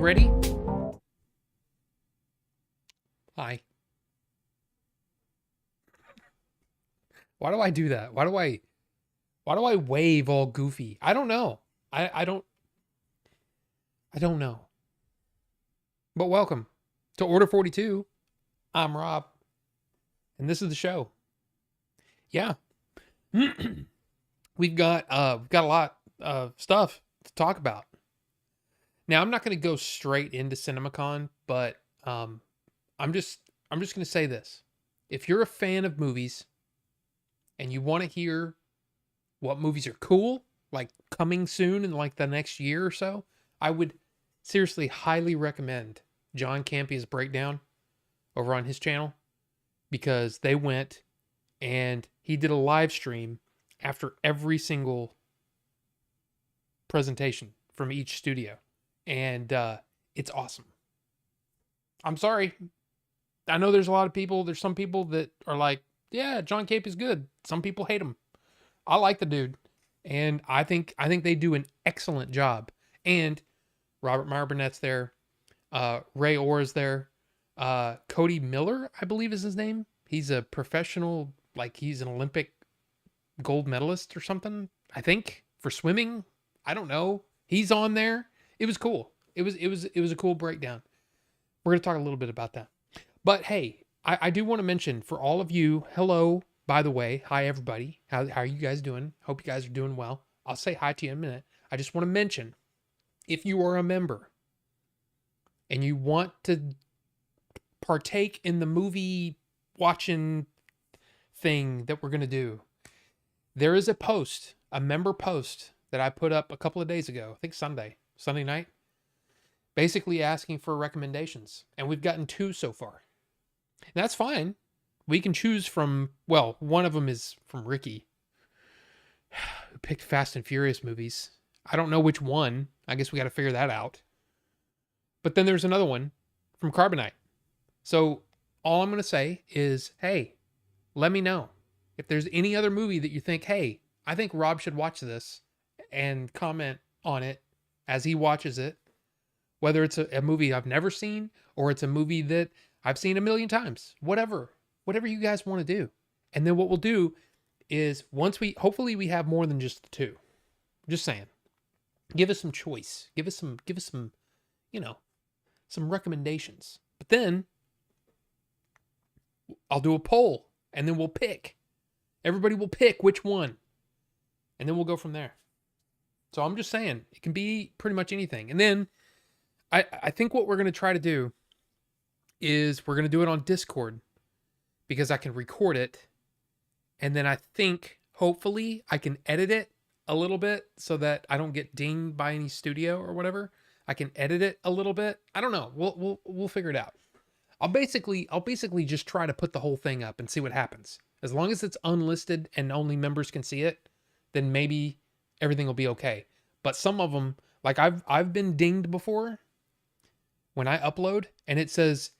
ready? Hi. Why do I do that? Why do I wave all goofy? I don't know. I don't know. But welcome to Order 42. I'm Rob, and this is the show. Yeah. we've got a lot of stuff to talk about. Now, I'm not going to go straight into CinemaCon, but I'm just going to say this. If you're a fan of movies and you want to hear what movies are cool, like coming soon in like the next year or so, I would seriously highly recommend John Campia's breakdown over on his channel, because they went and he did a live stream after every single presentation from each studio. And it's awesome. I'm sorry. I know there's some people that are like, yeah, John Campia's good. Some people hate him. I like the dude. And I think they do an excellent job. And Robert Meyer Burnett's there. Ray Orr is there. Cody Miller, I believe is his name. He's a professional, like he's an Olympic gold medalist or something, I think, for swimming. I don't know. He's on there. It was cool. It was a cool breakdown. We're going to talk a little bit about that. But hey, I do want to mention for all of you, hello, by the way. Hi, everybody. How are you guys doing? Hope you guys are doing well. I'll say hi to you in a minute. I just want to mention, if you are a member and you want to partake in the movie watching thing that we're going to do, there is a member post that I put up a couple of days ago, I think Sunday night, basically asking for recommendations. And we've gotten 2 so far. And that's fine. We can choose from, well, one of them is from Ricky, who picked Fast and Furious movies. I don't know which one. I guess we got to figure that out. But then there's another one from Carbonite. So all I'm going to say is, hey, let me know if there's any other movie that you think, hey, I think Rob should watch this, and comment on it as he watches it. Whether it's a movie I've never seen or it's a movie that I've seen a million times, whatever you guys want to do. And then what we'll do is hopefully we have more than just the 2. Just saying, give us some choice, give us some, some recommendations. But then I'll do a poll and then we'll pick. Everybody will pick which one. And then we'll go from there. So I'm just saying, it can be pretty much anything. And then I think what we're going to try to do is we're going to do it on Discord, because I can record it. And then I think, hopefully, I can edit it a little bit so that I don't get dinged by any studio or whatever. I can edit it a little bit. I don't know. We'll figure it out. I'll basically just try to put the whole thing up and see what happens. As long as it's unlisted and only members can see it, then maybe everything will be okay. But some of them, like I've been dinged before when I upload and it says,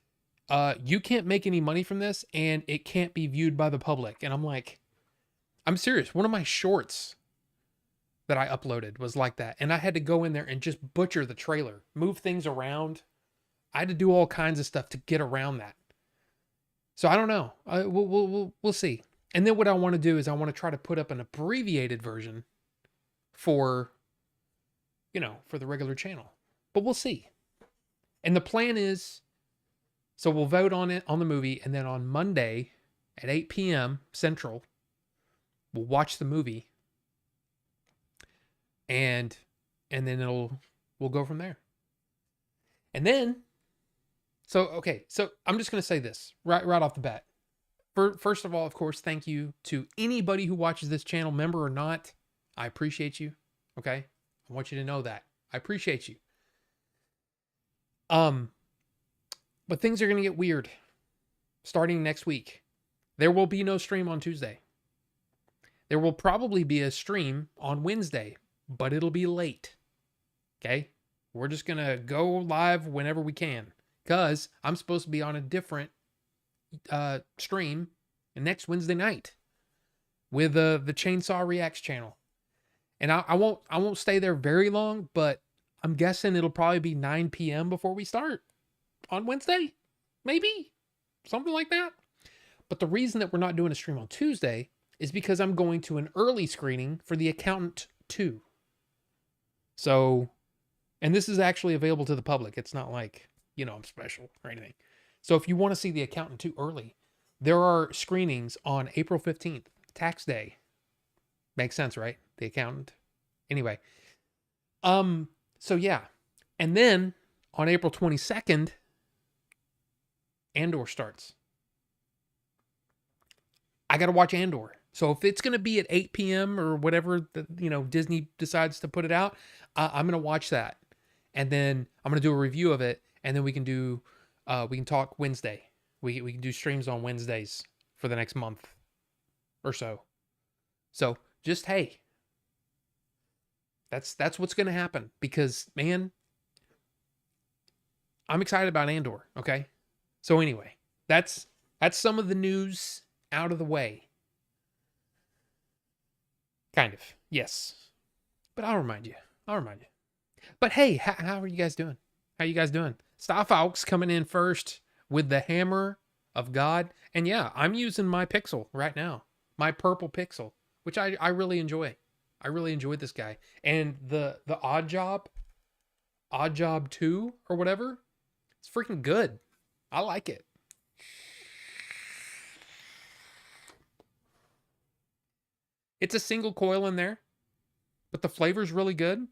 you can't make any money from this and it can't be viewed by the public. And I'm like, I'm serious. One of my shorts that I uploaded was like that. And I had to go in there and just butcher the trailer, move things around. I had to do all kinds of stuff to get around that. So I don't know. We'll see. And then what I want to do is I want to try to put up an abbreviated version for the regular channel. But we'll see. And the plan is, so we'll vote on it, on the movie, and then on Monday at 8 p.m. Central, we'll watch the movie. And then we'll go from there. And then, so I'm just going to say this right off the bat. First of all, of course, thank you to anybody who watches this channel, member or not. I appreciate you. Okay? I want you to know that. I appreciate you. But things are going to get weird starting next week. There will be no stream on Tuesday. There will probably be a stream on Wednesday, but it'll be late. Okay? We're just going to go live whenever we can, because I'm supposed to be on a different stream next Wednesday night with the Chainsaw Reacts channel. And I won't stay there very long, but I'm guessing it'll probably be 9 p.m. before we start on Wednesday. Maybe. Something like that. But the reason that we're not doing a stream on Tuesday is because I'm going to an early screening for The Accountant 2. So, and this is actually available to the public. It's not like, I'm special or anything. So if you want to see The Accountant 2 early, there are screenings on April 15th, tax day. Makes sense, right? The Accountant. Anyway. So yeah. And then on April 22nd, Andor starts. I got to watch Andor. So if it's going to be at 8 p.m. or whatever, Disney decides to put it out, I'm going to watch that. And then I'm going to do a review of it. And then we can talk Wednesday. We can do streams on Wednesdays for the next month or so. So just, hey, that's what's going to happen because, man, I'm excited about Andor. Okay. So anyway, that's some of the news out of the way. Kind of. Yes. But I'll remind you. But hey, how are you guys doing? How you guys doing? Star Fox coming in first with the hammer of God. And yeah, I'm using my Pixel right now. My purple Pixel, which I really enjoy. I really enjoyed this guy. And the Odd Job 2 or whatever, it's freaking good. I like it. It's a single coil in there, but the flavor's really good.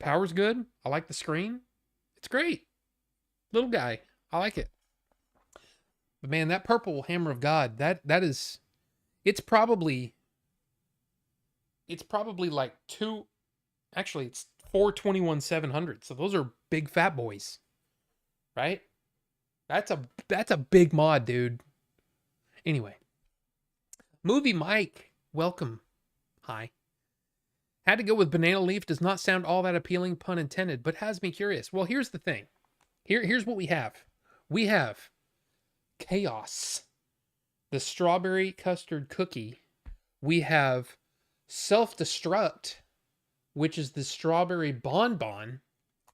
Power's good. I like the screen. It's great. Little guy. I like it. But man, that purple hammer of God, that is, it's probably like it's 421-700. So those are big fat boys, right? That's a big mod, dude. Anyway, Movie Mike, welcome. Hi. Had to go with banana leaf. Does not sound all that appealing, pun intended, but has me curious. Well, here's the thing. Here's what we have. We have Chaos, the strawberry custard cookie. We have Self-Destruct, which is the strawberry bonbon.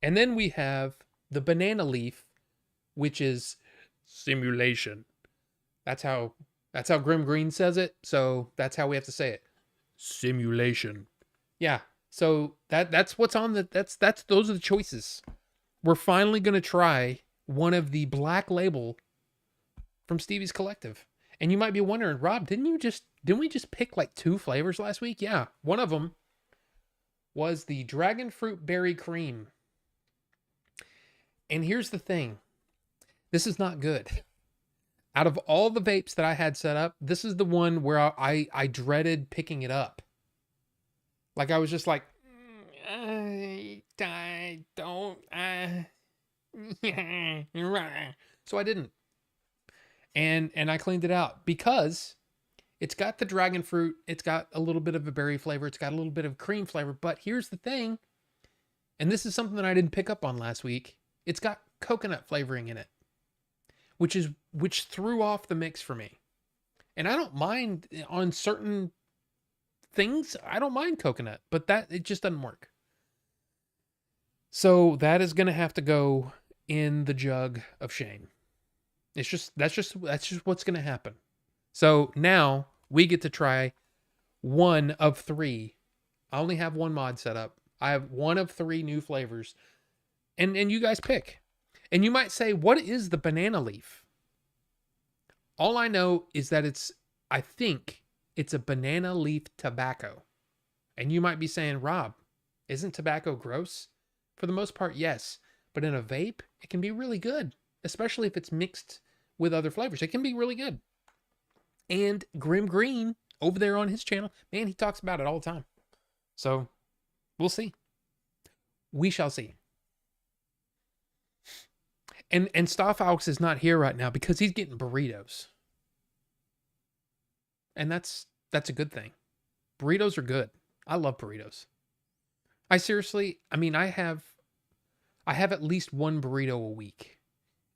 And then we have the banana leaf, which is simulation. That's how Grim Green says it. So that's how we have to say it. Simulation. Yeah. So that's what's on those are the choices. We're finally going to try one of the Black Label from Stevie's Collective. And you might be wondering, Rob, didn't we just pick like 2 flavors last week? Yeah. One of them was the Dragon Fruit Berry Cream. And here's the thing. This is not good. Out of all the vapes that I had set up, this is the one where I dreaded picking it up. Like I was just like, I don't. So I didn't. And I cleaned it out because it's got the dragon fruit. It's got a little bit of a berry flavor. It's got a little bit of cream flavor. But here's the thing. And this is something that I didn't pick up on last week. It's got coconut flavoring in it, which threw off the mix for me. And I don't mind on certain things. I don't mind coconut, but it just doesn't work. So that is going to have to go in the jug of shame. That's just what's going to happen. So now we get to try one of 3. I only have 1 mod set up. I have 1 of 3 new flavors. And you guys pick. And you might say, what is the banana leaf? All I know is that I think it's a banana leaf tobacco. And you might be saying, Rob, isn't tobacco gross? For the most part, yes. But in a vape, it can be really good. Especially if it's mixed with other flavors. It can be really good. And Grim Green, over there on his channel, man, he talks about it all the time. So, we'll see. We shall see. And Star Fox is not here right now because he's getting burritos. And that's a good thing. Burritos are good. I love burritos. I have at least 1 burrito a week.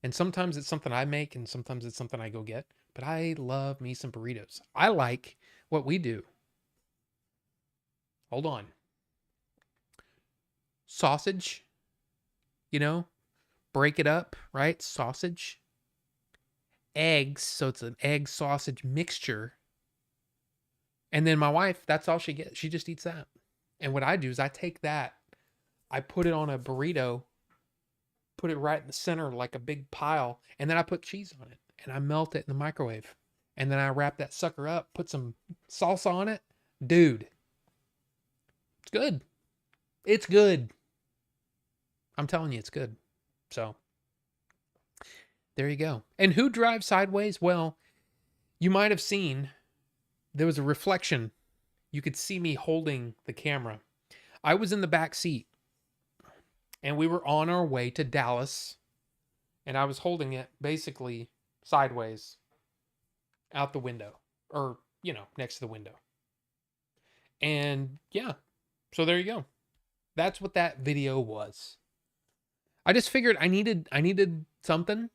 And sometimes it's something I make and sometimes it's something I go get. But I love me some burritos. I like what we do. Hold on. Sausage break it up, right? Sausage, eggs. So it's an egg sausage mixture. And then my wife, that's all she gets. She just eats that. And what I do is I take that, I put it on a burrito, put it right in the center like a big pile, and then I put cheese on it and I melt it in the microwave. And then I wrap that sucker up, put some salsa on it. Dude, it's good. It's good. I'm telling you, it's good. So there you go. And who drives sideways? Well, you might have seen there was a reflection. You could see me holding the camera. I was in the back seat and we were on our way to Dallas and I was holding it basically sideways out the window or, next to the window. And yeah, so there you go. That's what that video was. I just figured I needed something.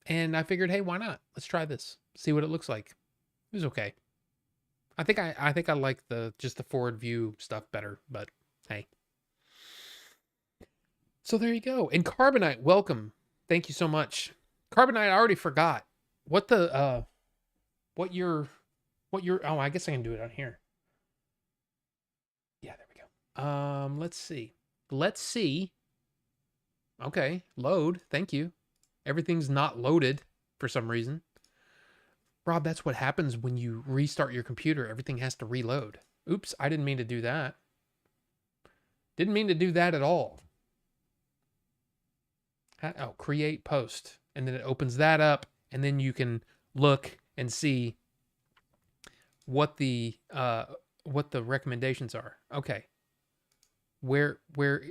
And I figured, hey, why not? Let's try this. See what it looks like. It was okay. I think I like just the forward view stuff better, but hey. So there you go. And Carbonite, welcome. Thank you so much. Carbonite, I already forgot. What your oh, I guess I can do it on here. Yeah, there we go. Let's see. Okay, load. Thank you. Everything's not loaded for some reason. Rob, that's what happens when you restart your computer. Everything has to reload. Oops, I didn't mean to do that. Didn't mean to do that at all. Oh, create post. And then it opens that up. And then you can look and see what the recommendations are. Okay. Where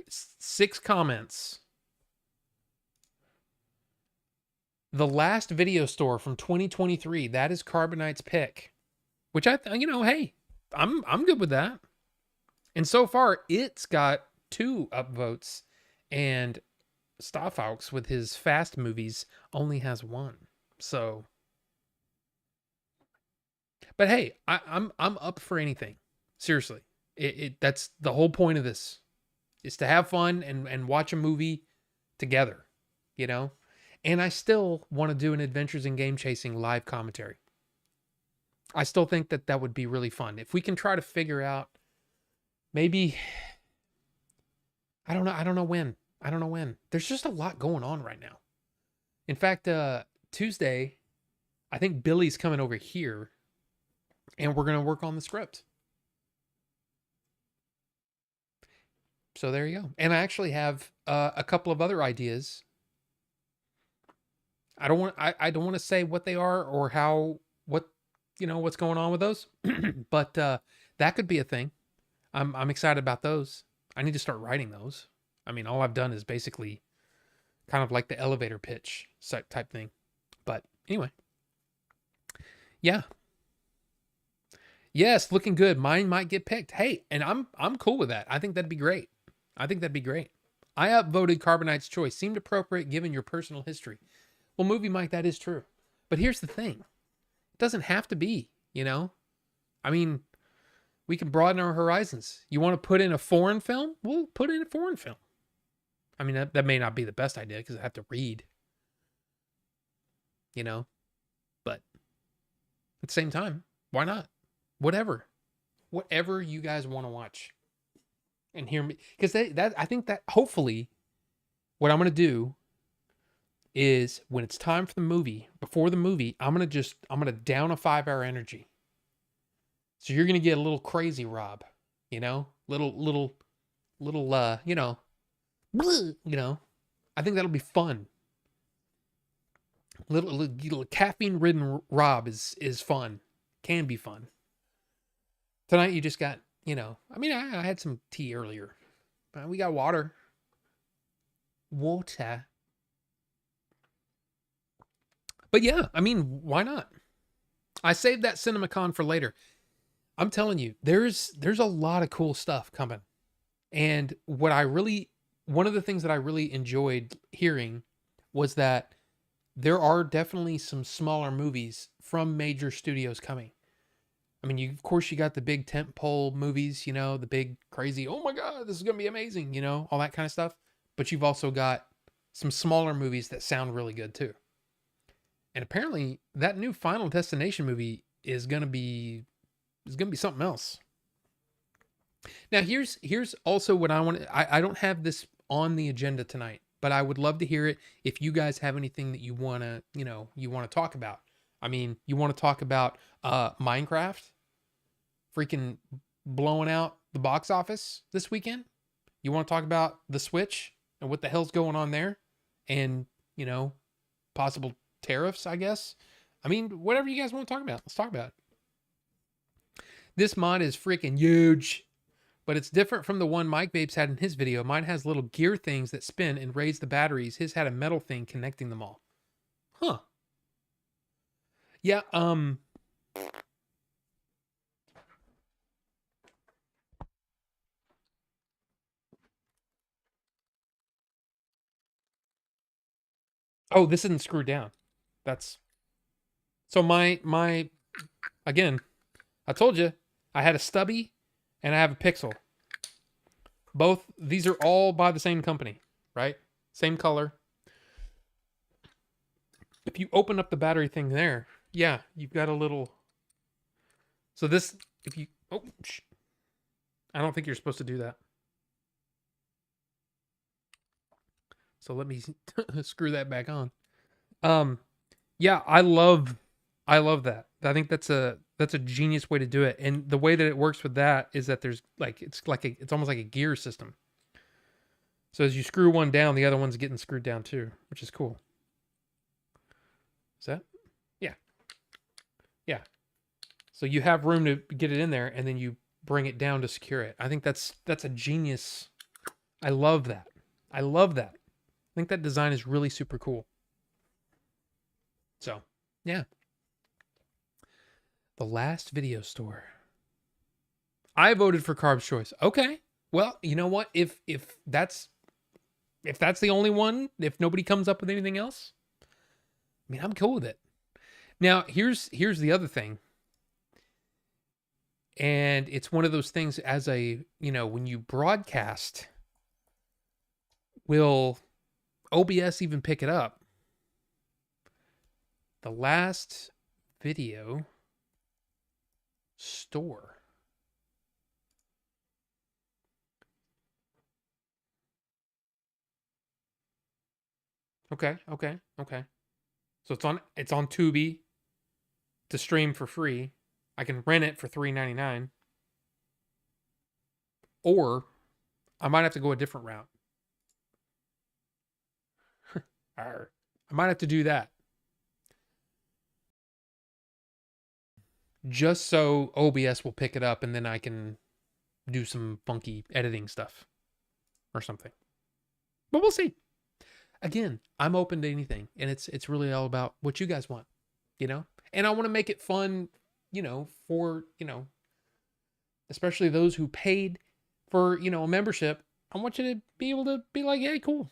6 comments. The last video store from 2023, that is Carbonite's pick, which hey, I'm good with that. And so far, it's got 2 upvotes, and Starfox with his fast movies only has 1. So, but hey, I'm up for anything. Seriously, that's the whole point of this, is to have fun and watch a movie together, And I still want to do an Adventures in Game Chasing live commentary. I still think that would be really fun. If we can try to figure out, maybe, I don't know when. There's just a lot going on right now. In fact, Tuesday, I think Billy's coming over here, and we're going to work on the script. So there you go. And I actually have a couple of other ideas. I don't want to say what they are or what's going on with those, but that could be a thing. I'm excited about those. I need to start writing those. I mean, all I've done is basically kind of like the elevator pitch type thing. But anyway, yeah. Yes, looking good. Mine might get picked. Hey, and I'm cool with that. I think that'd be great. I upvoted Carbonite's choice. Seemed appropriate given your personal history. Well, Movie Mike, that is true. But here's the thing. It doesn't have to be, I mean, we can broaden our horizons. You want to put in a foreign film? We'll put in a foreign film. I mean, that may not be the best idea because I have to read, But at the same time, why not? Whatever you guys want to watch and hear me. Because I think that hopefully what I'm going to do is when it's time for the movie, before the movie, I'm going to down a 5-hour energy. So you're going to get a little crazy, Rob, little, I think that'll be fun. Little caffeine ridden Rob is fun. Can be fun. Tonight you just got, I had some tea earlier, but we got water. But yeah, I mean, why not? I saved that CinemaCon for later. I'm telling you, there's a lot of cool stuff coming. And one of the things that I really enjoyed hearing was that there are definitely some smaller movies from major studios coming. I mean, of course you got the big tentpole movies, you know, the big crazy, oh my God, this is going to be amazing, you know, all that kind of stuff. But you've also got some smaller movies that sound really good too. And apparently that new Final Destination movie is going to be something else. Now here's also what I want to, I don't have this on the agenda tonight, but I would love to hear it if you guys have anything that you want to, you want to talk about. I mean, you want to talk about Minecraft freaking blowing out the box office this weekend? You want to talk about the Switch and what the hell's going on there? And, possible tariffs, I guess. I mean, whatever you guys want to talk about, let's talk about it. This mod is freaking huge, but it's different from the one Mike Vapes had in his video. Mine has little gear things that spin and raise the batteries. His had a metal thing connecting them all. Huh. Yeah, oh, this isn't screwed down. That's so my again, I told you I had a stubby and I have a pixel. Both these are all by the same company, right? Same color. If you open up the battery thing there, yeah, you've got a little. So this, if you, oh, I don't think you're supposed to do that. So let me screw that back on. Yeah, I love that. I think that's a genius way to do it. And the way that it works with that is that there's it's almost like a gear system. So as you screw one down, the other one's getting screwed down too, which is cool. Is that? Yeah. Yeah. So you have room to get it in there and then you bring it down to secure it. I think that's a genius. I love that. I love that. I think that design is really super cool. So, yeah. The last video store. I voted for Carb's Choice. Okay. Well, you know what? If that's the only one, if nobody comes up with anything else, I mean, I'm cool with it. Now, here's the other thing. And it's one of those things as a, when you broadcast, will OBS even pick it up? The last video store. Okay. So it's on Tubi to stream for free. I can rent it for $3.99. Or I might have to go a different route. I might have to do that. Just so OBS will pick it up and then I can do some funky editing stuff or something. But we'll see. Again, I'm open to anything, and it's really all about what you guys want, And I want to make it fun, for, especially those who paid for, a membership. I want you to be able to be like, hey, cool,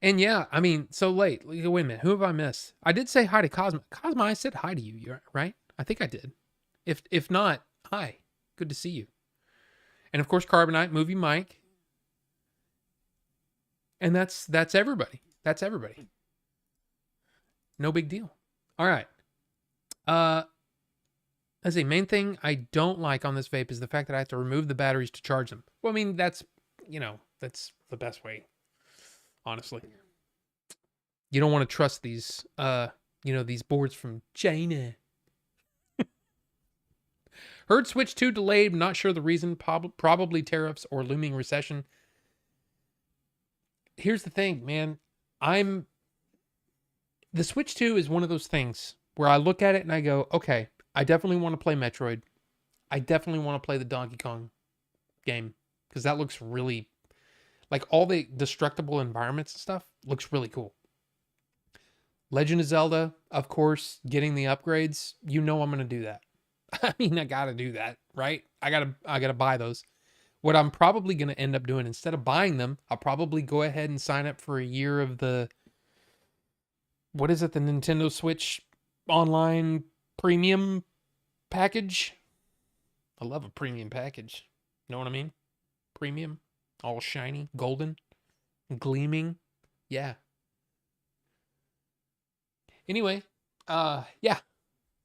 And yeah, I mean, so late. Wait a minute. Who have I missed? I did say hi to Cosma. Cosma, I said hi to you, right? I think I did. If not, hi. Good to see you. And of course, Carbonite, Movie Mike. And that's everybody. That's everybody. No big deal. All right. As a main thing I don't like on this vape is the fact that I have to remove the batteries to charge them. Well, I mean, that's the best way. Honestly, you don't want to trust these, these boards from China. Heard Switch 2 delayed. Not sure the reason. Probably tariffs or looming recession. Here's the thing, man. The Switch 2 is one of those things where I look at it and I go, okay, I definitely want to play Metroid. I definitely want to play the Donkey Kong game because that looks really, like all the destructible environments and stuff looks really cool. Legend of Zelda, of course, getting the upgrades, I'm going to do that. I mean, I got to do that, right? I got to buy those. What I'm probably going to end up doing, instead of buying them, I'll probably go ahead and sign up for a year of the, what is it, the Nintendo Switch online premium package. I love a premium package. Know what I mean? Premium, all shiny, golden, gleaming. Yeah. Anyway, yeah,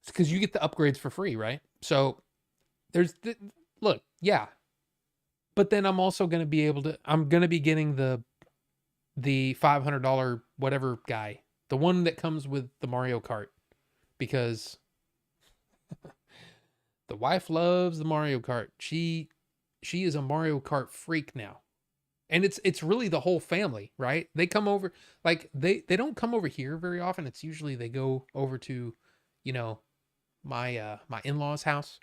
it's because you get the upgrades for free, right? So look, yeah, but then I'm also going to be able to. I'm going to be getting the $500 whatever guy, the one that comes with the Mario Kart, because the wife loves the Mario Kart. She is a Mario Kart freak now. And it's really the whole family, right? They come over, like they don't come over here very often. It's usually they go over to, you know, my in-laws' house.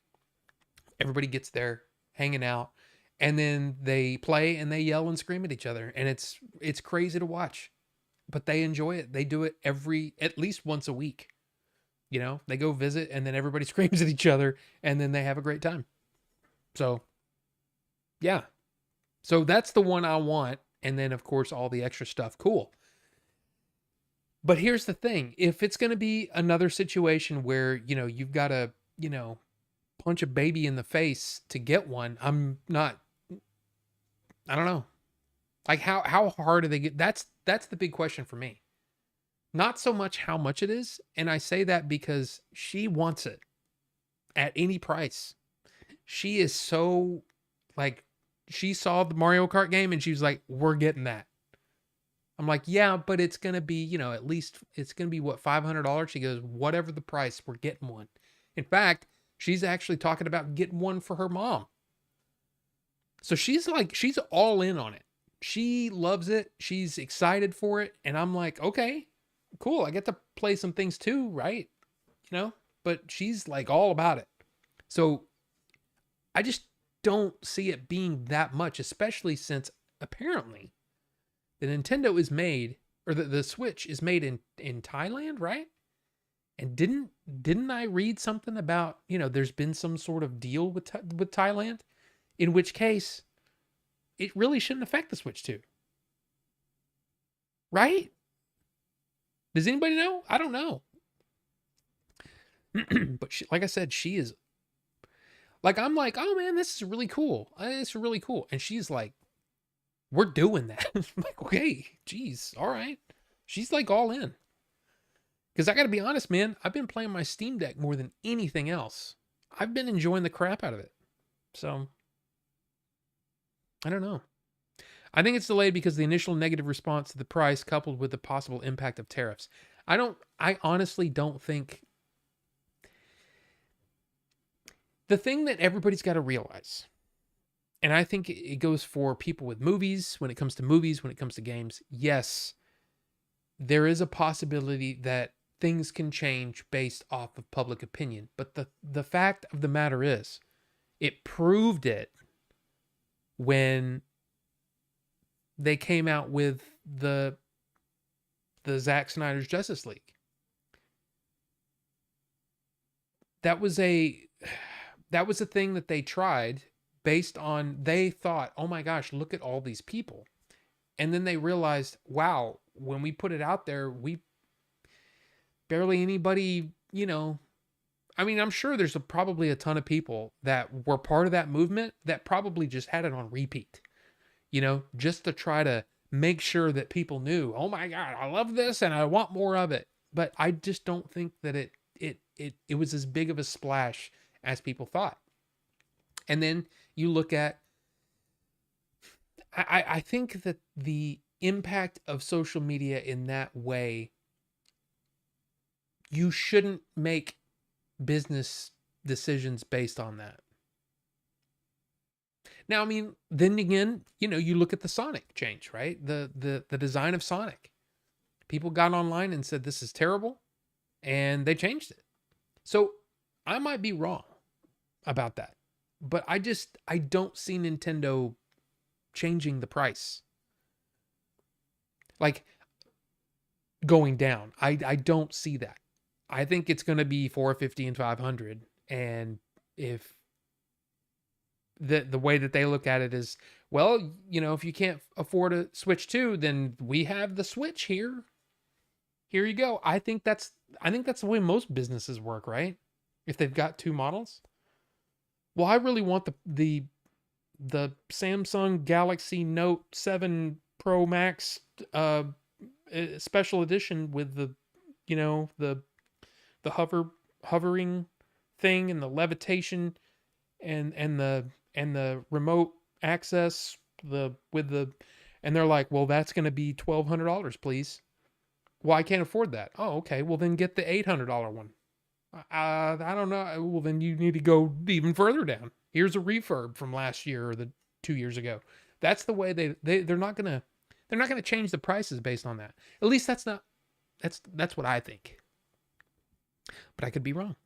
Everybody gets there, hanging out, and then they play and they yell and scream at each other, and it's crazy to watch. But they enjoy it. They do it at least once a week. You know, they go visit and then everybody screams at each other and then they have a great time. So, yeah. So that's the one I want. And then, of course, all the extra stuff. Cool. But here's the thing. If it's going to be another situation where, you've got to, punch a baby in the face to get one, I don't know. Like how hard do they get? That's the big question for me. Not so much how much it is. And I say that because she wants it at any price. She is so like, she saw the Mario Kart game and she was like, we're getting that. I'm like, yeah, but it's going to be, at least it's going to be what, $500? She goes, whatever the price, we're getting one. In fact, she's actually talking about getting one for her mom. So she's all in on it. She loves it. She's excited for it. And I'm like, okay, cool. I get to play some things too, right? But she's like all about it. So I just don't see it being that much, especially since apparently the Nintendo is made, or the Switch is made in Thailand, right? And didn't I read something about, there's been some sort of deal with Thailand, in which case it really shouldn't affect the Switch 2. Right? Does anybody know? I don't know. But like I said, she is like, I'm like, oh man, this is really cool. It's really cool. And she's like, we're doing that. I'm like, okay, geez, all right. She's like all in. Because I got to be honest, man, I've been playing my Steam Deck more than anything else. I've been enjoying the crap out of it. So, I don't know. I think it's delayed because the initial negative response to the price coupled with the possible impact of tariffs. I honestly don't think. The thing that everybody's got to realize, and I think it goes for people with movies, when it comes to movies, when it comes to games, yes, there is a possibility that things can change based off of public opinion. But the fact of the matter is, it proved it when they came out with the Zack Snyder's Justice League. That was a thing that they tried based on, they thought, oh my gosh, look at all these people. And then they realized, wow, when we put it out there, we barely anybody, I mean, I'm sure there's probably a ton of people that were part of that movement that probably just had it on repeat, just to try to make sure that people knew, oh my God, I love this and I want more of it. But I just don't think that it was as big of a splash as people thought. And then you look at, I think that the impact of social media in that way, you shouldn't make business decisions based on that. Now, I mean, then again, you look at the Sonic change, right? The design of Sonic. People got online and said, this is terrible. And they changed it. So I might be wrong about that. But I don't see Nintendo changing the price. Like, going down. I don't see that. I think it's going to be $450 and $500. And if the way that they look at it is, well, if you can't afford a Switch 2, then we have the Switch here. Here you go. I think that's the way most businesses work, right? if they've got two models. Well, I really want the Samsung Galaxy Note 7 Pro Max special edition with the, you know, the hovering thing and the levitation and the remote access, and they're like, well, that's going to be $1,200, please. Well, I can't afford that. Oh, okay. Well, then get the $800 one. I don't know. Well, then you need to go even further down. Here's a refurb from last year or the 2 years ago. That's the way they're not gonna change the prices based on that. At least that's what I think. But I could be wrong.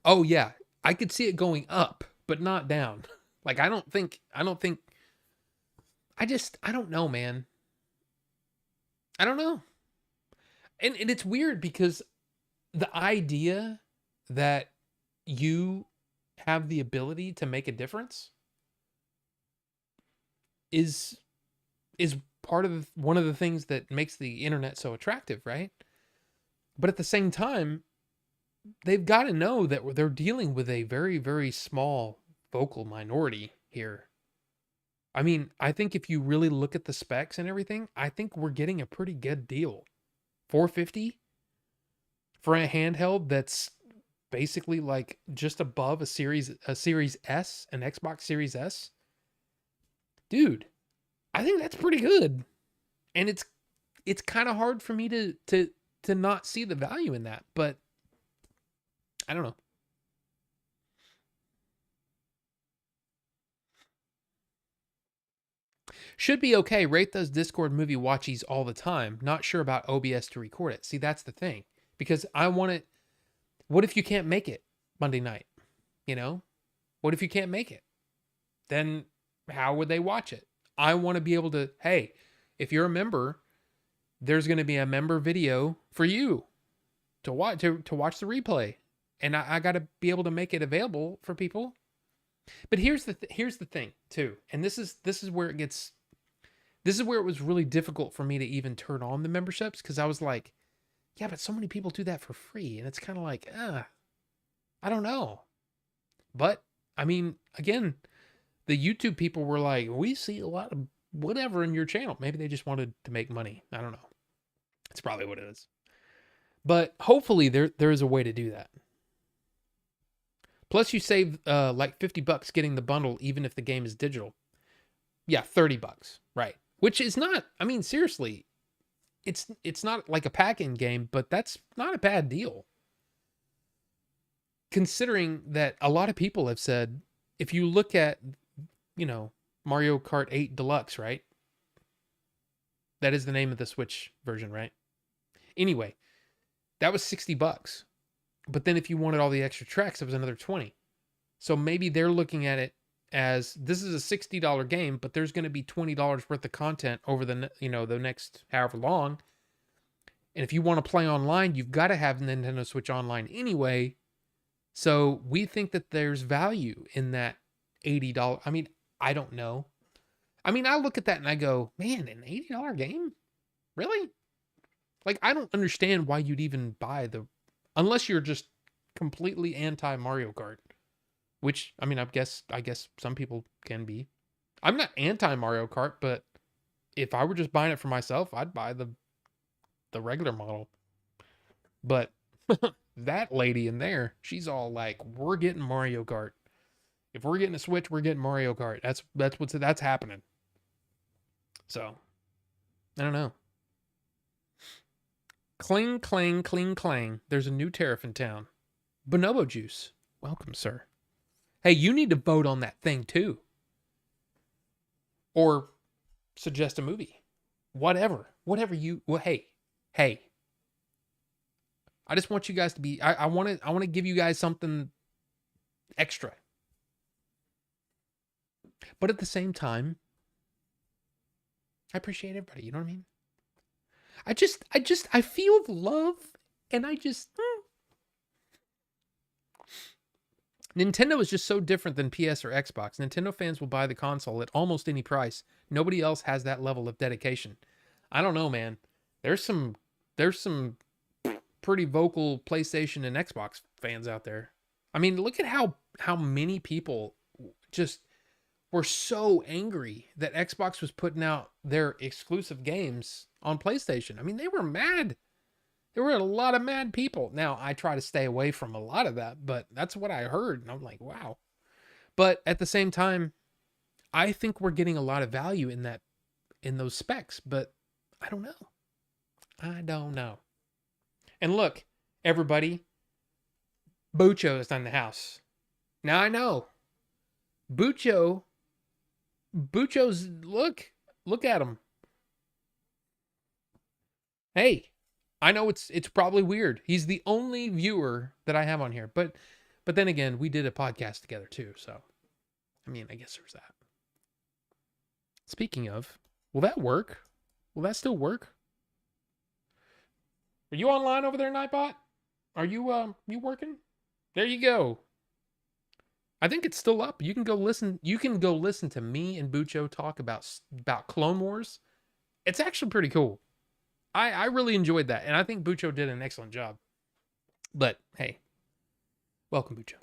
Oh yeah, I could see it going up, but not down. Like I don't think. I don't know, man. I don't know. And it's weird because the idea that you have the ability to make a difference is part of one of the things that makes the internet so attractive, right? But at the same time, they've got to know that they're dealing with a very, very small vocal minority here. I mean, I think if you really look at the specs and everything, I think we're getting a pretty good deal. $450 for a handheld that's basically like just above a Series S, an Xbox Series S. Dude, I think that's pretty good. And it's kind of hard for me to not see the value in that, but I don't know. Should be okay. Rate those Discord movie watchies all the time. Not sure about OBS to record it. See, that's the thing. Because I want it. What if you can't make it Monday night? You know? What if you can't make it? Then how would they watch it? I want to be able to, hey, if you're a member, there's going to be a member video for you to watch the replay. And I got to be able to make it available for people. But here's the thing too. And this is where it gets. This is where it was really difficult for me to even turn on the memberships, because I was like, yeah, but so many people do that for free. And it's kind of like, I don't know. But, I mean, again, the YouTube people were like, we see a lot of whatever in your channel. Maybe they just wanted to make money. I don't know. That's probably what it is. But hopefully there is a way to do that. Plus you save like $50 getting the bundle, even if the game is digital. Yeah, $30. Right. Which is not, I mean, seriously, it's not like a pack-in game, but that's not a bad deal. Considering that a lot of people have said, if you look at, you know, Mario Kart 8 Deluxe, right? That is the name of the Switch version, right? Anyway, that was $60. But then if you wanted all the extra tracks, it was another $20. So maybe they're looking at it as this is a $60 game, but there's going to be $20 worth of content over the next however long. And if you want to play online, you've got to have Nintendo Switch Online anyway. So we think that there's value in that $80. I mean, I don't know. I mean, I look at that and I go, man, an $80 game? Really? Like, I don't understand why you'd even buy unless you're just completely anti Mario Kart. Which, I mean, I guess some people can be. I'm not anti Mario Kart, but if I were just buying it for myself, I'd buy the regular model. But that lady in there, she's all like, we're getting Mario Kart. If we're getting a Switch, we're getting Mario Kart. That's happening. So, I don't know. Cling, clang, cling, clang. There's a new tariff in town. Bonobo juice. Welcome, sir. Hey, you need to vote on that thing too. Or suggest a movie. Whatever you, well, hey. I just want you guys to be, I want to give you guys something extra. But at the same time, I appreciate everybody, you know what I mean? I feel love, and Nintendo is just so different than PS or Xbox. Nintendo fans will buy the console at almost any price. Nobody else has that level of dedication. I don't know, man. There's some pretty vocal PlayStation and Xbox fans out there. I mean, look at how many people just were so angry that Xbox was putting out their exclusive games on PlayStation. I mean, they were mad. There were a lot of mad people. Now, I try to stay away from a lot of that, but that's what I heard. And I'm like, wow. But at the same time, I think we're getting a lot of value in those specs, but I don't know. I don't know. And look, everybody, Bucho is in the house. Now I know. Bucho's look at him. Hey, I know it's probably weird. He's the only viewer that I have on here, but then again, we did a podcast together too, so I mean, I guess there's that. Speaking of, will that work? Will that still work? Are you online over there, Nightbot? Are you working? There you go. I think it's still up. You can go listen to me and Bucho talk about Clone Wars. It's actually pretty cool. I really enjoyed that, and I think Bucho did an excellent job. But hey, welcome, Bucho.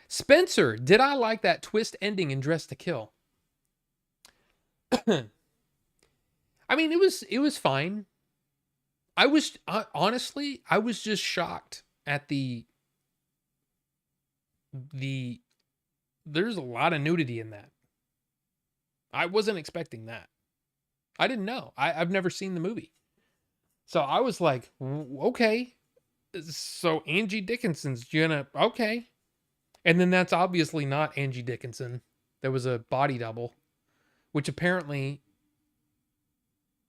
Spencer, did I like that twist ending in Dress to Kill? I mean, it was fine. I was honestly, I was just shocked at the there's a lot of nudity in that. I wasn't expecting that. I didn't know. I've never seen the movie. So I was like, okay. So Angie Dickinson's gonna, okay. And then that's obviously not Angie Dickinson. There was a body double, which apparently,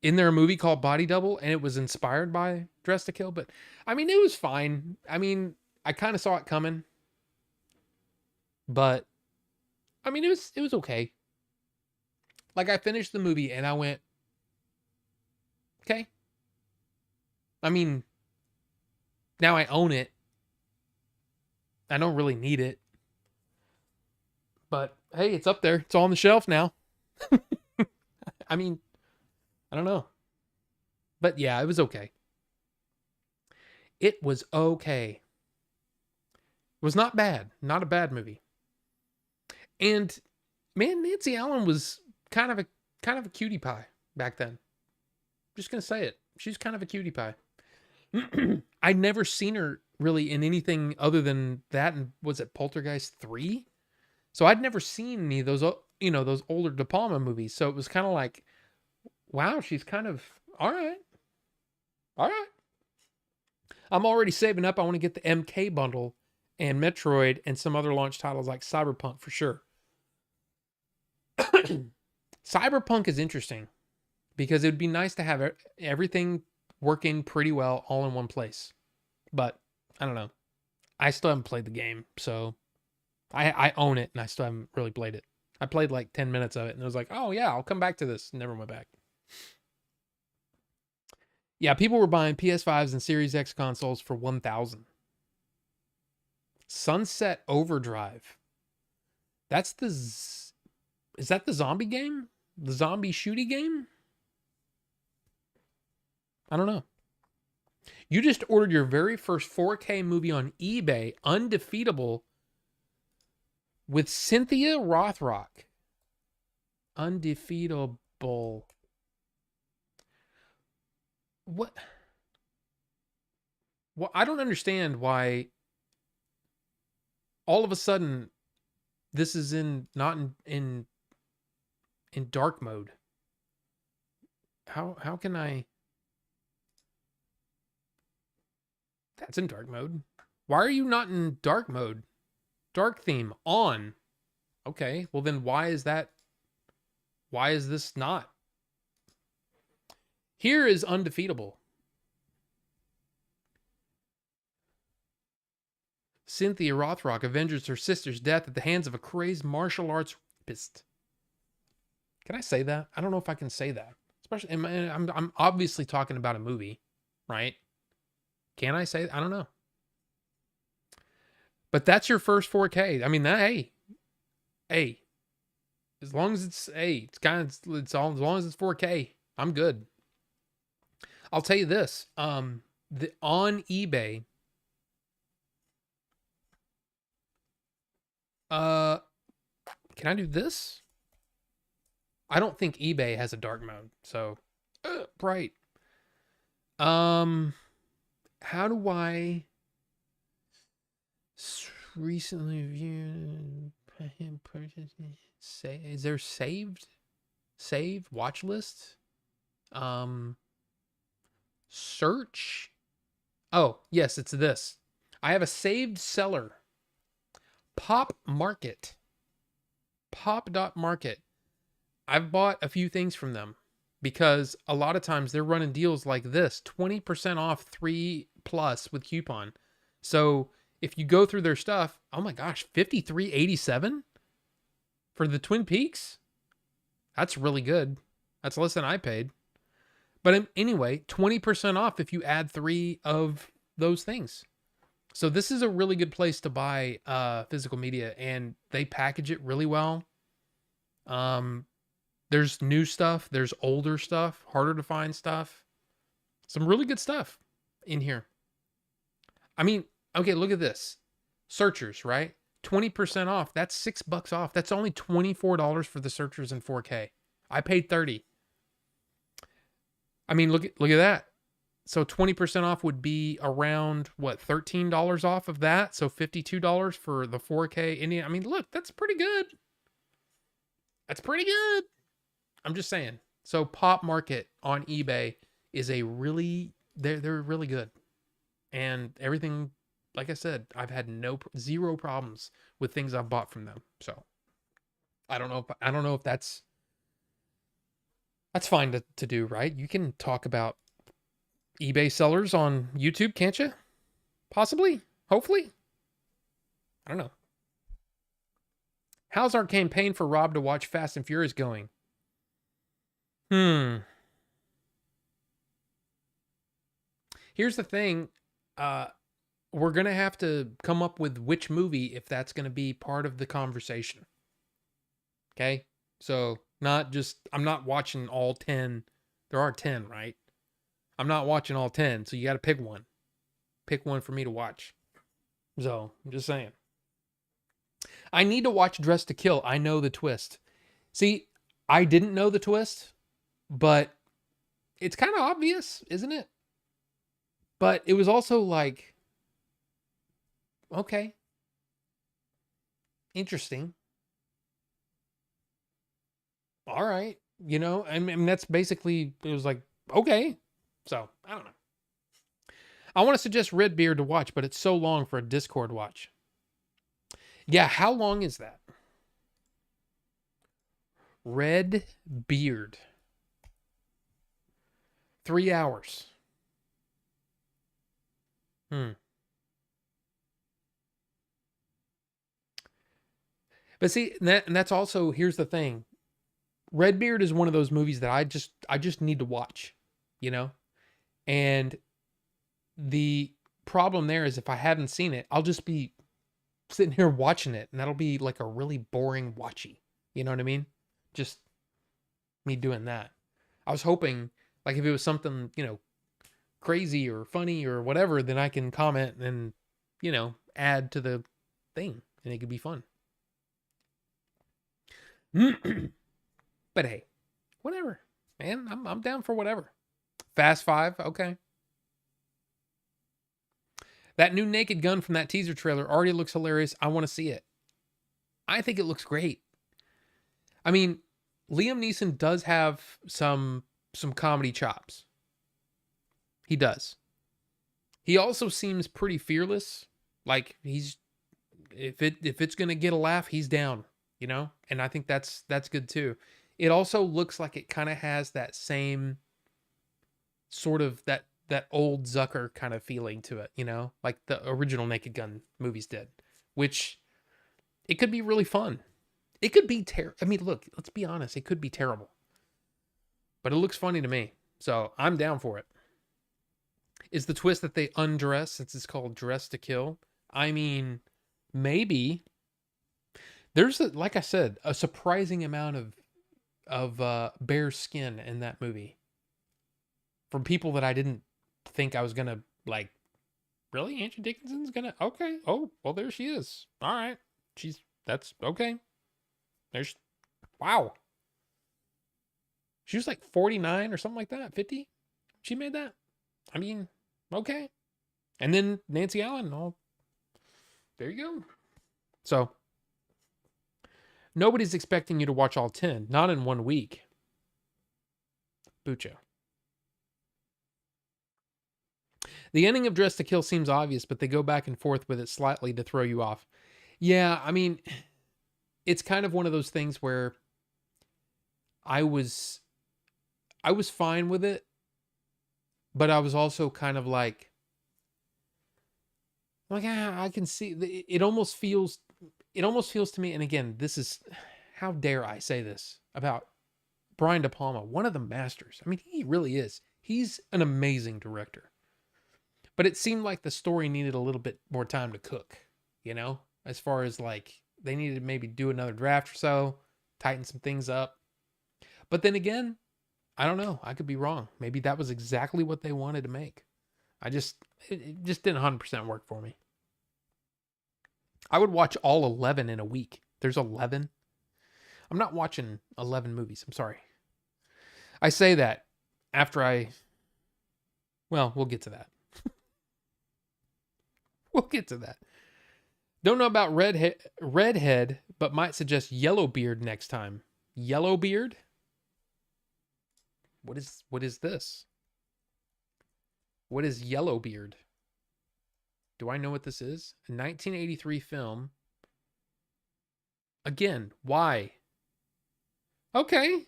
isn't there a movie called Body Double and it was inspired by Dress to Kill? But I mean, it was fine. I mean, I kind of saw it coming. But I mean, it was okay. Like, I finished the movie and I went, okay. I mean, now I own it. I don't really need it. But hey, it's up there. It's on the shelf now. I mean, I don't know. But yeah, it was okay. It was okay. It was not bad. Not a bad movie. And man, Nancy Allen was kind of a cutie pie back then. Just gonna say it. She's kind of a cutie pie. I'd never seen her really in anything other than that, and was it Poltergeist 3? So I'd never seen any of those, those older De Palma movies. So it was kind of like, wow, she's kind of all right. All right. I'm already saving up. I want to get the MK bundle and Metroid and some other launch titles like Cyberpunk for sure. Cyberpunk is interesting because it would be nice to have everything working pretty well all in one place. But I don't know. I still haven't played the game, so I own it and I still haven't really played it. I played like 10 minutes of it and I was like, oh yeah, I'll come back to this. Never went back. Yeah, people were buying PS5s and Series X consoles for $1,000. Sunset Overdrive. That's is that the zombie game? The zombie shooty game? I don't know. You just ordered your very first 4K movie on eBay, Undefeatable, with Cynthia Rothrock. Undefeatable. What? Well, I don't understand why all of a sudden this is not in dark mode. How can I? That's in dark mode. Why are you not in dark mode? Dark theme on. Okay, well then why is this not? Here is Undefeatable. Cynthia Rothrock avenges her sister's death at the hands of a crazed martial arts rapist. Can I say that? I don't know if I can say that. Especially, I'm obviously talking about a movie, right? Can I say that? I don't know. But that's your first 4K. I mean, hey, as long as it's as long as it's 4K, I'm good. I'll tell you this. On eBay, uh, can I do this? I don't think eBay has a dark mode, so bright. Um, how do I recently viewed purchase? Say, is there saved watch list? Um, search. Oh yes, it's this. I have a saved seller. Pop Market. Pop.market. I've bought a few things from them because a lot of times they're running deals like this 20% off 3 plus with coupon. So if you go through their stuff, oh my gosh, 53.87 for the Twin Peaks? That's really good. That's less than I paid. But anyway, 20% off if you add 3 of those things. So this is a really good place to buy physical media, and they package it really well. There's new stuff, there's older stuff, harder to find stuff. Some really good stuff in here. I mean, okay, look at this. Searchers, right? 20% off. That's $6 off. That's only $24 for the Searchers in 4K. I paid $30. I mean, look at that. So 20% off would be around what, $13 off of that. So $52 for the 4K Indian. I mean, look, that's pretty good. That's pretty good. I'm just saying. So Pop Market on eBay is a really, they're really good. And everything, like I said, I've had zero problems with things I've bought from them. So I don't know if that's fine to do, right? You can talk about eBay sellers on YouTube, can't you? Possibly, hopefully. I don't know. How's our campaign for Rob to watch Fast and Furious going? Here's the thing. We're going to have to come up with which movie if that's going to be part of the conversation. Okay? So, I'm not watching all 10. There are 10, right? I'm not watching all 10, so you got to pick one. Pick one for me to watch. So, I'm just saying. I need to watch Dressed to Kill. I know the twist. See, I didn't know the twist, but it's kind of obvious, isn't it? But it was also like, okay, interesting. All right. I mean, that's basically, it was like, okay. So, I don't know. I want to suggest Redbeard to watch, but it's so long for a Discord watch. Yeah, how long is that? Redbeard. 3 hours. But see, and that's also, here's the thing. Redbeard is one of those movies that I just need to watch, And the problem there is if I haven't seen it, I'll just be sitting here watching it, and that'll be like a really boring watchy. You know what I mean? Just me doing that. I was hoping, like, if it was something, crazy or funny or whatever, then I can comment and, add to the thing, and it could be fun. But hey, whatever, man. I'm down for whatever. Fast 5, okay. That new Naked Gun from that teaser trailer already looks hilarious. I want to see it. I think it looks great. I mean, Liam Neeson does have some comedy chops. He does. He also seems pretty fearless. Like, he's, if it's gonna get a laugh, he's down. And I think that's good too. It also looks like it kind of has that same sort of that old Zucker kind of feeling to it, like the original Naked Gun movies did, which it could be really fun. It could be I mean, look, let's be honest, it could be terrible, but it looks funny to me, so I'm down for it. Is the twist that they undress since it's called Dressed to Kill? I mean, maybe. There's, like I said, a surprising amount of bare skin in that movie from people that I didn't think I was gonna Like, really? Angie Dickinson's gonna? Okay. Oh, well, there she is. All right. That's okay. There's, wow. She was like 49 or something like that. 50? She made that? I mean, okay. And then Nancy Allen. Oh, there you go. So, nobody's expecting you to watch all 10, not in 1 week. Bucho. The ending of Dress to Kill seems obvious, but they go back and forth with it slightly to throw you off. Yeah, I mean, it's kind of one of those things where I was fine with it, but I was also kind of like I can see it almost feels to me, and again, this is, how dare I say this about Brian De Palma, one of the masters. I mean, he really is. He's an amazing director. But it seemed like the story needed a little bit more time to cook, as far as like they needed to maybe do another draft or so, tighten some things up. But then again, I don't know. I could be wrong. Maybe that was exactly what they wanted to make. It just didn't 100% work for me. I would watch all 11 in a week. There's 11. I'm not watching 11 movies. I'm sorry. I say that after well, we'll get to that. We'll get to that. Don't know about redhead, but might suggest Yellowbeard next time. Yellowbeard? What is this? What is Yellowbeard? Do I know what this is? A 1983 film. Again, why? Okay.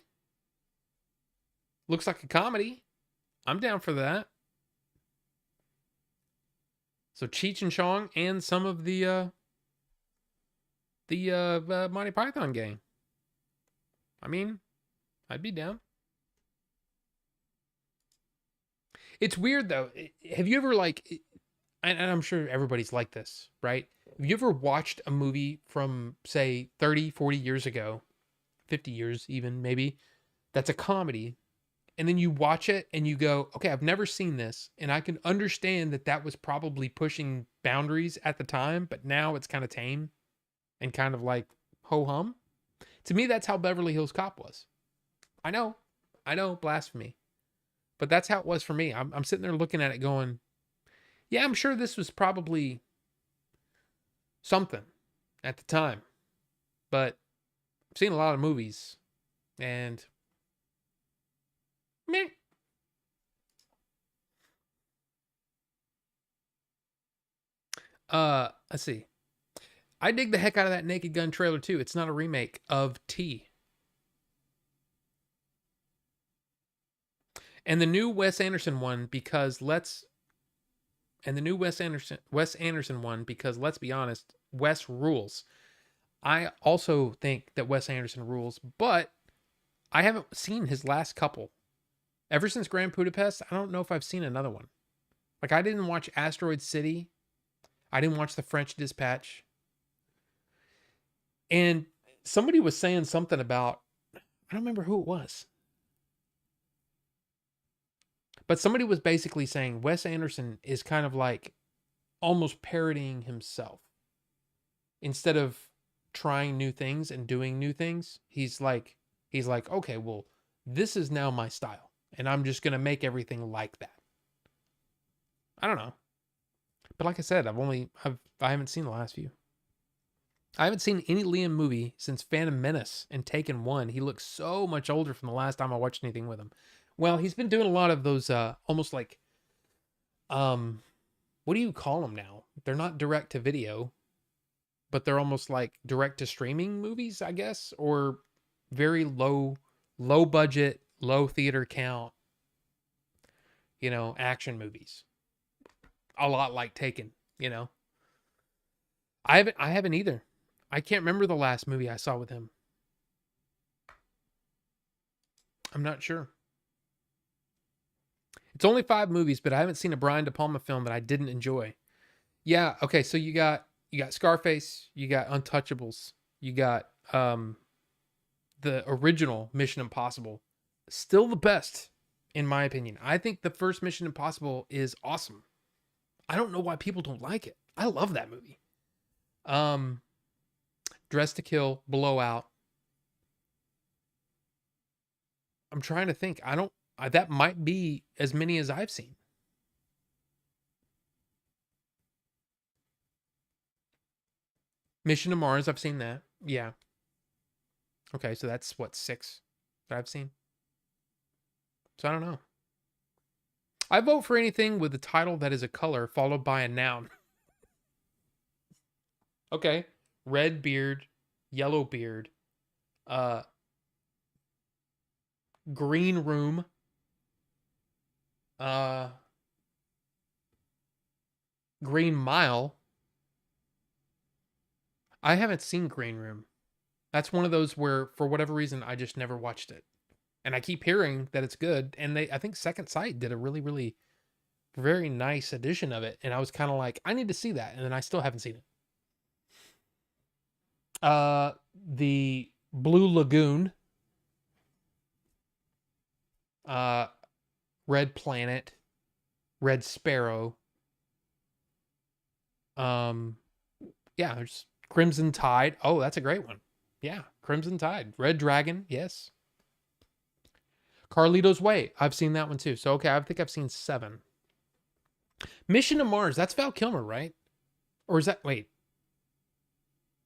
Looks like a comedy. I'm down for that. So Cheech and Chong and some of the Monty Python gang. I mean, I'd be down. It's weird though. Have you ever and I'm sure everybody's like this, right? Have you ever watched a movie from say 30, 40 years ago, 50 years even maybe, that's a comedy, and then you watch it and you go, okay, I've never seen this, and I can understand that was probably pushing boundaries at the time, but now it's kind of tame and kind of like ho-hum. To me, that's how Beverly Hills Cop was. I know, blasphemy. But that's how it was for me. I'm sitting there looking at it going, yeah, I'm sure this was probably something at the time. But I've seen a lot of movies and meh. Let's see. I dig the heck out of that Naked Gun trailer too. It's not a remake of T. And the new Wes Anderson one, because let's be honest, Wes rules. I also think that Wes Anderson rules, but I haven't seen his last couple. Ever since Grand Budapest, I don't know if I've seen another one. Like, I didn't watch Asteroid City. I didn't watch The French Dispatch. And somebody was saying something about, I don't remember who it was, but somebody was basically saying Wes Anderson is kind of like almost parodying himself. Instead of trying new things and doing new things, he's like, okay, well, this is now my style, and I'm just going to make everything like that. I don't know. But like I said, I haven't seen the last few. I haven't seen any Liam movie since Phantom Menace and Taken 1. He looks so much older from the last time I watched anything with him. Well, he's been doing a lot of those almost like, what do you call them now? They're not direct to video, but they're almost like direct to streaming movies, I guess, or very low budget, low theater count, action movies. A lot like Taken, I haven't either. I can't remember the last movie I saw with him. I'm not sure. It's only 5 movies, but I haven't seen a Brian De Palma film that I didn't enjoy. Yeah, okay, so you got Scarface, you got Untouchables, you got the original Mission Impossible. Still the best, in my opinion. I think the first Mission Impossible is awesome. I don't know why people don't like it. I love that movie. Um, Dress to Kill, Blowout. I'm trying to think. I don't. That might be as many as I've seen. Mission to Mars. I've seen that. Yeah. Okay, so that's what, 6 that I've seen. So I don't know. I vote for anything with a title that is a color followed by a noun. Okay. Red beard, yellow beard, uh, green room, uh, green mile. I haven't seen Green Room. That's one of those where, for whatever reason, I just never watched it. And I keep hearing that it's good. And I think Second Sight did a really, really very nice edition of it. And I was kind of like, I need to see that. And then I still haven't seen it. The Blue Lagoon, Red Planet, Red Sparrow. Yeah, there's Crimson Tide. Oh, that's a great one. Yeah, Crimson Tide. Red Dragon, yes. Carlito's Way. I've seen that one too. So, okay, I think I've seen 7. Mission to Mars. That's Val Kilmer, right? Or is that, wait.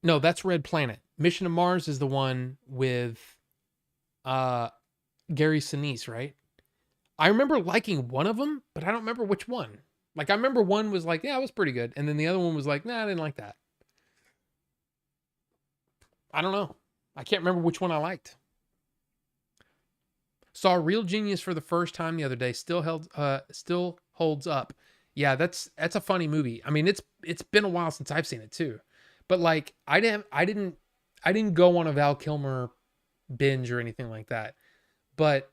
No, that's Red Planet. Mission to Mars is the one with Gary Sinise, right? I remember liking one of them, but I don't remember which one. Like, I remember one was like, yeah, it was pretty good. And then the other one was like, nah, I didn't like that. I don't know. I can't remember which one I liked. Saw Real Genius for the first time the other day. Still holds up. Yeah, that's a funny movie. I mean, it's been a while since I've seen it too. But like I didn't go on a Val Kilmer binge or anything like that. But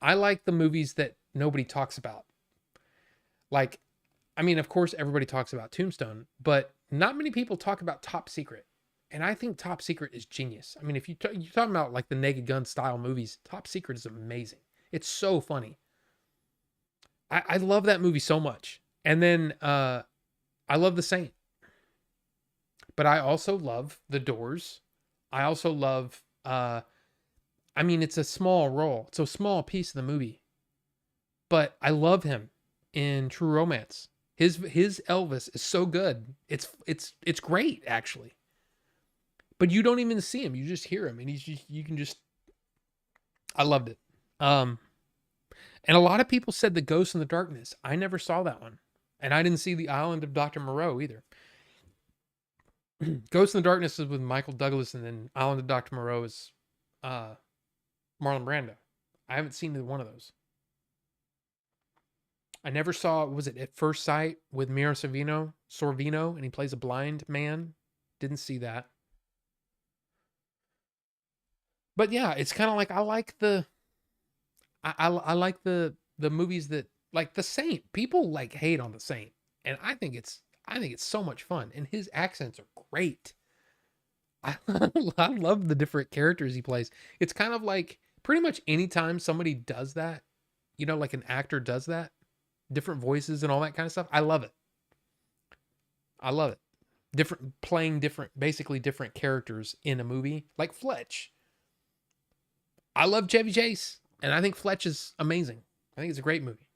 I like the movies that nobody talks about. Like, I mean, of course everybody talks about Tombstone, but not many people talk about Top Secret. And I think Top Secret is genius. I mean, if you're talking about like the Naked Gun style movies, Top Secret is amazing. It's so funny. I love that movie so much. And then I love The Saint. But I also love The Doors. I also love I mean, it's a small role. It's a small piece of the movie. But I love him in True Romance. His Elvis is so good. It's great, actually. But you don't even see him. You just hear him. And you can just, I loved it. And a lot of people said The Ghost in the Darkness. I never saw that one. And I didn't see The Island of Dr. Moreau either. Ghost in the Darkness is with Michael Douglas, and then Island of Dr. Moreau is Marlon Brando. I haven't seen either one of those. I never saw, was it At First Sight with Mira Sorvino, and he plays a blind man? Didn't see that. But yeah, it's kind of like I like the movies that, like The Saint. People like hate on The Saint, and I think it's so much fun, and his accents are great. I I love the different characters he plays. It's kind of like pretty much anytime somebody does that, like an actor does that, different voices and all that kind of stuff. I love it. I love it. Basically different characters in a movie, like Fletch. I love Chevy Chase, and I think Fletch is amazing. I think it's a great movie.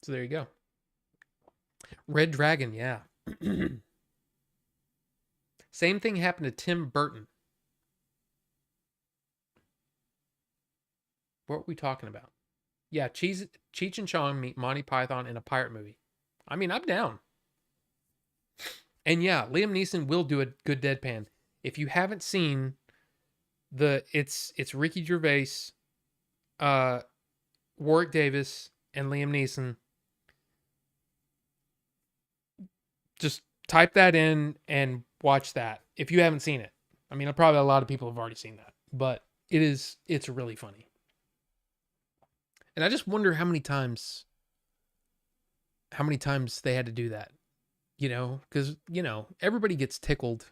So there you go. Red Dragon, yeah. Same thing happened to Tim Burton. What were we talking about? Yeah, Cheech and Chong meet Monty Python in a pirate movie. I mean, I'm down. And yeah, Liam Neeson will do a good deadpan. If you haven't seen it's Ricky Gervais, Warwick Davis, and Liam Neeson. Just type that in and watch that if you haven't seen it. I mean, probably a lot of people have already seen that, but it's really funny. And I just wonder how many times they had to do that, because, everybody gets tickled,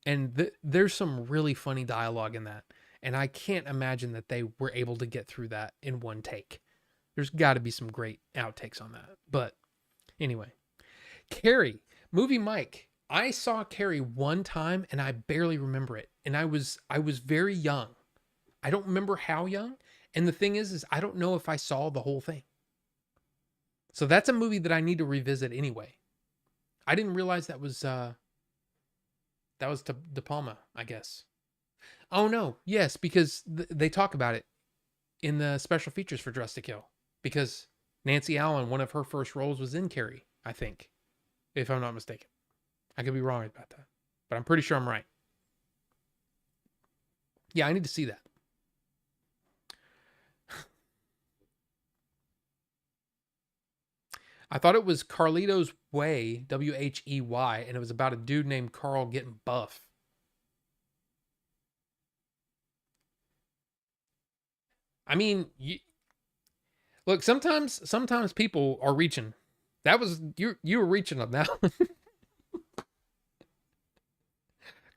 and there's some really funny dialogue in that. And I can't imagine that they were able to get through that in one take. There's got to be some great outtakes on that. But Anyway, Carrie, movie Mike. I saw Carrie one time and I barely remember it. And I was very young. I don't remember how young. And the thing is I don't know if I saw the whole thing. So that's a movie that I need to revisit anyway. I didn't realize that was De Palma, I guess. Oh no, yes, because they talk about it in the special features for Dress to Kill. Because Nancy Allen, one of her first roles was in Carrie, I think, if I'm not mistaken. I could be wrong about that, but I'm pretty sure I'm right. Yeah, I need to see that. I thought it was Carlito's Way, Whey, and it was about a dude named Carl getting buff. I mean, look, sometimes people are reaching. That was you were reaching on that.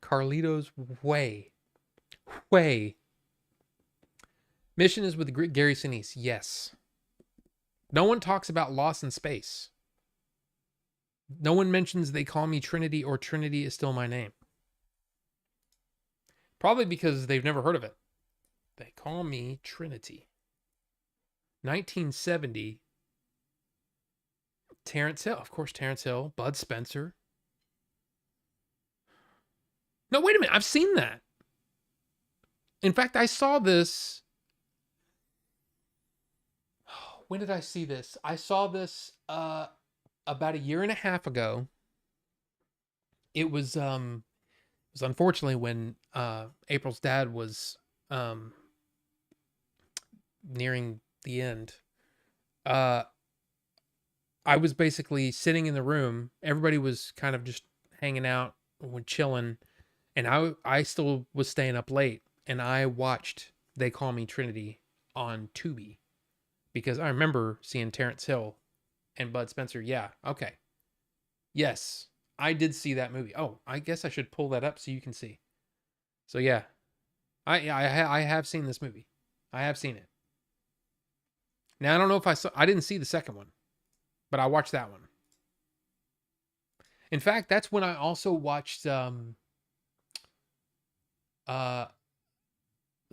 Carlito's Way. Way. Mission is with Gary Sinise. Yes. No one talks about Lost in Space. No one mentions They Call Me Trinity or Trinity Is Still My Name. Probably because they've never heard of it. They Call Me Trinity. 1970. Terrence Hill. Of course, Terrence Hill. Bud Spencer. No, wait a minute. I've seen that. In fact, I saw this. When did I see this? I saw this about a year and a half ago. It was unfortunately when April's dad was nearing the end. I was basically sitting in the room. Everybody was kind of just hanging out, chilling, and I still was staying up late, and I watched They Call Me Trinity on Tubi because I remember seeing Terrence Hill and Bud Spencer. Yeah, okay, yes, I did see that movie. Oh, I guess I should pull that up so you can see. So yeah, I have seen this movie. I have seen it. Now I don't know if I didn't see the second one, but I watched that one. In fact, that's when I also watched uh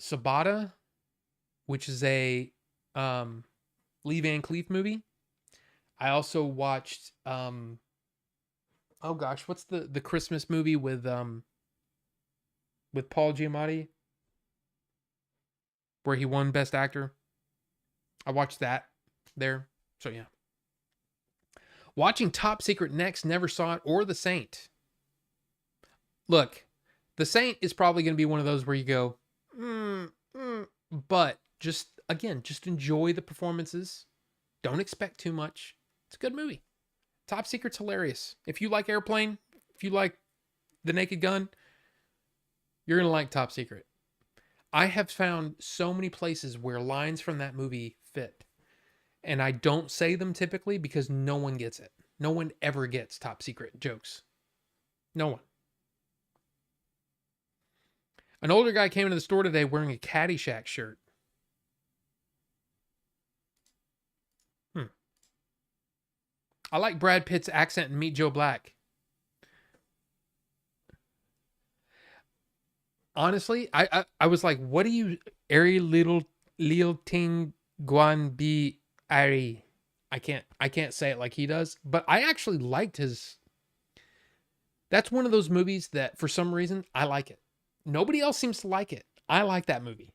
Sabata, which is a Lee Van Cleef movie. I also watched oh gosh, what's the Christmas movie with Paul Giamatti where he won Best Actor? I watched that there. So yeah. Watching Top Secret next, never saw it, or The Saint. Look, The Saint is probably going to be one of those where you go, but just enjoy the performances. Don't expect too much. It's a good movie. Top Secret's hilarious. If you like Airplane, if you like The Naked Gun, you're going to like Top Secret. I have found so many places where lines from that movie fit. And I don't say them typically because no one gets it. No one ever gets Top Secret jokes. No one. An older guy came into the store today wearing a Caddyshack shirt. I like Brad Pitt's accent in Meet Joe Black. Honestly, I was like, what do you Ari Little Ting Guan Bi Ari? I can't say it like he does, but I actually liked his. That's one of those movies that for some reason I like it. Nobody else seems to like it. I like that movie.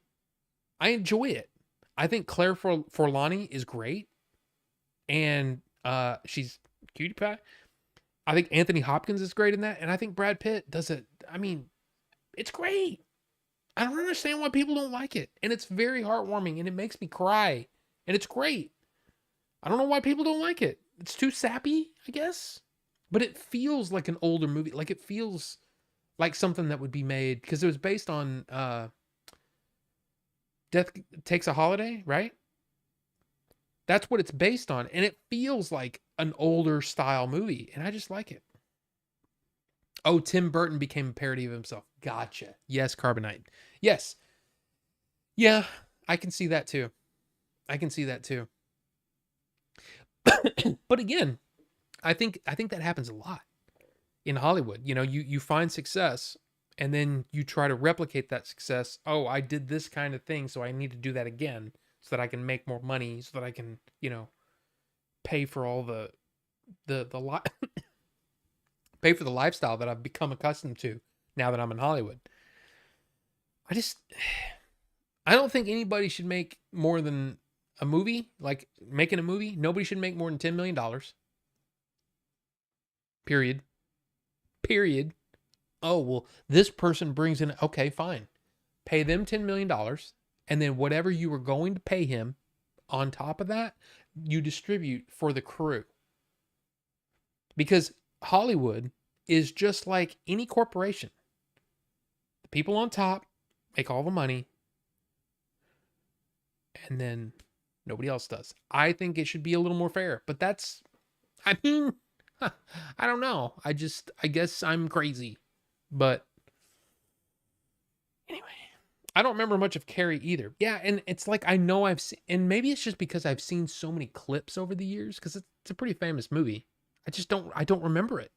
I enjoy it. I think Claire Forlani is great, and she's cutie pie. I think Anthony Hopkins is great in that, and I think Brad Pitt does it. I mean, it's great. I don't understand why people don't like it, and it's very heartwarming, and it makes me cry, and it's great. I don't know why people don't like it. It's too sappy, I guess, but it feels like an older movie. Like it feels like something that would be made because it was based on Death Takes a Holiday, right? That's what it's based on. And it feels like an older style movie. And I just like it. Oh, Tim Burton became a parody of himself. Gotcha. Yes, Carbonite. Yes. Yeah, I can see that too. I can see that too. But again, I think that happens a lot in Hollywood. You know, you find success and then you try to replicate that success. Oh, I did this kind of thing, so I need to do that again so that I can make more money, so that I can, pay for all the pay for the lifestyle that I've become accustomed to now that I'm in Hollywood. I just I don't think anybody should make more than a movie, like making a movie. Nobody should make more than $10 million. Period. Period. Oh, well, this person brings in, okay, fine. Pay them $10 million. And then whatever you were going to pay him on top of that, you distribute for the crew. Because Hollywood is just like any corporation. The people on top make all the money, and then nobody else does. I think it should be a little more fair, but I mean, I don't know. I guess I'm crazy. But anyway, I don't remember much of Carrie either. Yeah, and it's like I know I've seen, and maybe it's just because I've seen so many clips over the years, because it's a pretty famous movie. I don't remember it.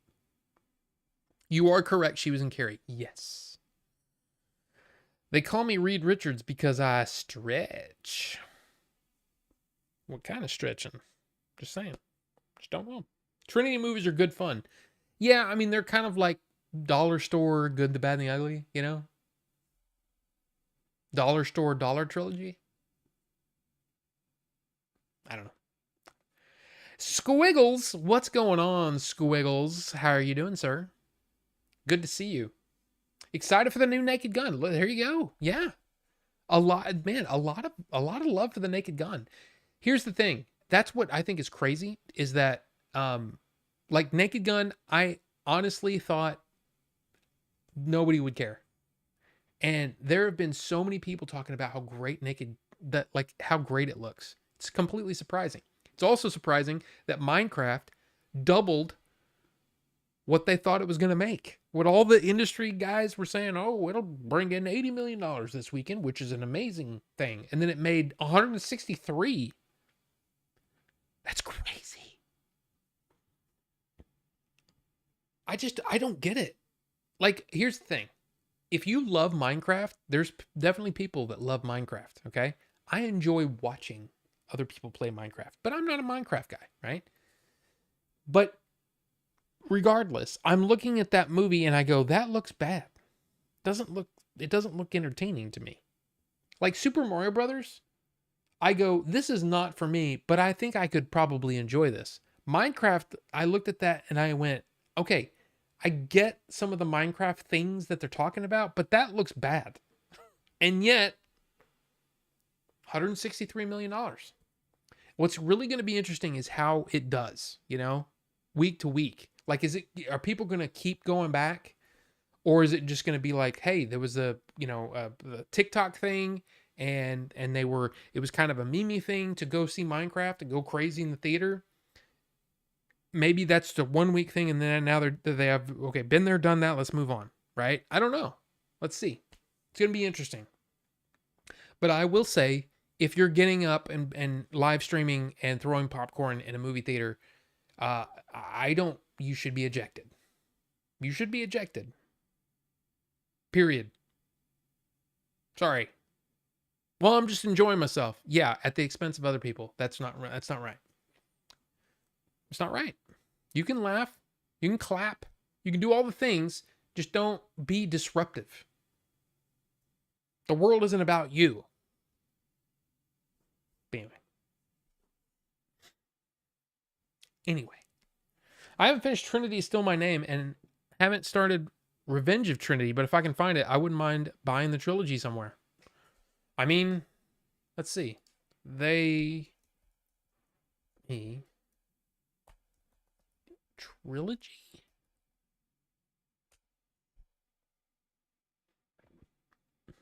You are correct. She was in Carrie. Yes. They call me Reed Richards because I stretch. What kind of stretching? Just saying. Just don't know. Trinity movies are good fun. Yeah, I mean, they're kind of like dollar store, Good, the Bad, and the Ugly, you know? Dollar store, dollar trilogy? I don't know. Squiggles, what's going on, Squiggles? How are you doing, sir? Good to see you. Excited for the new Naked Gun. There you go. Yeah. A lot, man, a lot of love for the Naked Gun. Here's the thing. That's what I think is crazy, is that like Naked Gun, I honestly thought nobody would care. And there have been so many people talking about how great how great it looks. It's completely surprising. It's also surprising that Minecraft doubled what they thought it was going to make. What all the industry guys were saying, oh, it'll bring in $80 million this weekend, which is an amazing thing. And then it made 163. That's crazy. I don't get it. Like, here's the thing. If you love Minecraft, there's definitely people that love Minecraft, okay? I enjoy watching other people play Minecraft, but I'm not a Minecraft guy, right? But regardless, I'm looking at that movie and I go, that looks bad. It doesn't look entertaining to me. Like Super Mario Brothers, I go, this is not for me, but I think I could probably enjoy this. Minecraft, I looked at that and I went, okay, I get some of the Minecraft things that they're talking about, but that looks bad. And yet, $163 million. What's really going to be interesting is how it does, week to week. Like, are people going to keep going back? Or is it just going to be like, hey, there was a TikTok thing and it was kind of a meme thing to go see Minecraft and go crazy in the theater. Maybe that's the 1 week thing. And then now they have, okay, been there, done that. Let's move on. Right. I don't know. Let's see. It's going to be interesting. But I will say, if you're getting up and live streaming and throwing popcorn in a movie theater, you should be ejected. You should be ejected. Period. Sorry. Well, I'm just enjoying myself. Yeah, at the expense of other people. That's not right. It's not right. You can laugh. You can clap. You can do all the things. Just don't be disruptive. The world isn't about you. Anyway, I haven't finished Trinity is Still My Name and haven't started Revenge of Trinity, but if I can find it, I wouldn't mind buying the trilogy somewhere. I mean, let's see. Trilogy?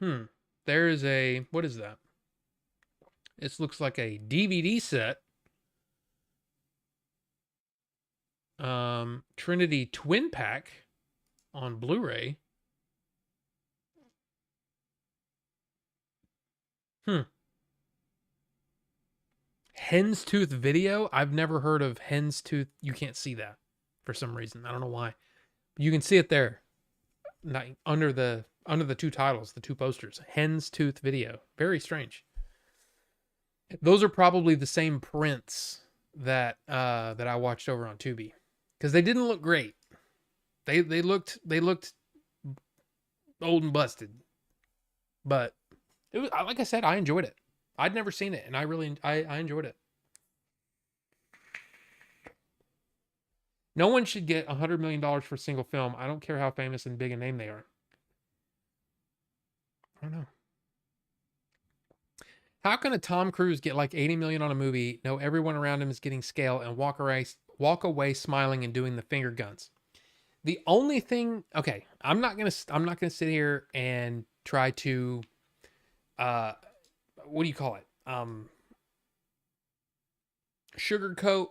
There is what is that? It looks like a DVD set. Trinity Twin Pack on Blu-ray. Hen's Tooth Video. I've never heard of Hen's Tooth. You can't see that for some reason. I don't know why. You can see it there, under the two titles, the two posters. Hen's Tooth Video. Very strange. Those are probably the same prints that I watched over on Tubi, because they didn't look great. They looked old and busted, but it was, like I said, I enjoyed it. I'd never seen it, and I enjoyed it. No one should get $100 million for a single film. I don't care how famous and big a name they are. I don't know. How can a Tom Cruise get like 80 million on a movie, know everyone around him is getting scale, and walk away smiling and doing the finger guns? The only thing, okay, I'm not gonna sit here and try to, what do you call it? Sugarcoat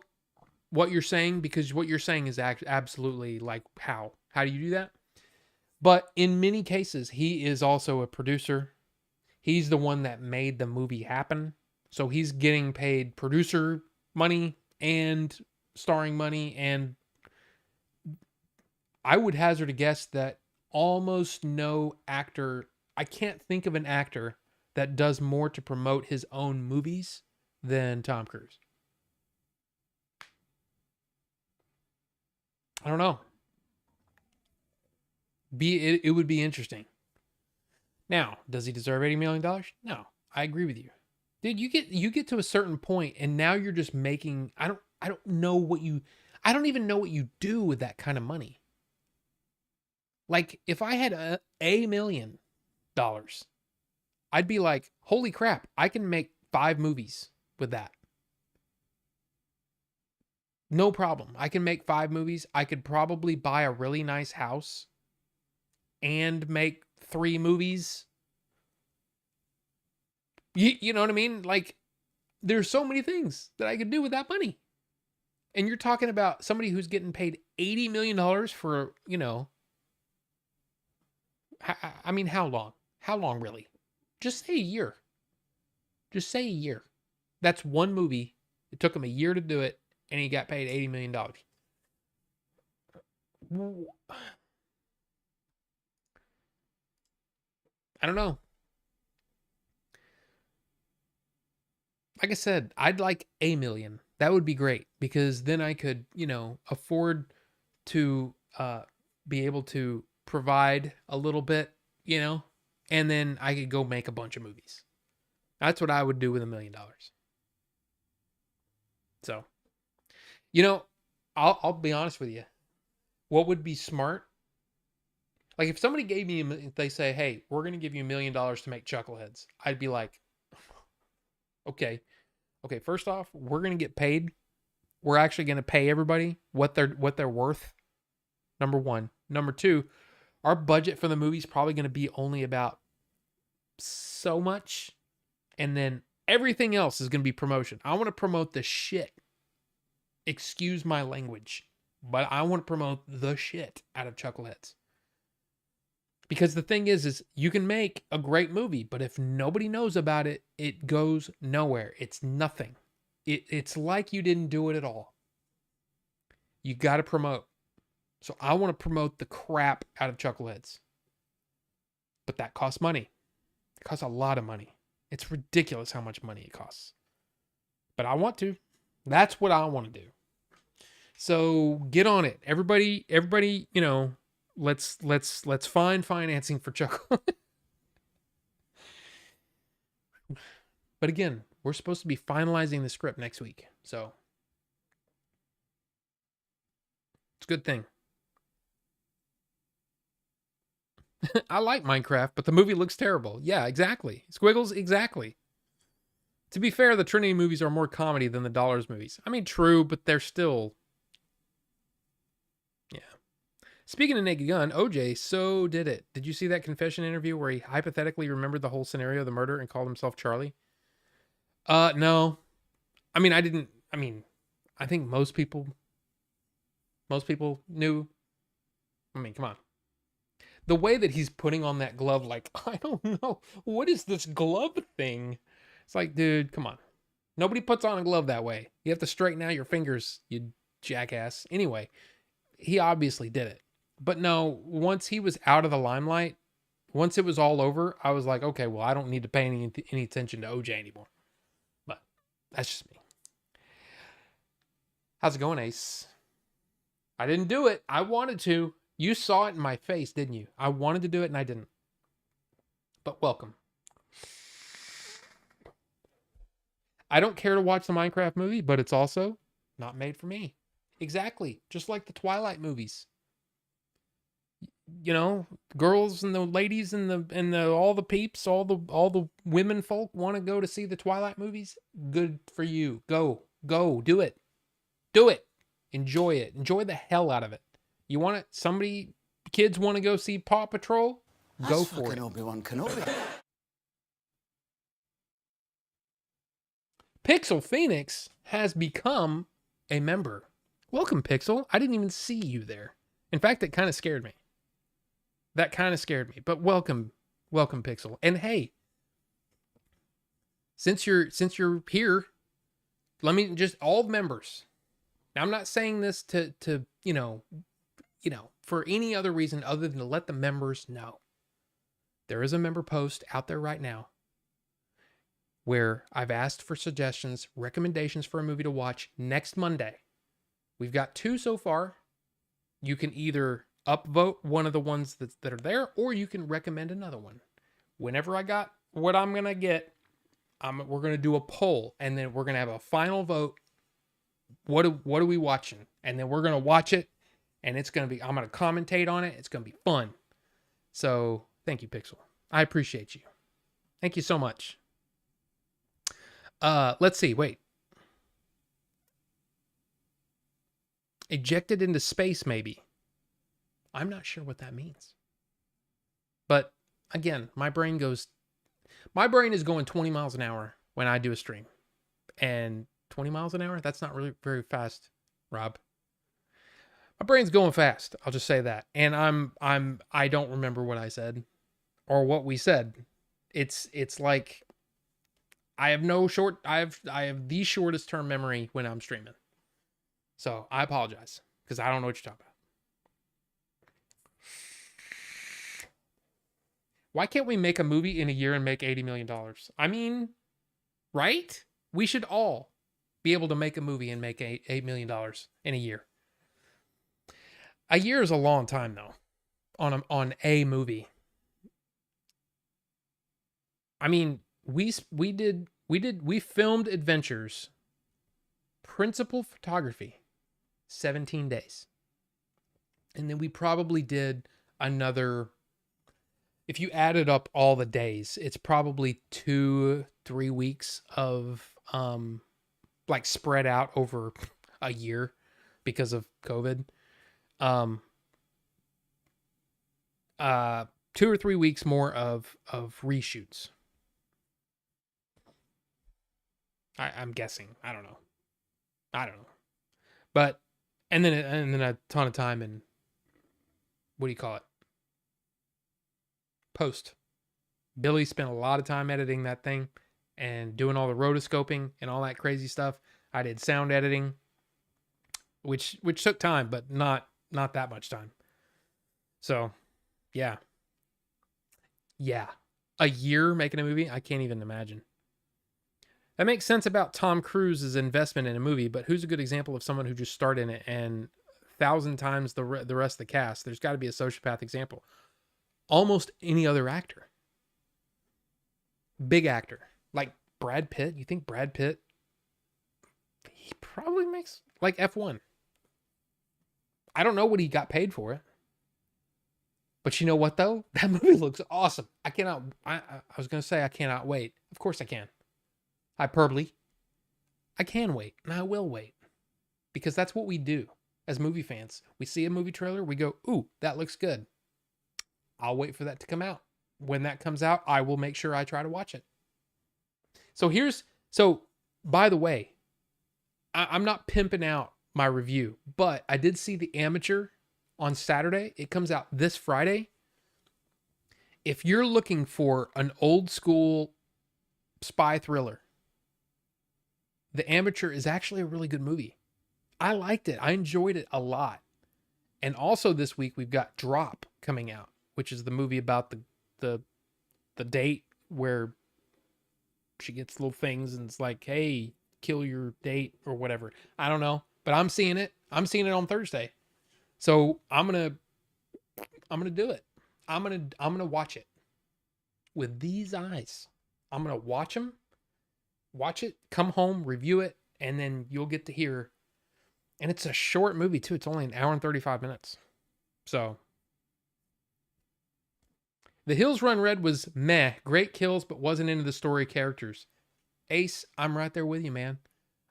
what you're saying, because what you're saying is absolutely like, how do you do that? But in many cases, he is also a producer. He's the one that made the movie happen. So he's getting paid producer money and starring money. And I would hazard a guess that almost no actor, I can't think of an actor that does more to promote his own movies than Tom Cruise. I don't know. It would be interesting. Now, does he deserve $80 million? No, I agree with you. Dude, you get to a certain point and now you're just making, I don't even know what you do with that kind of money. Like, if I had $1 million, I'd be like, holy crap, I can make 5 movies with that. No problem. I can make 5 movies. I could probably buy a really nice house and make 3 movies. You know what I mean? Like, there's so many things that I could do with that money. And you're talking about somebody who's getting paid $80 million for, I mean, how long? How long, really? Just say a year. Just say a year. That's one movie. It took him a year to do it, and he got paid $80 million. I don't know. Like I said, I'd like $1 million. That would be great, because then I could, afford to be able to provide a little bit, and then I could go make a bunch of movies. That's what I would do with $1 million. So, I'll be honest with you. What would be smart? Like, if somebody gave me, they say, hey, we're going to give you $1 million to make Chuckleheads, I'd be like, okay, first off, we're going to get paid. We're actually going to pay everybody what they're worth. Number one. Number two, our budget for the movie is probably going to be only about so much. And then everything else is going to be promotion. I want to promote the shit. Excuse my language, but I want to promote the shit out of Chuckleheads. Because the thing is you can make a great movie, but if nobody knows about it, it goes nowhere. It's nothing. It's like you didn't do it at all. You got to promote. So I want to promote the crap out of Chuckleheads. But that costs money. It costs a lot of money. It's ridiculous how much money it costs. But I want to. That's what I want to do. So get on it. Everybody, let's find financing for Chuckle. But again, we're supposed to be finalizing the script next week. So it's a good thing. I like Minecraft, but the movie looks terrible. Yeah, exactly. Squiggles, exactly. To be fair, the Trinity movies are more comedy than the Dollars movies. I mean, true, but they're still... Yeah. Speaking of Naked Gun, OJ so did it. Did you see that confession interview where he hypothetically remembered the whole scenario of the murder and called himself Charlie? No. I mean, I think most people knew. I mean, come on. The way that he's putting on that glove, like, I don't know, what is this glove thing? It's like, dude, come on. Nobody puts on a glove that way. You have to straighten out your fingers, you jackass. Anyway, he obviously did it. But no, once he was out of the limelight, once it was all over, I was like, okay, well, I don't need to pay any attention to OJ anymore. But that's just me. How's it going, Ace? I didn't do it. I wanted to. You saw it in my face, didn't you? I wanted to do it and I didn't. But welcome. I don't care to watch the Minecraft movie, but it's also not made for me. Exactly. Just like the Twilight movies. You know, girls and the ladies and the all the peeps, all the women folk want to go to see the Twilight movies. Good for you. Go. Do it. Do it. Enjoy it. Enjoy the hell out of it. You want it? Kids want to go see Paw Patrol? Go for it. Obi-Wan Kenobi. Pixel Phoenix has become a member. Welcome, Pixel. I didn't even see you there. In fact, it kind of scared me. But welcome, Pixel. And hey, since you're here, let me just all members. Now, I'm not saying this to for any other reason other than to let the members know. There is a member post out there right now where I've asked for suggestions, recommendations for a movie to watch next Monday. We've got 2 so far. You can either upvote one of the ones that are there, or you can recommend another one. Whenever I got what I'm going to get, we're going to do a poll, and then we're going to have a final vote. What are we watching? And then we're going to watch it, and I'm going to commentate on it. It's going to be fun. So thank you, Pixel. I appreciate you. Thank you so much. Let's see. Wait. Ejected into space, maybe. I'm not sure what that means. But again, my brain is going 20 miles an hour when I do a stream. And 20 miles an hour? That's not really very fast, Rob. My brain's going fast. I'll just say that. And I don't remember what I said or what we said. It's like I have the shortest term memory when I'm streaming. So I apologize because I don't know what you're talking about. Why can't we make a movie in a year and make $80 million? I mean, right? We should all be able to make a movie and make $8 million in a year. A year is a long time, though, on a movie. I mean, we filmed Adventures, principal photography, 17 days. And then we probably did another, if you added up all the days, it's probably 2-3 weeks of like spread out over a year because of COVID. 2 or 3 weeks more of reshoots. I'm guessing. I don't know. But and then a ton of time in, what do you call it? Post. Billy spent a lot of time editing that thing and doing all the rotoscoping and all that crazy stuff. I did sound editing, which took time, but not that much time. So, yeah. A year making a movie, I can't even imagine. That makes sense about Tom Cruise's investment in a movie, but who's a good example of someone who just started in it and 1,000 times the rest of the cast? There's got to be a sociopath example. Almost any other actor. Big actor. Like Brad Pitt. You think Brad Pitt? He probably makes like F1. I don't know what he got paid for it. But you know what, though? That movie looks awesome. I was going to say I cannot wait. Of course I can. Hyperbole. I can wait, and I will wait. Because that's what we do as movie fans. We see a movie trailer, we go, ooh, that looks good. I'll wait for that to come out. When that comes out, I will make sure I try to watch it. So by the way, I'm not pimping out my review, but I did see The Amateur on Saturday. It comes out this Friday. If you're looking for an old school spy thriller, The Amateur is actually a really good movie. I liked it. I enjoyed it a lot. And also this week we've got Drop coming out, which is the movie about the date where she gets little things and it's like, hey, kill your date or whatever. I don't know, but I'm seeing it. I'm seeing it on Thursday. So I'm gonna do it. I'm gonna watch it with these eyes. I'm gonna watch it, come home, review it, and then you'll get to hear. And it's a short movie too. It's only an hour and 35 minutes. So The Hills Run Red was meh. Great kills, but wasn't into the story characters. Ace, I'm right there with you, man.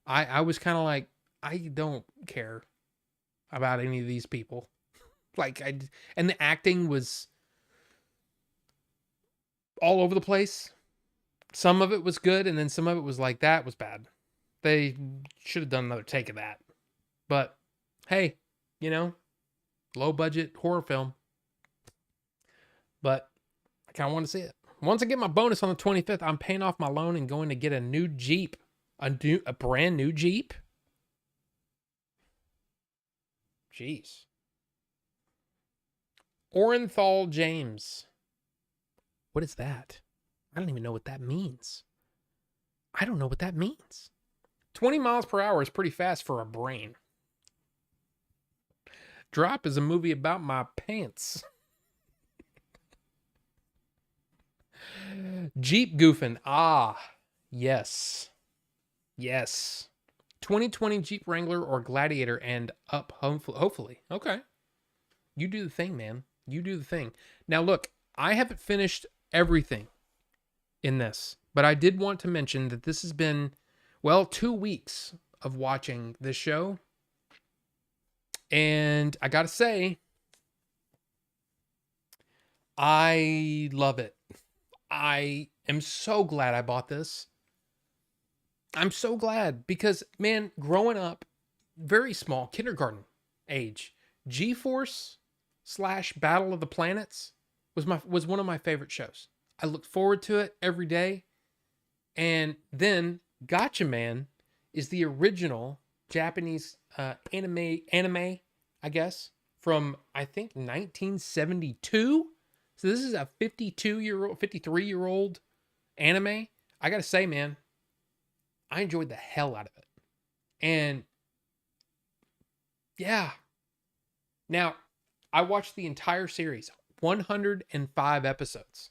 I was kind of like, I don't care about any of these people. And the acting was all over the place. Some of it was good, and then some of it was like, that was bad. They should have done another take of that. But hey, low budget horror film. But I kind of want to see it. Once I get my bonus on the 25th, I'm paying off my loan and going to get a new Jeep. A brand new Jeep? Jeez. Orenthal James. What is that? I don't even know what that means. I don't know what that means. 20 miles per hour is pretty fast for a brain. Drop is a movie about my pants. Jeep goofing. Ah, yes. Yes. 2020 Jeep Wrangler or Gladiator and up, hopefully. Okay. You do the thing, man. You do the thing. Now, look, I haven't finished everything in this, but I did want to mention that this has been, 2 weeks of watching this show. And I got to say, I love it. I am so glad I bought this. I'm so glad because, man, growing up, very small, kindergarten age, G-Force / Battle of the Planets was one of my favorite shows. I looked forward to it every day. And then Gotcha Man is the original Japanese anime, I guess, from, I think, 1972. So this is a 53-year-old anime. I got to say, man, I enjoyed the hell out of it. And yeah. Now, I watched the entire series, 105 episodes,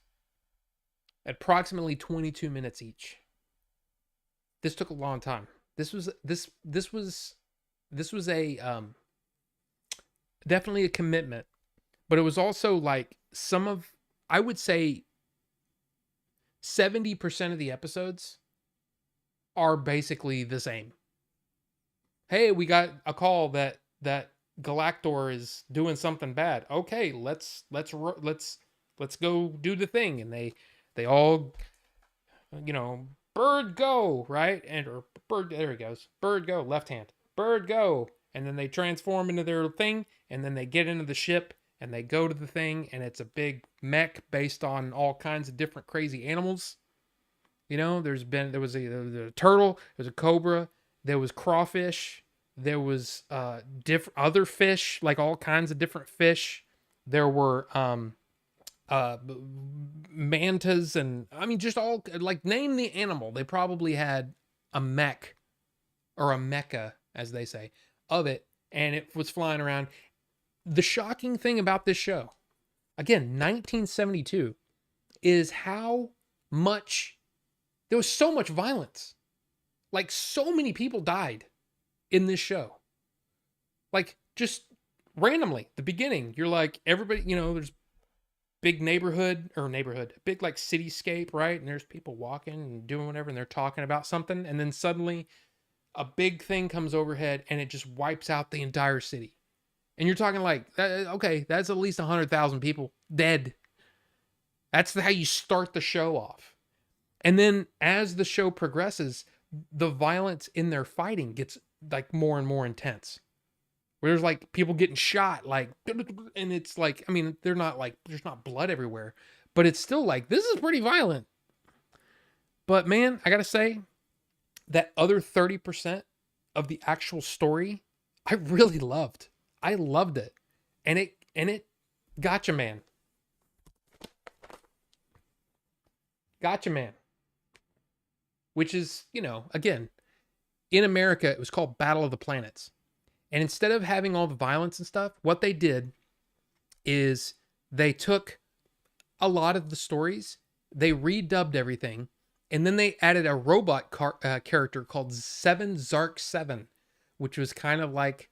approximately 22 minutes each. This took a long time. This was a definitely a commitment, but it was also like I would say 70% of the episodes are basically the same. Hey, we got a call that Galactor is doing something bad. Okay, let's go do the thing. And they all, bird go, right? Or bird, there he goes. Bird go, left hand. Bird go. And then they transform into their thing, and then they get into the ship and they go to the thing, and it's a big mech based on all kinds of different crazy animals. There was a turtle, there was a cobra, there was crawfish, there was different other fish, like all kinds of different fish. There were mantas, and I mean just all, like, name the animal. They probably had a mech or a mecha, as they say, of it, and it was flying around. The shocking thing about this show, again, 1972, is how much there was so much violence. Like, so many people died in this show. Like, just randomly, the beginning, you're like, everybody, there's big neighborhood, big like cityscape, right? And there's people walking and doing whatever, and they're talking about something. And then suddenly a big thing comes overhead and it just wipes out the entire city. And you're talking like, okay, that's at least 100,000 people dead. That's how you start the show off. And then as the show progresses, the violence in their fighting gets like more and more intense. Where there's like people getting shot, like, and it's like, I mean, they're not like, there's not blood everywhere, but it's still like, this is pretty violent. But man, I gotta say, that other 30% of the actual story, I really loved. I loved it. And it gotcha man. Gotcha man. Which is, again, in America, it was called Battle of the Planets. And instead of having all the violence and stuff, what they did is they took a lot of the stories, they redubbed everything, and then they added a robot character called Seven Zark 7, which was kind of like,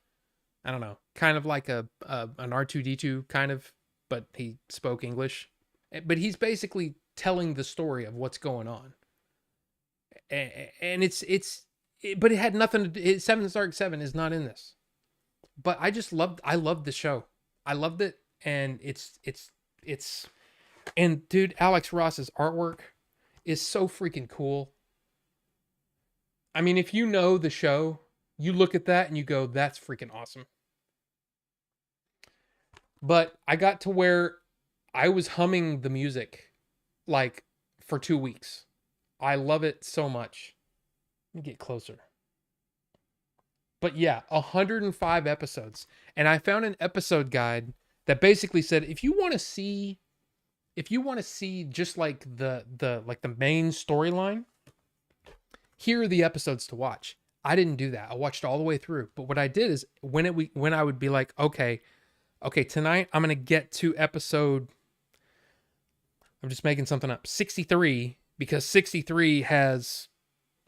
I don't know, kind of like an R2D2 kind of, but he spoke English. But he's basically telling the story of what's going on. And but it had nothing to do, Seven Zark 7 is not in this. But I loved the show. I loved it. And it's, and dude, Alex Ross's artwork is so freaking cool. I mean, if you know the show, you look at that and you go, that's freaking awesome. But I got to where I was humming the music like for 2 weeks. I love it so much. Let me get closer. But yeah, 105 episodes. And I found an episode guide that basically said if you want to see just like the main storyline, here are the episodes to watch. I didn't do that. I watched all the way through. But what I did is when I would be like, okay, tonight I'm going to get to episode, I'm just making something up, 63, because 63 has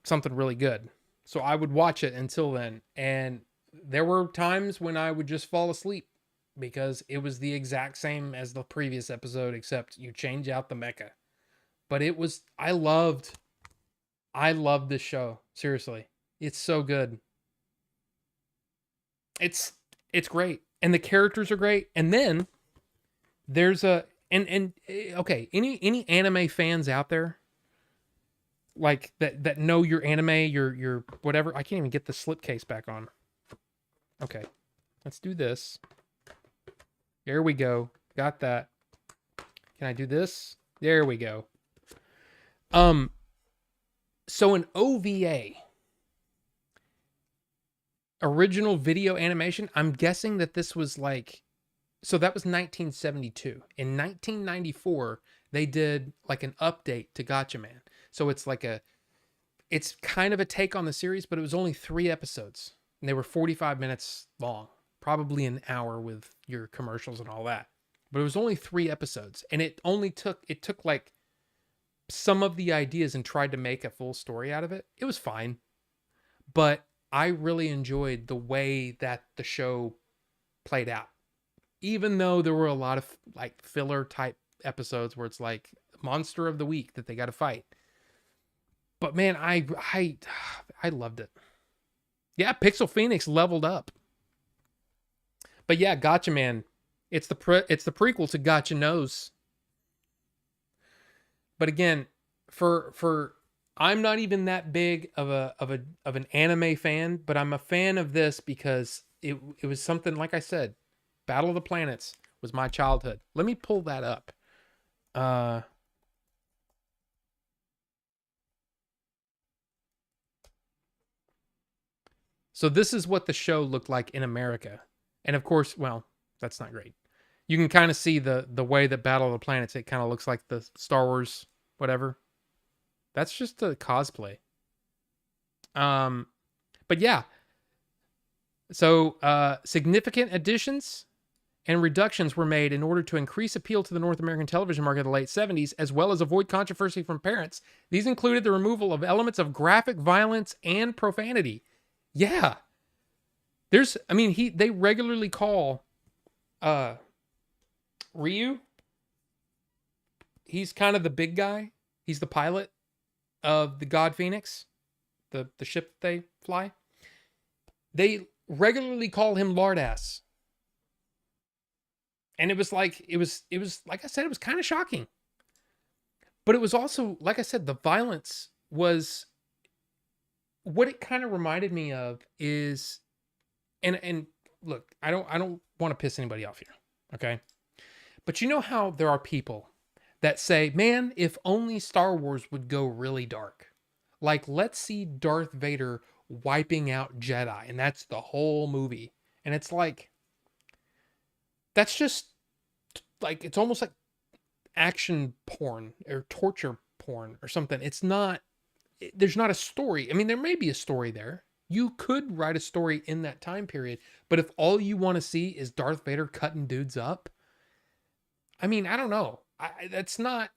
something really good. So I would watch it until then. And there were times when I would just fall asleep because it was the exact same as the previous episode, except you change out the mecha. But I loved this show. Seriously. It's so good. It's great. And the characters are great. And then there's okay, any anime fans out there like that know your anime, your whatever. I can't even get the slipcase back on. Okay. Let's do this. There we go. Got that. Can I do this? There we go. So an OVA, original video animation, I'm guessing that this was like, so that was 1972. In 1994, they did like an update to Gotcha Man. So it's kind of a take on the series, but it was only 3 episodes. And they were 45 minutes long, probably an hour with your commercials and all that. But it was only 3 episodes. And it took like some of the ideas and tried to make a full story out of it. It was fine. But I really enjoyed the way that the show played out. Even though there were a lot of like filler type episodes where it's like monster of the week that they got to fight. But man, I loved it. Yeah, Pixel Phoenix leveled up. But yeah, Gotcha Man, it's the prequel to Gotcha Knows. But again, for I'm not even that big of an anime fan, but I'm a fan of this because it was something, like I said, Battle of the Planets was my childhood. Let me pull that up. So this is what the show looked like in America. And of course, well, that's not great. You can kind of see the way that Battle of the Planets, it kind of looks like the Star Wars, whatever. That's just a cosplay. But yeah. So significant additions and reductions were made in order to increase appeal to the North American television market in the late 70s, as well as avoid controversy from parents. These included the removal of elements of graphic violence and profanity. Yeah. They regularly call Ryu. He's kind of the big guy. He's the pilot of the God Phoenix, the ship that they fly. They regularly call him Lardass. And it was like I said, it was kind of shocking. But it was also, like I said, the violence was what it kind of reminded me of is, and look, I don't want to piss anybody off here, okay? But you know how there are people that say, man, if only Star Wars would go really dark. Like, let's see Darth Vader wiping out Jedi, and that's the whole movie. And it's like, that's just like, it's almost like action porn or torture porn or something. It's not, there's not a story. I mean, there may be a story there. You could write a story in that time period, but if all you want to see is Darth Vader cutting dudes up, I mean, I don't know. That's not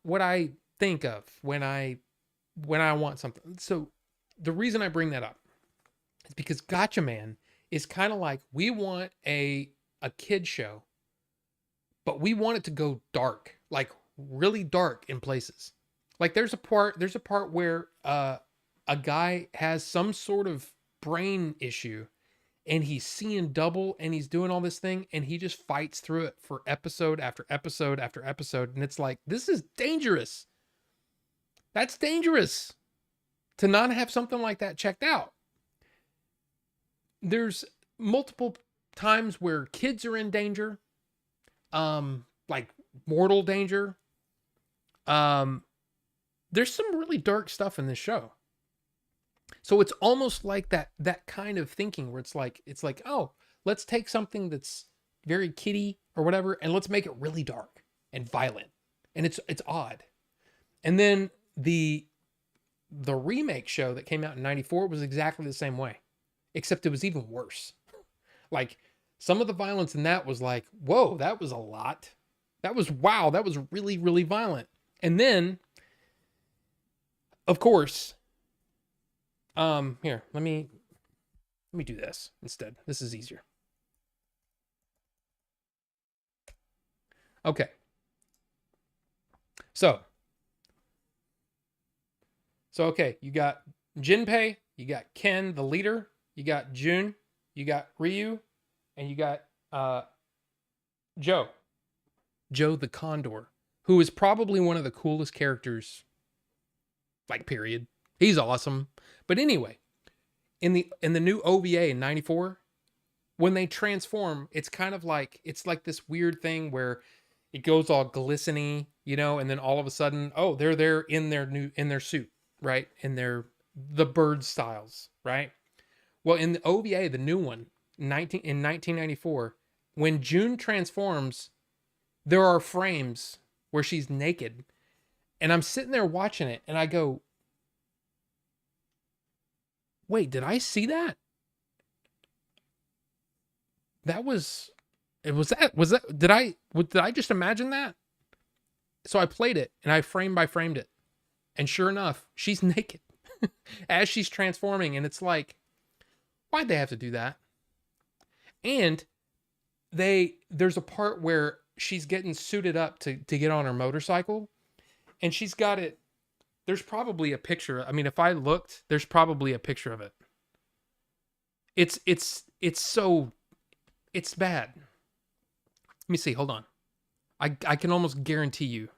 what I think of when I want something. So the reason I bring that up is because Gotcha Man is kind of like, we want a kid show, but we want it to go dark, like really dark in places. Like there's a part where a guy has some sort of brain issue and he's seeing double and he's doing all this thing and he just fights through it for episode after episode after episode, and it's like, this is dangerous. That's dangerous to not have something like that checked out. There's multiple times where kids are in danger, like mortal danger. There's some really dark stuff in this show. So it's almost like that kind of thinking where it's like, oh, let's take something that's very kiddie or whatever and let's make it really dark and violent. And it's odd. And then the remake show that came out in 94 was exactly the same way, except it was even worse. Like, some of the violence in that was like, whoa, that was a lot. That was, wow, that was really, really violent. And then, of course, here, let me do this instead. This is easier. Okay. So okay, you got Jinpei, you got Ken, the leader, you got Jun, you got Ryu, and you got Joe the Condor, who is probably one of the coolest characters, like, period. He's awesome. But anyway, in the new OVA in 94, when they transform, it's kind of like, it's like this weird thing where it goes all glistening, and then all of a sudden, oh, they're there in their suit, right? In the bird styles, right? Well, in the OVA, the new one, in 1994, when June transforms, there are frames where she's naked. And I'm sitting there watching it and I go, wait, did I see that? Was that, did I just imagine that? So I played it and I frame by framed it. And sure enough, she's naked as she's transforming. And it's like, why'd they have to do that? And there's a part where she's getting suited up to get on her motorcycle, and she's got it. There's probably a picture. I mean, if I looked, there's probably a picture of it. It's bad. Let me see. Hold on. I can almost guarantee you.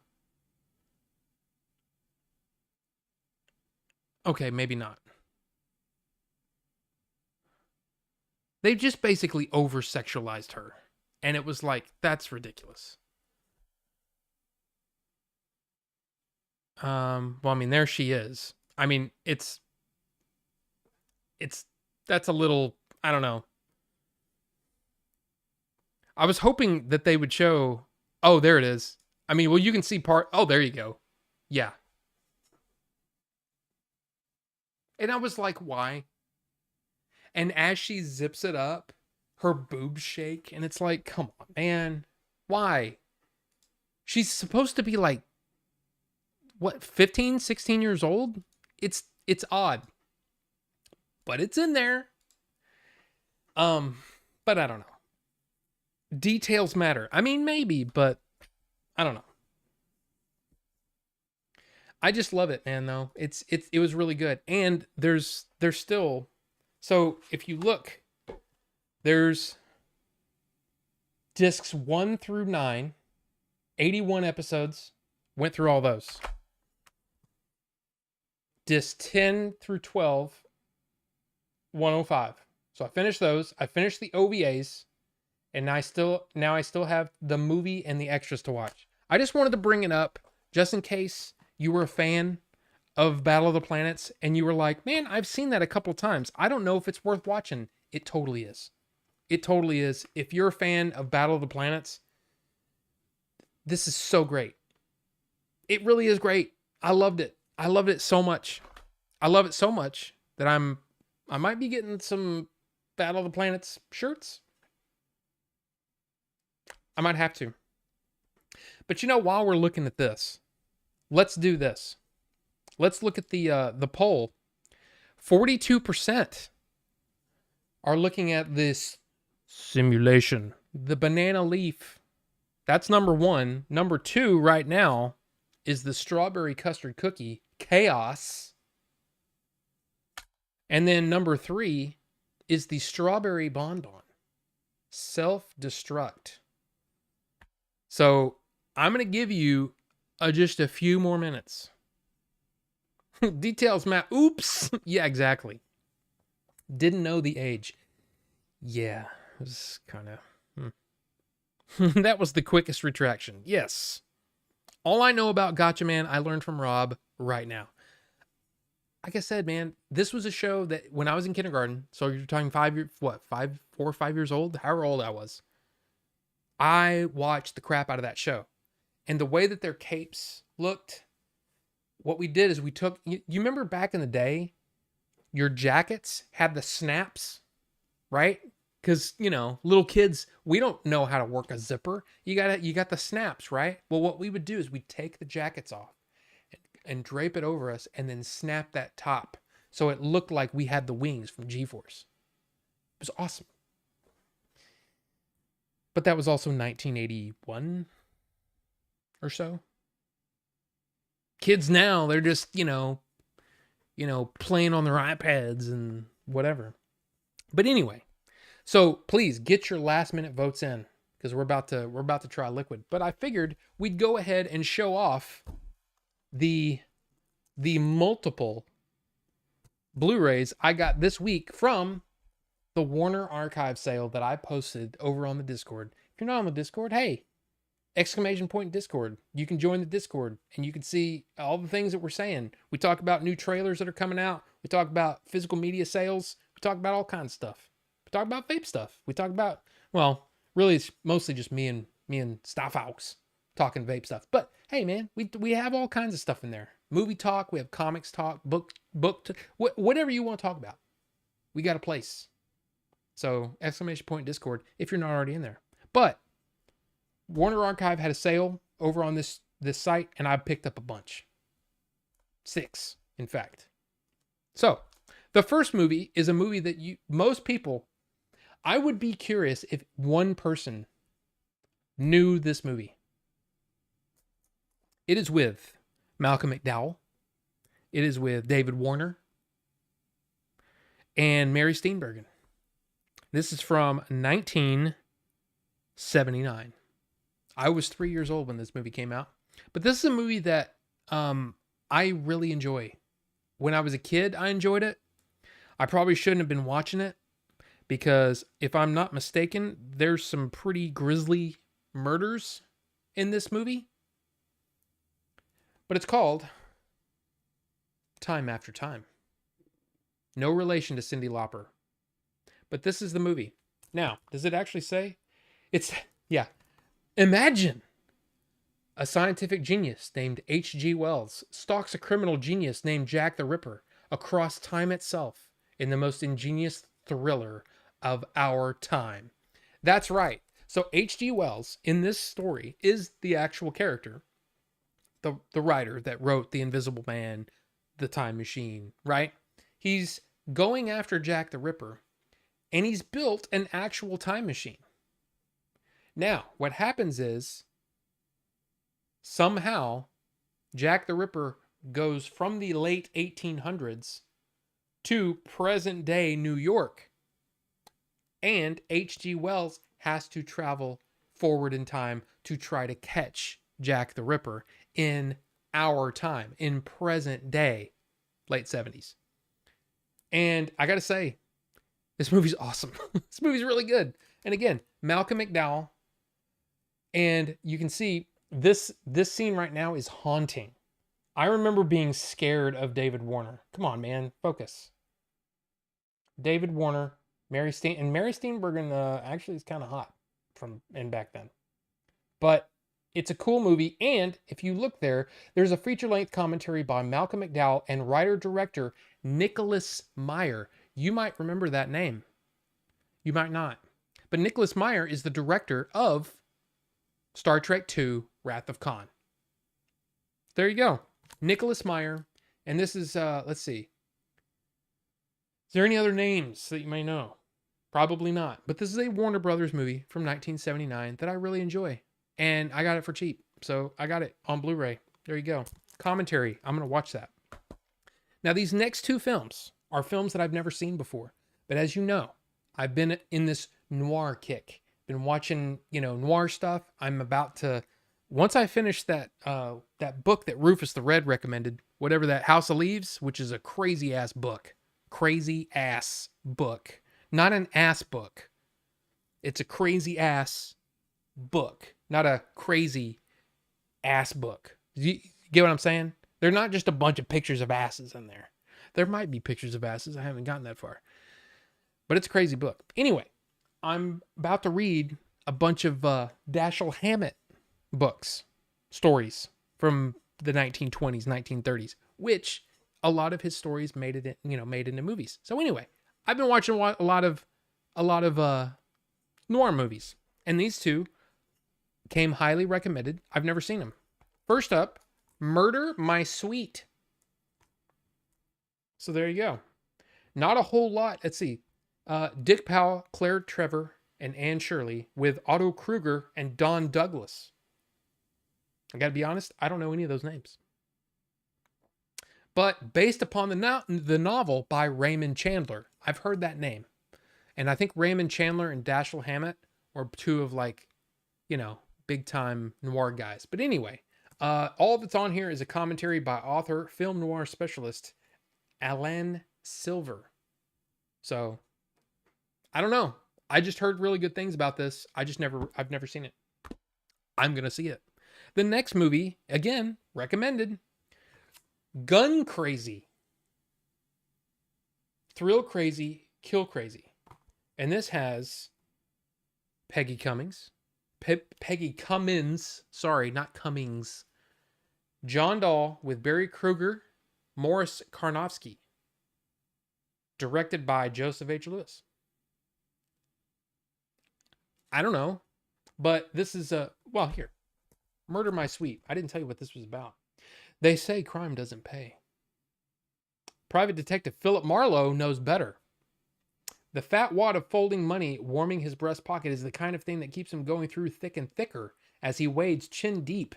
Okay, maybe not. They just basically over-sexualized her. And it was like, that's ridiculous. Well, I mean, there she is. I mean, it's that's a little, I don't know. I was hoping that they would show, oh, there it is. I mean, well, you can see part, oh, there you go. Yeah. And I was like, why? And as she zips it up, her boobs shake. And it's like, come on, man. Why? She's supposed to be like, what, 15, 16 years old? It's odd. But it's in there. But I don't know. Details matter. I mean, maybe, but I don't know. I just love it, man, though. It was really good. And there's still, so if you look, there's discs 1 through 9, 81 episodes, went through all those. Disc 10 through 12, 105. So I finished those. I finished the OVAs, and I still have the movie and the extras to watch. I just wanted to bring it up just in case you were a fan. of Battle of the Planets and you were like, man, I've seen that a couple times. I don't know if it's worth watching. It totally is. It totally is. If you're a fan of Battle of the Planets, this is so great. It really is great. I loved it. I loved it so much. I love it so much that I might be getting some Battle of the Planets shirts. I might have to. But while we're looking at this, let's do this. Let's look at the poll. 42% are looking at this simulation. The banana leaf. That's number 1. Number 2 right now is the strawberry custard cookie, Chaos. And then number 3 is the strawberry bonbon, Self-Destruct. So I'm going to give you just a few more minutes. Details, Matt. Oops. Yeah, exactly. Didn't know the age. Yeah, it was kind of... That was the quickest retraction. Yes. All I know about Gotcha Man, I learned from Rob right now. Like I said, man, this was a show that when I was in kindergarten, so you're talking 4 or 5 years old, however old I was, I watched the crap out of that show. And the way that their capes looked, what we did is we took, you remember back in the day, your jackets had the snaps, right? Because, little kids, we don't know how to work a zipper. You got the snaps, right? Well, what we would do is we'd take the jackets off and drape it over us and then snap that top so it looked like we had the wings from G-Force. It was awesome. But that was also 1981 or so. Kids now, they're just, playing on their iPads and whatever. But anyway, so please get your last minute votes in because we're about to try liquid. But I figured we'd go ahead and show off the multiple Blu-rays I got this week from the Warner Archive sale that I posted over on the Discord. If you're not on the Discord, hey, ! Discord. You can join the Discord and you can see all the things that we're saying. We talk about new trailers that are coming out. We talk about physical media sales. We talk about all kinds of stuff. We talk about vape stuff. We talk about, well, really it's mostly just me and Staffaux talking vape stuff. But hey, man, we have all kinds of stuff in there. Movie talk, we have comics talk, book whatever you want to talk about. We got a place. So Discord if you're not already in there. But Warner Archive had a sale over on this site and I picked up a bunch. 6, in fact. So, the first movie is a movie that most people, I would be curious if one person knew this movie. It is with Malcolm McDowell. It is with David Warner and Mary Steenburgen. This is from 1979. I was 3 years old when this movie came out. But this is a movie that I really enjoy. When I was a kid, I enjoyed it. I probably shouldn't have been watching it because if I'm not mistaken, there's some pretty grisly murders in this movie. But it's called Time After Time. No relation to Cyndi Lauper. But this is the movie. Now, does it actually say? Yeah. Imagine a scientific genius named H.G. Wells stalks a criminal genius named Jack the Ripper across time itself in the most ingenious thriller of our time. That's right. So H.G. Wells in this story is the actual character, the writer that wrote The Invisible Man, The Time Machine, right? He's going after Jack the Ripper, and he's built an actual time machine. Now, what happens is, somehow, Jack the Ripper goes from the late 1800s to present-day New York. And H.G. Wells has to travel forward in time to try to catch Jack the Ripper in our time, in present day, late 70s. And I gotta say, this movie's awesome. This movie's really good. And again, Malcolm McDowell. And you can see this scene right now is haunting. I remember being scared of David Warner. Come on, man, focus. David Warner, Mary Steenburgen actually is kind of hot from and back then. But it's a cool movie, and if you look there, there's a feature-length commentary by Malcolm McDowell and writer-director Nicholas Meyer. You might remember that name. You might not. But Nicholas Meyer is the director of Star Trek II: Wrath of Khan. There you go. Nicholas Meyer. And this is, let's see. Is there any other names that you may know? Probably not. But this is a Warner Brothers movie from 1979 that I really enjoy. And I got it for cheap. So I got it on Blu-ray. There you go. Commentary. I'm going to watch that. Now, these next two films are films that I've never seen before. But as you know, I've been in this noir kick. Been watching, noir stuff. I'm about to, once I finish that book that Rufus the Red recommended, whatever that House of Leaves, which is a crazy ass book. Crazy ass book. Not an ass book. It's a crazy ass book. Not a crazy ass book. You get what I'm saying? They're not just a bunch of pictures of asses in there. There might be pictures of asses. I haven't gotten that far. But it's a crazy book. Anyway, I'm about to read a bunch of Dashiell Hammett books, stories from the 1920s, 1930s, which a lot of his stories made it, made into movies. So anyway, I've been watching a lot of noir movies, and these two came highly recommended. I've never seen them. First up, Murder My Sweet. So there you go. Not a whole lot. Let's see. Dick Powell, Claire Trevor, and Anne Shirley with Otto Kruger and Don Douglas. I got to be honest, I don't know any of those names. But based upon the novel by Raymond Chandler. I've heard that name. And I think Raymond Chandler and Dashiell Hammett are two of big time noir guys. But anyway, all that's on here is a commentary by author, film noir specialist, Alan Silver. So I don't know. I just heard really good things about this. I've never seen it. I'm going to see it. The next movie, again, recommended, Gun Crazy. Thrill Crazy, Kill Crazy. And this has Peggy Cummings. Peggy Cummins. Sorry, not Cummings. John Dahl with Barry Kruger, Morris Karnofsky. Directed by Joseph H. Lewis. I don't know. But this is here. Murder My Sweet. I didn't tell you what this was about. They say crime doesn't pay. Private Detective Philip Marlowe knows better. The fat wad of folding money warming his breast pocket is the kind of thing that keeps him going through thick and thicker as he wades chin deep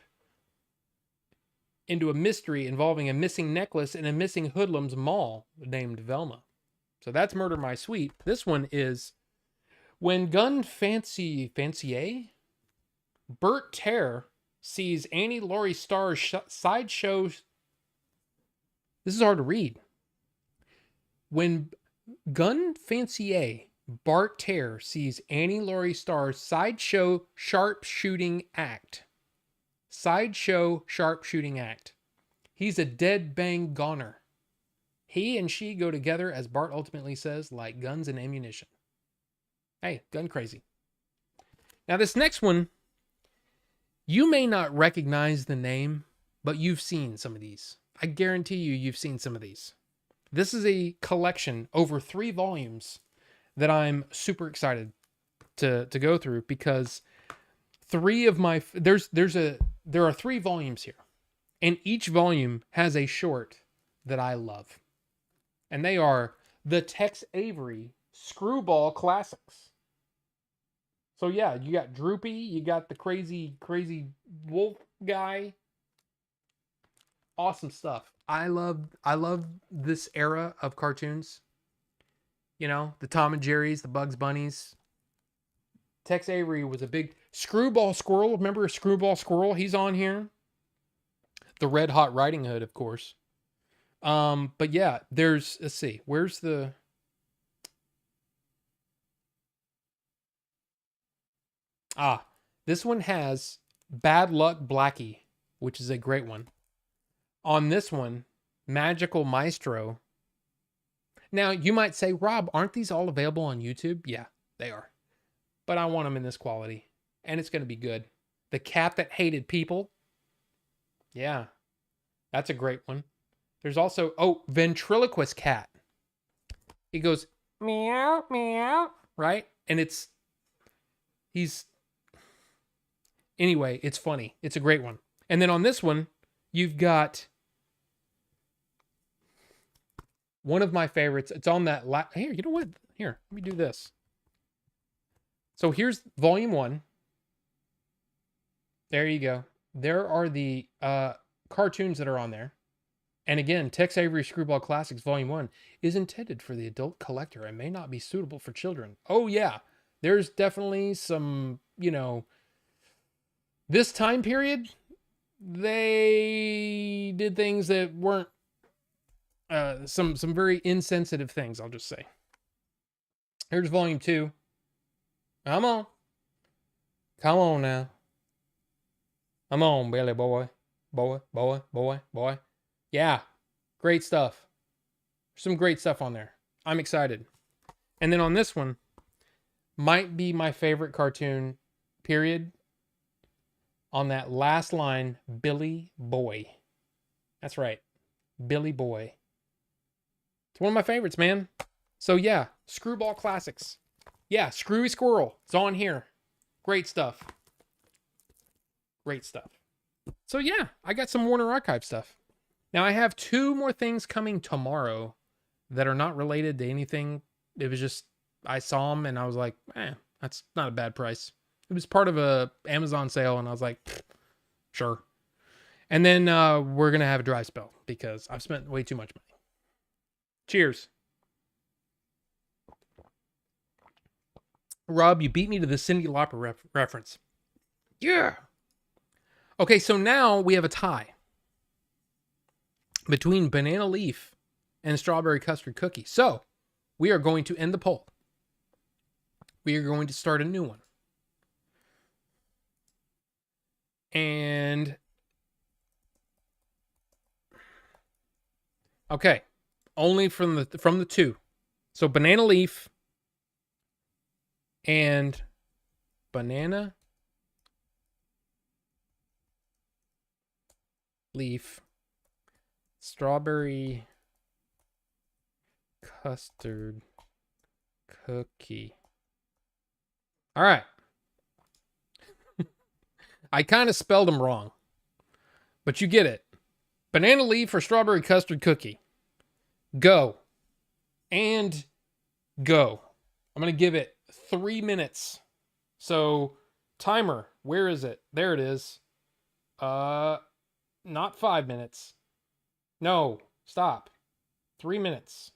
into a mystery involving a missing necklace in a missing hoodlum's mall named Velma. So that's Murder My Sweet. This one is When Gun Fancier Bert Terre sees Annie Laurie Starr's sideshow. This is hard to read. When Gun Fancier Bart Terre sees Annie Laurie Starr's sideshow sharpshooting act. Sideshow sharpshooting act. He's a dead bang goner. He and she go together, as Bart ultimately says, like guns and ammunition. Hey, gun crazy. Now this next one, you may not recognize the name, but you've seen some of these. I guarantee you've seen some of these. This is a collection over 3 volumes that I'm super excited to go through because there are 3 volumes here, and each volume has a short that I love, and they are the Tex Avery Screwball Classics. So yeah, you got Droopy, you got the crazy wolf guy. Awesome stuff. I love this era of cartoons. The Tom and Jerry's, the Bugs Bunnies. Tex Avery was a big Screwball Squirrel. Remember Screwball Squirrel? He's on here. The Red Hot Riding Hood, of course. But yeah, let's see. Where's the... this one has Bad Luck Blackie, which is a great one. On this one, Magical Maestro. Now, you might say, Rob, aren't these all available on YouTube? Yeah, they are. But I want them in this quality. And it's going to be good. The Cat That Hated People. Yeah, that's a great one. There's also, Ventriloquist Cat. He goes, meow, meow, right? And anyway, it's funny. It's a great one. And then on this one, you've got one of my favorites. It's on that, here, you know what? Here, let me do this. So here's volume 1. There you go. There are the cartoons that are on there. And again, Tex Avery Screwball Classics Volume 1 is intended for the adult collector and may not be suitable for children. Oh, yeah. There's definitely some, this time period, they did things that weren't some very insensitive things, I'll just say. Here's Volume 2. Come on. Come on now. Come on, Billy boy. Boy. Yeah, great stuff. Some great stuff on there. I'm excited. And then on this one, might be my favorite cartoon, period. On that last line, Billy Boy. That's right, Billy Boy. It's one of my favorites, man. So yeah, Screwball Classics. Yeah, Screwy Squirrel. It's on here. Great stuff. Great stuff. So yeah, I got some Warner Archive stuff. Now, I have 2 more things coming tomorrow that are not related to anything. It was just, I saw them and I was like, that's not a bad price. It was part of a Amazon sale and I was like, sure. And then we're going to have a dry spell because I've spent way too much money. Cheers. Rob, you beat me to the Cyndi Lauper reference. Yeah. Okay, so now we have a tie between Banana Leaf and Strawberry Custard Cookie. So, we are going to end the poll. We are going to start a new one. And okay, only from the 2. So Banana Leaf and Banana Leaf Strawberry Custard Cookie. All right. I kind of spelled them wrong, but you get it. Banana Leaf or Strawberry Custard Cookie. Go. And go. I'm going to give it 3 minutes. So, timer, where is it? There it is. Not 5 minutes. No, stop. 3 minutes.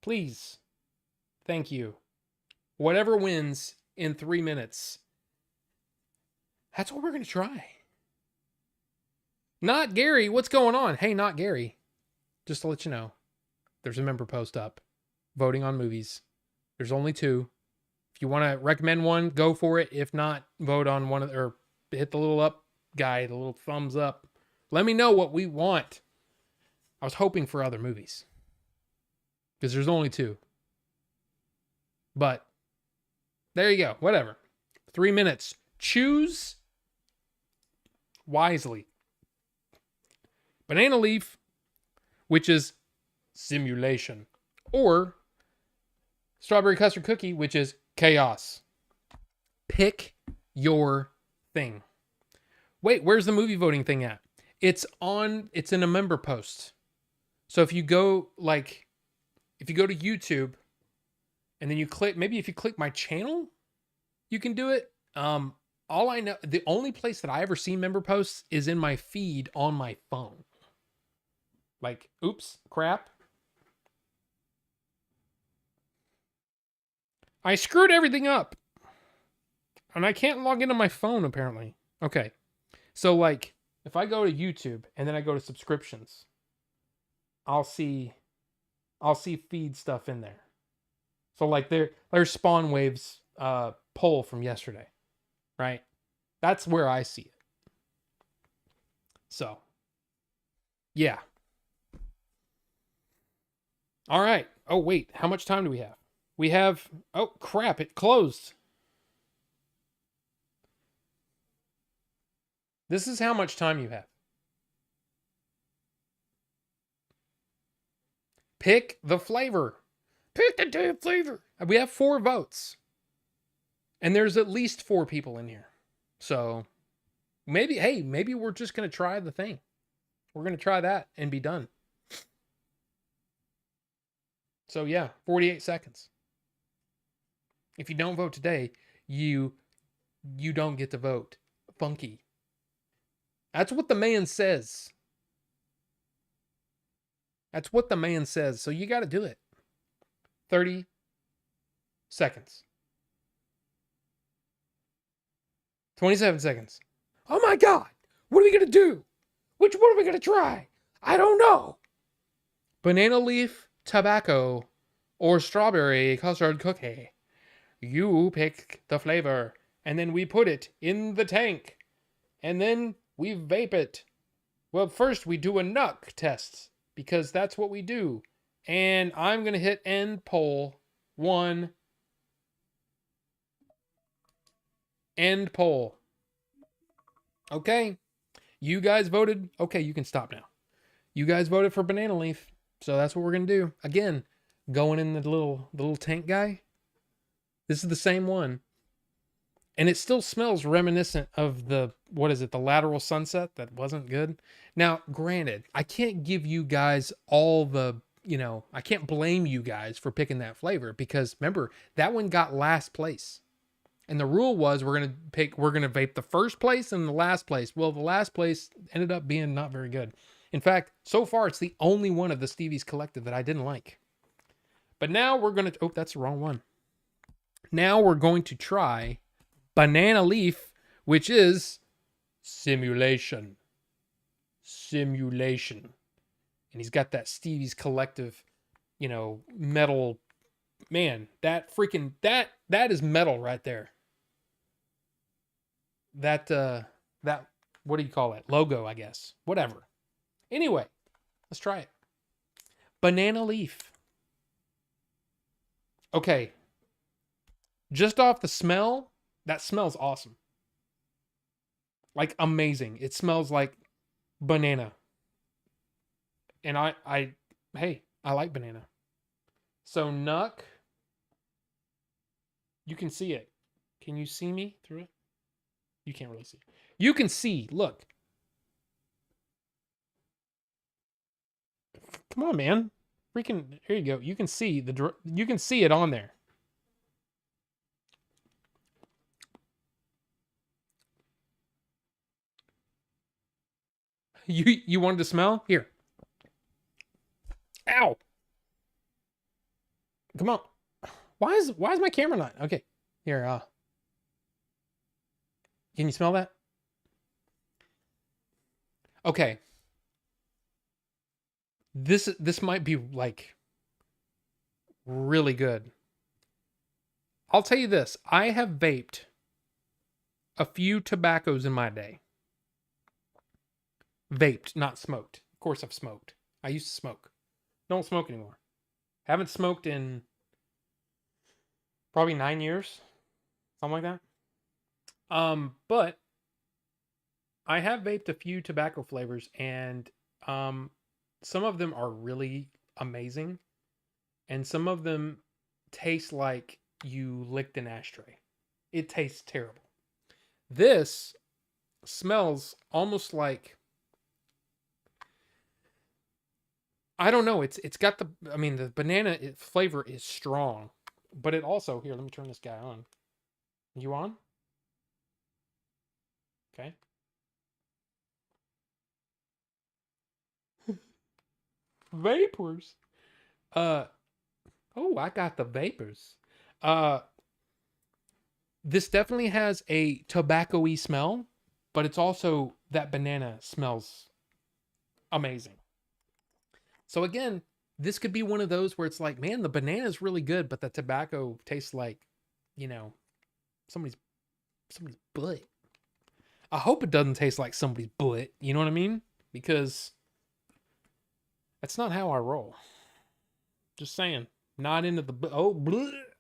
Please. Thank you. Whatever wins in 3 minutes. That's what we're going to try. Not Gary, what's going on? Hey, not Gary. Just to let you know, there's a member post up. Voting on movies. There's only 2. If you want to recommend one, go for it. If not, vote on one or hit the little up guy, the little thumbs up. Let me know what we want. I was hoping for other movies. Because there's only 2. But there you go. Whatever. 3 minutes. Choose wisely. Banana Leaf, which is simulation. Or Strawberry Custard Cookie, which is chaos. Pick your thing. Wait, where's the movie voting thing at? It's in a member post. So if you go to YouTube and then you click, maybe if you click my channel, you can do it. All I know, the only place that I ever see member posts is in my feed on my phone. Like, oops, crap. I screwed everything up. And I can't log into my phone, apparently. Okay. So, if I go to YouTube and then I go to subscriptions, I'll see feed stuff in there. So, there's Spawn Waves poll from yesterday. Right? That's where I see it. So, Yeah. All right. Oh, wait. How much time do we have? We have. Oh, crap. It closed. This is how much time you have. Pick the flavor. Pick the damn flavor. We have 4 votes. And there's at least 4 people in here. So maybe, hey, maybe we're just going to try the thing. We're going to try that and be done. So yeah, 48 seconds. If you don't vote today, you don't get to vote. Funky. That's what the man says. That's what the man says. So you got to do it. 30 seconds. 27 seconds. Oh my God. What are we going to do? Which one are we going to try? I don't know. Banana leaf, tobacco, or strawberry custard cookie. You pick the flavor, and then we put it in the tank, and then we vape it. Well, first we do a knuck test, because that's what we do. And I'm going to hit end poll. 1. End poll. Okay. You guys voted. Okay, you can stop now. You guys voted for banana leaf. So that's what we're going to do. Again, going in the little tank guy. This is the same one. And it still smells reminiscent of the, what is it, the lateral sunset that wasn't good. Now, granted, I can't give you guys all the, I can't blame you guys for picking that flavor because remember, that one got last place. And the rule was we're going to vape the first place and the last place. Well, the last place ended up being not very good. In fact, so far, it's the only one of the Stevie's Collective that I didn't like. But now we're going to, oh, that's the wrong one. Now we're going to try banana leaf, which is simulation. And he's got that Stevie's Collective, metal. Man, that freaking, that is metal right there. That, what do you call it? Logo, I guess. Whatever. Anyway, let's try it. Banana leaf. Okay. Just off the smell, that smells awesome. Like amazing. It smells like banana. And I like banana. So Nuck, you can see it. Can you see me through it? You can't really see. You can see, look. Come on, man. Freaking, here you go. You can see it on there. You wanted to smell? Here. Ow. Come on. Why is my camera not? Okay. Here, can you smell that? Okay. This might be like really good. I'll tell you this. I have vaped a few tobaccos in my day. Vaped, not smoked. Of course I've smoked. I used to smoke. Don't smoke anymore. Haven't smoked in probably 9 years. Something like that. But I have vaped a few tobacco flavors and some of them are really amazing and some of them taste like you licked an ashtray. It tastes terrible. This smells almost like, I don't know. It's got the banana flavor is strong, but it also, here, let me turn this guy on. You on? Okay. Vapors. Oh, I got the vapors. This definitely has a tobacco-y smell, but it's also that banana smells amazing. So again, this could be one of those where it's like, man, the banana is really good, but the tobacco tastes like, somebody's butt. I hope it doesn't taste like somebody's butt. You know what I mean? Because That's not how I roll. Just saying. Not into the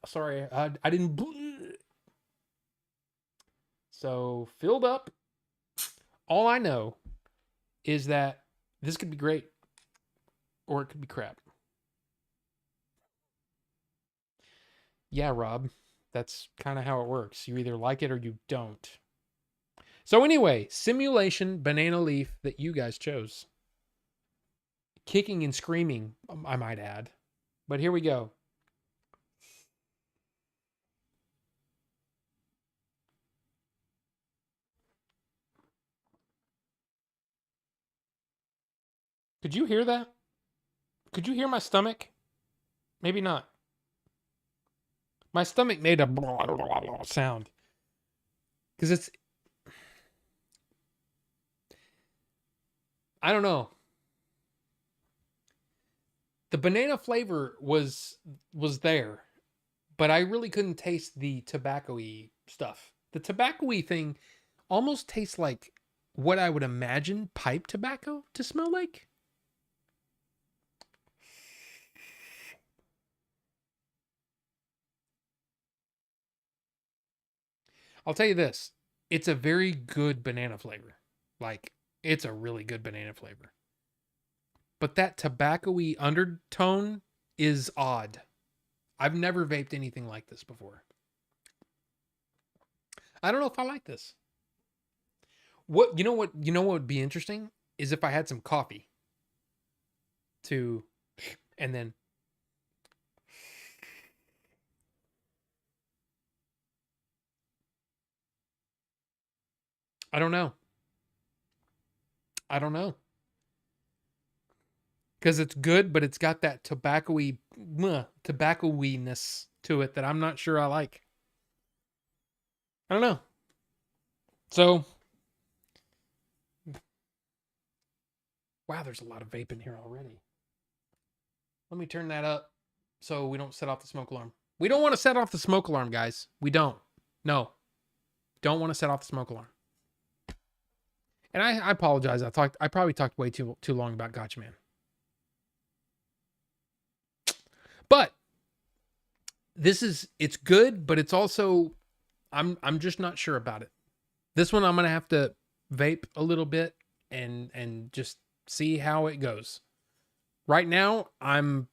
sorry, I didn't. So filled up. All I know is that this could be great, or it could be crap. Yeah, Rob, that's kind of how it works. You either like it or you don't. So anyway, simulation banana leaf that you guys chose. Kicking and screaming, I might add. But here we go. Could you hear that? Could you hear my stomach? Maybe not. My stomach made a blah, blah, blah, blah sound. Because it's... I don't know. The banana flavor was there, but I really couldn't taste the tobacco-y stuff. The tobacco-y thing almost tastes like what I would imagine pipe tobacco to smell like. I'll tell you this. It's a very good banana flavor. Like, it's a really good banana flavor. But that tobacco-y undertone is odd. I've never vaped anything like this before. I don't know if I like this. What would be interesting is if I had some coffee to, and then I don't know. Because it's good, but it's got that tobacco-y-ness to it that I'm not sure I like. I don't know. So, wow, there's a lot of vape in here already. Let me turn that up so we don't set off the smoke alarm. We don't want to set off the smoke alarm, guys. We don't. No. Don't want to set off the smoke alarm. And I apologize. I probably talked way too long about Gotcha Man. But it's good, but it's also I'm just not sure about it. This one I'm gonna have to vape a little bit and just see how it goes. Right now, I'm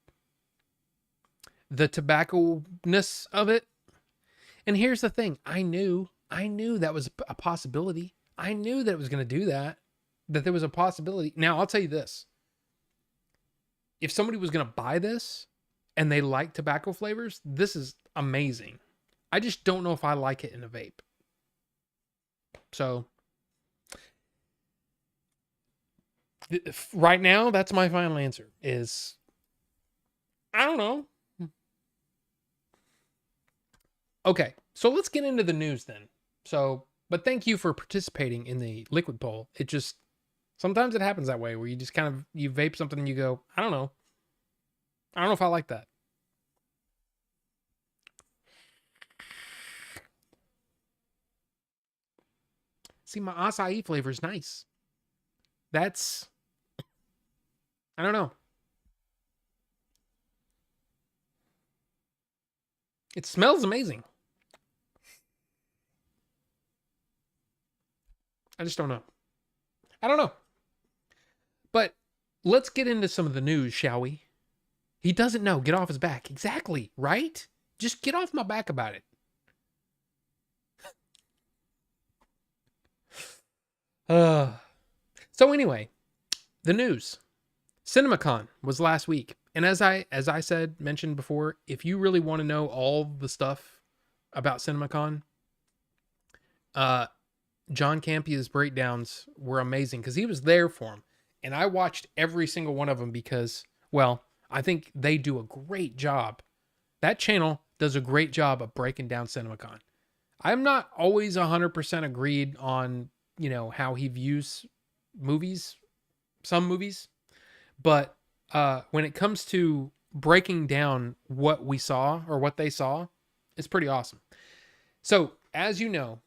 the tobacco-ness of it. And here's the thing. I knew that was a possibility. I knew that it was gonna do that there was a possibility. Now, I'll tell you this. If somebody was gonna buy this and they like tobacco flavors, this is amazing. I just don't know if I like it in a vape. So, right now, that's my final answer is, I don't know. Okay, so let's get into the news then. So, but thank you for participating in the liquid poll. It just, sometimes it happens that way where you just kind of, you vape something and you go, I don't know. I don't know if I like that. See, my acai flavor is nice. That's, I don't know. It smells amazing. I just don't know. I don't know. But let's get into some of the news, shall we? He doesn't know. Get off his back. Exactly, right? Just get off my back about it. So anyway, the news. CinemaCon was last week. And as I mentioned before, if you really want to know all the stuff about CinemaCon, John Campia's breakdowns were amazing because he was there for him. And I watched every single one of them because, well, I think they do a great job. That channel does a great job of breaking down CinemaCon. I'm not always 100% agreed on, how he views movies, some movies. But when it comes to breaking down what we saw or what they saw, it's pretty awesome. So, as you know,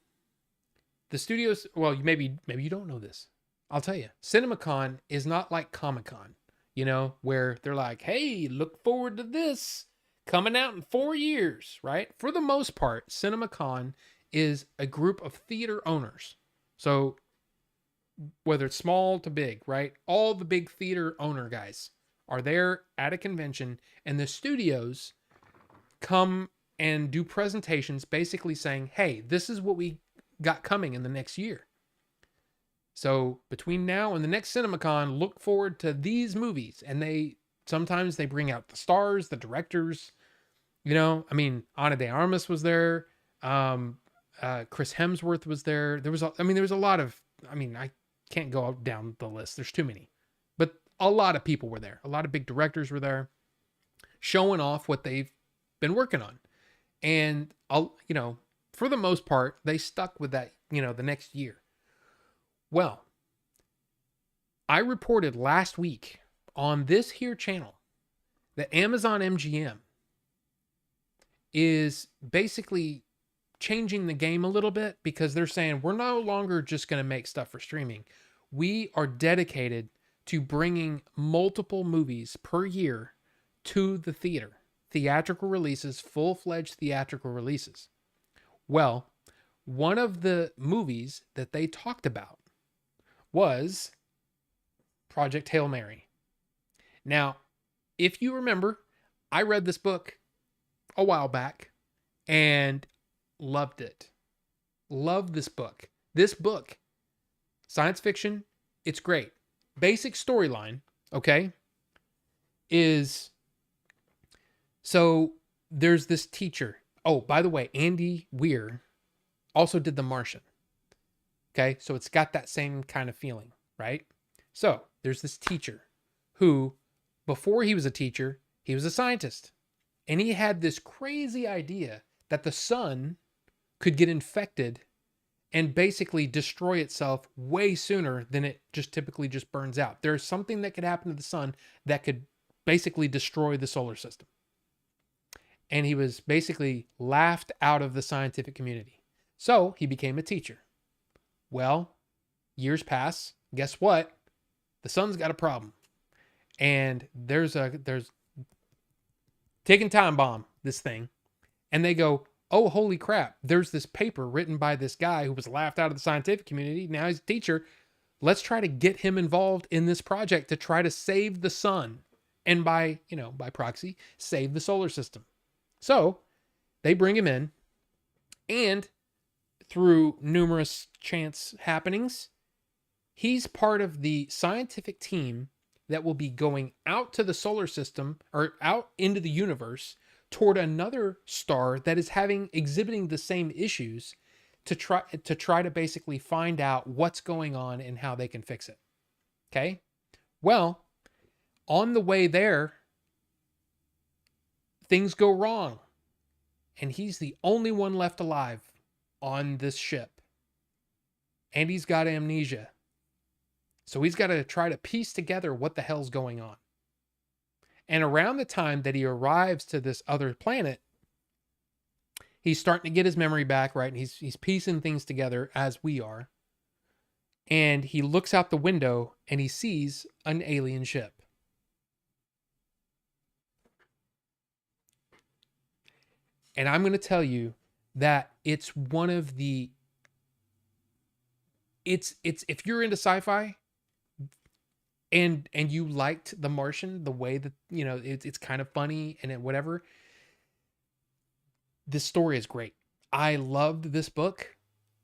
the studios, well, maybe you don't know this. I'll tell you. CinemaCon is not like Comic-Con. where they're like, hey, look forward to this coming out in 4 years, right? For the most part, CinemaCon is a group of theater owners. So whether it's small to big, right? All the big theater owner guys are there at a convention, and the studios come and do presentations basically saying, hey, this is what we got coming in the next year. So between now and the next CinemaCon, look forward to these movies. And sometimes they bring out the stars, the directors. Ana de Armas was there. Chris Hemsworth was there. There was a lot of, I can't go down the list. There's too many, but a lot of people were there. A lot of big directors were there showing off what they've been working on. And for the most part, they stuck with that, the next year. Well, I reported last week on this here channel that Amazon MGM is basically changing the game a little bit, because they're saying we're no longer just going to make stuff for streaming. We are dedicated to bringing multiple movies per year to the theater. Theatrical releases, full-fledged theatrical releases. Well, one of the movies that they talked about was Project Hail Mary. Now, if you remember, I read this book a while back and loved it. Loved this book. This book, science fiction, it's great. Basic storyline, okay, is, so there's this teacher. Oh, by the way, Andy Weir also did The Martian. Okay, so it's got that same kind of feeling, right? So there's this teacher who, before he was a teacher, he was a scientist. And he had this crazy idea that the sun could get infected and basically destroy itself way sooner than it just typically just burns out. There's something that could happen to the sun that could basically destroy the solar system. And he was basically laughed out of the scientific community. So he became a teacher. Well, years pass. Guess what? The sun's got a problem. And there's ticking time bomb, this thing. And they go, oh, holy crap. There's this paper written by this guy who was laughed out of the scientific community. Now he's a teacher. Let's try to get him involved in this project to try to save the sun. And by proxy, save the solar system. So they bring him in, and through numerous chance happenings, he's part of the scientific team that will be going out to the solar system, or out into the universe, toward another star that is exhibiting the same issues, to try to basically find out what's going on and how they can fix it. Okay? Well, on the way there, things go wrong. And he's the only one left alive on this ship. And he's got amnesia. So he's got to try to piece together what the hell's going on. And around the time that he arrives to this other planet, he's starting to get his memory back, right? And he's piecing things together as we are. And he looks out the window and he sees an alien ship. And I'm going to tell you that it's one of the, it's if you're into sci-fi and you liked The Martian, the way that, it's kind of funny and whatever, this story is great. I loved this book,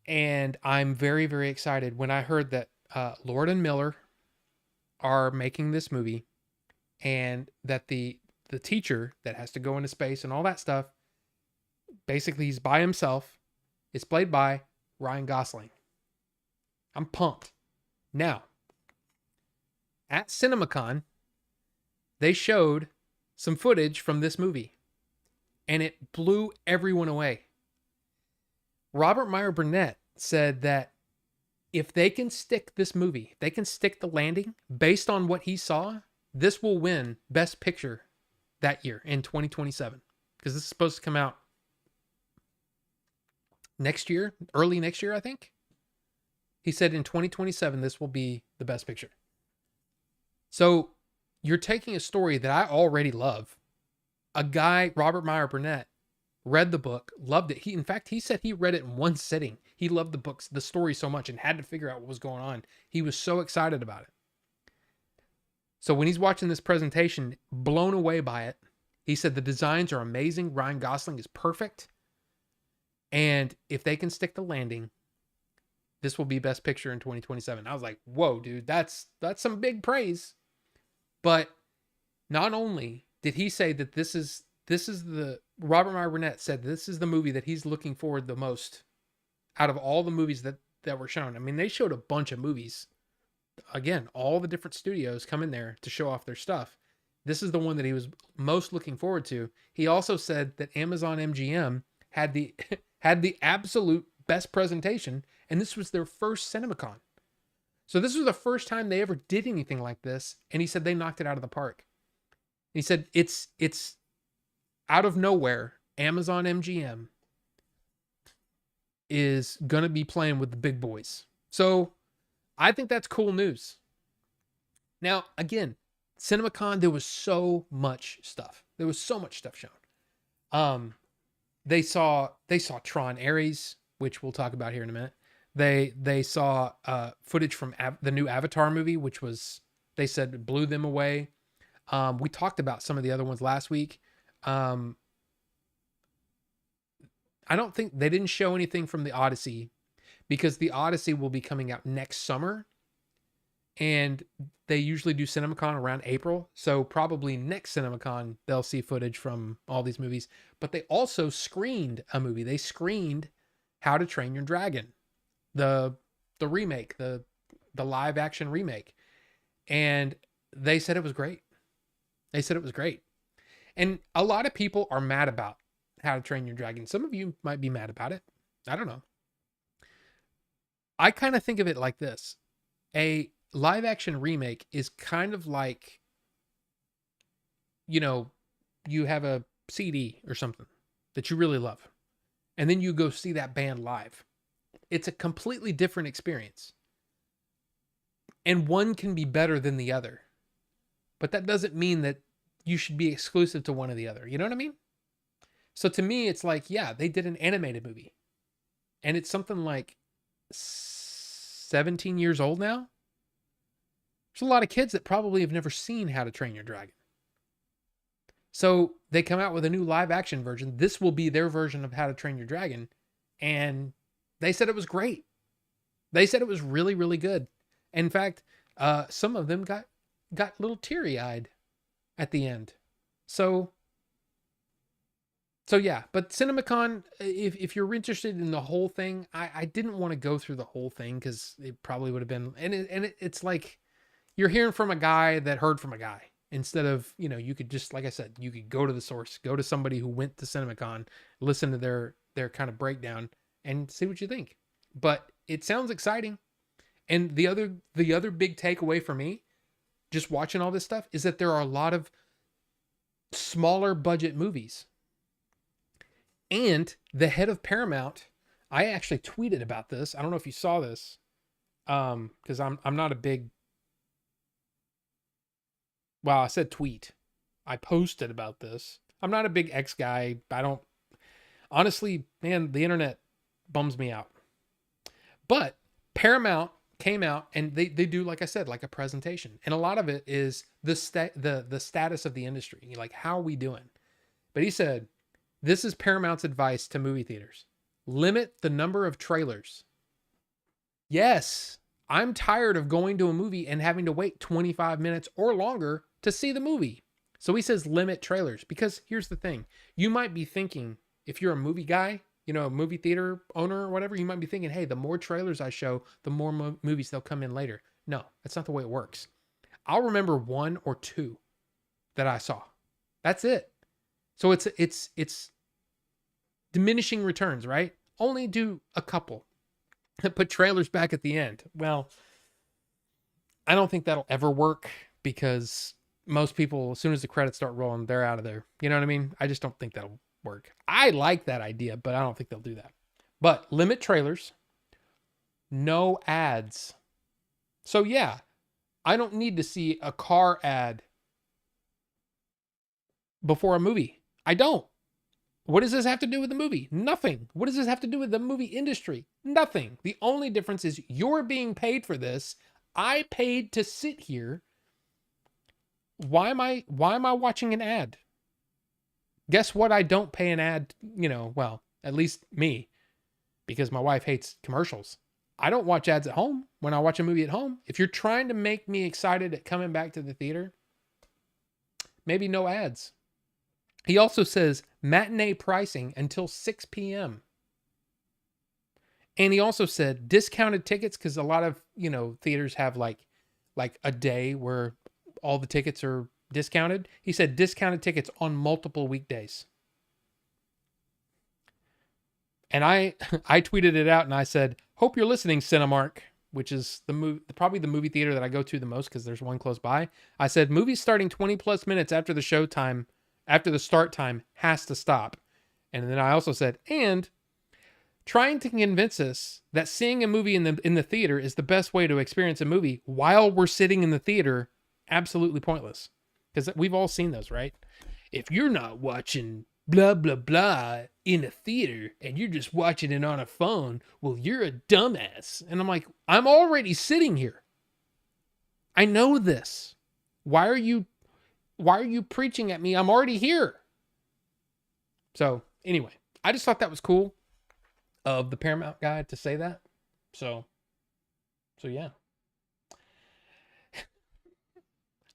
and I'm very, very excited when I heard that Lord and Miller are making this movie, and that the teacher that has to go into space and all that stuff, basically he's by himself. It's played by Ryan Gosling. I'm pumped. Now, at CinemaCon, they showed some footage from this movie, and it blew everyone away. Robert Meyer Burnett said that if they can stick this movie, they can stick the landing based on what he saw, this will win Best Picture that year in 2027. Because this is supposed to come out next year, early next year, I think. He said in 2027, this will be the Best Picture. So you're taking a story that I already love. A guy, Robert Meyer Burnett, read the book, loved it. In fact, he said he read it in one sitting. He loved the story so much, and had to figure out what was going on. He was so excited about it. So when he's watching this presentation, blown away by it, he said the designs are amazing. Ryan Gosling is perfect. And if they can stick the landing, this will be Best Picture in 2027. I was like, whoa, dude, that's some big praise. But not only did he say that this is the Robert Meyer Burnett said this is the movie that he's looking forward the most out of all the movies that were shown. I mean, they showed a bunch of movies. Again, all the different studios come in there to show off their stuff. This is the one that he was most looking forward to. He also said that Amazon MGM had the had the absolute best presentation, and this was their first CinemaCon. So this was the first time they ever did anything like this, and he said they knocked it out of the park. He said it's out of nowhere, Amazon MGM is going to be playing with the big boys. So I think that's cool news. Now, again, CinemaCon, there was so much stuff. There was so much stuff shown. They saw Tron Ares, which we'll talk about here in a minute. They saw footage from the new Avatar movie, which was, they said, blew them away. We talked about some of the other ones last week. I don't think they didn't show anything from the Odyssey, because the Odyssey will be coming out next summer, and they usually do CinemaCon around April. So probably next CinemaCon, they'll see footage from all these movies. But they also screened a movie. They screened How to Train Your Dragon, the remake, the live action remake. And they said it was great. They said it was great. And a lot of people are mad about How to Train Your Dragon. Some of you might be mad about it. I don't know. I kind of think of it like this. A live action remake is kind of like, you know, you have a CD or something that you really love, and then you go see that band live. It's a completely different experience. And one can be better than the other. But that doesn't mean that you should be exclusive to one or the other. You know what I mean? So to me, it's like, yeah, they did an animated movie, and it's something like 17 years old now. There's a lot of kids that probably have never seen How to Train Your Dragon. So they come out with a new live action version. This will be their version of How to Train Your Dragon. And they said it was great. They said it was really, really good. In fact, some of them got a little teary-eyed at the end. So yeah, but CinemaCon, if you're interested in the whole thing, I didn't want to go through the whole thing, because it probably would have been, it's like you're hearing from a guy that heard from a guy, instead of, you could just, like I said, you could go to the source, go to somebody who went to CinemaCon, listen to their kind of breakdown, and see what you think. But it sounds exciting. And the other big takeaway for me, just watching all this stuff, is that there are a lot of smaller budget movies. And the head of Paramount, I actually tweeted about this. I don't know if you saw this, because I'm not a big, well, I said tweet. I posted about this. I'm not a big X guy. Honestly, man, the internet bums me out. But Paramount came out, and they do, like I said, like a presentation. And a lot of it is the status of the industry. Like, how are we doing? But he said, this is Paramount's advice to movie theaters. Limit the number of trailers. Yes, I'm tired of going to a movie and having to wait 25 minutes or longer to see the movie. So he says limit trailers, because here's the thing. You might be thinking, if you're a movie guy, a movie theater owner or whatever, you might be thinking, hey, the more trailers I show, the more movies they'll come in later. No, that's not the way it works. I'll remember one or two that I saw. That's it. So it's diminishing returns, right? Only do a couple. Put trailers back at the end. Well, I don't think that'll ever work, because most people, as soon as the credits start rolling, they're out of there. You know what I mean? I just don't think that'll work. I like that idea, but I don't think they'll do that. But limit trailers, no ads. So yeah, I don't need to see a car ad before a movie. I don't. What does this have to do with the movie? Nothing. What does this have to do with the movie industry? Nothing. The only difference is you're being paid for this. I paid to sit here. Why am I watching an ad? Guess what? I don't pay an ad, well, at least me, because my wife hates commercials. I don't watch ads at home when I watch a movie at home. If you're trying to make me excited at coming back to the theater, maybe no ads. He also says matinee pricing until 6 p.m. And he also said discounted tickets, because a lot of, theaters have like a day where all the tickets are discounted. He said discounted tickets on multiple weekdays. And I tweeted it out and I said, hope you're listening, Cinemark, which is probably the movie theater that I go to the most because there's one close by. I said, movies starting 20 plus minutes after the show time, after the start time, has to stop. And then I also said, and trying to convince us that seeing a movie in the theater is the best way to experience a movie while we're sitting in the theater, absolutely pointless. Because we've all seen those, right? If you're not watching blah, blah, blah in a theater and you're just watching it on a phone, well, you're a dumbass. And I'm like, I'm already sitting here. I know this. Why are you preaching at me? I'm already here. So anyway, I just thought that was cool of the Paramount guy to say that. So yeah.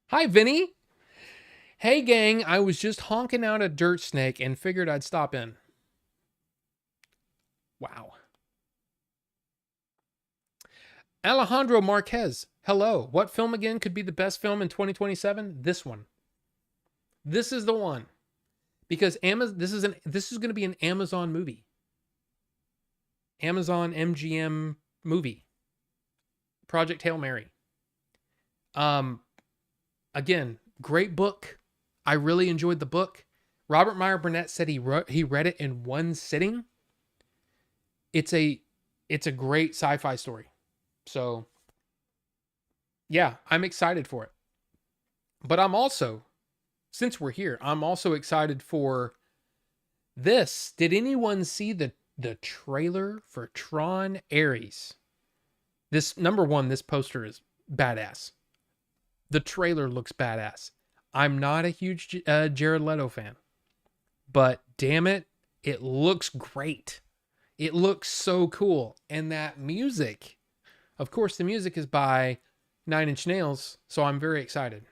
Hi, Vinny. Hey, gang, I was just honking out a dirt snake and figured I'd stop in. Wow. Alejandro Marquez. Hello. What film again could be the best film in 2027? This one. This is the one. Because this is going to be an Amazon movie. Amazon MGM movie. Project Hail Mary. Again, great book. I really enjoyed the book. Robert Meyer Burnett said he read it in one sitting. It's a great sci-fi story. So yeah, I'm excited for it. But I'm also, since we're here, I'm also excited for this. Did anyone see the trailer for Tron Ares? This, number one, this poster is badass. The trailer looks badass. I'm not a huge Jared Leto fan, but damn it, it looks great. It looks so cool. And that music, of course, the music is by 9 Inch Nails, so I'm very excited.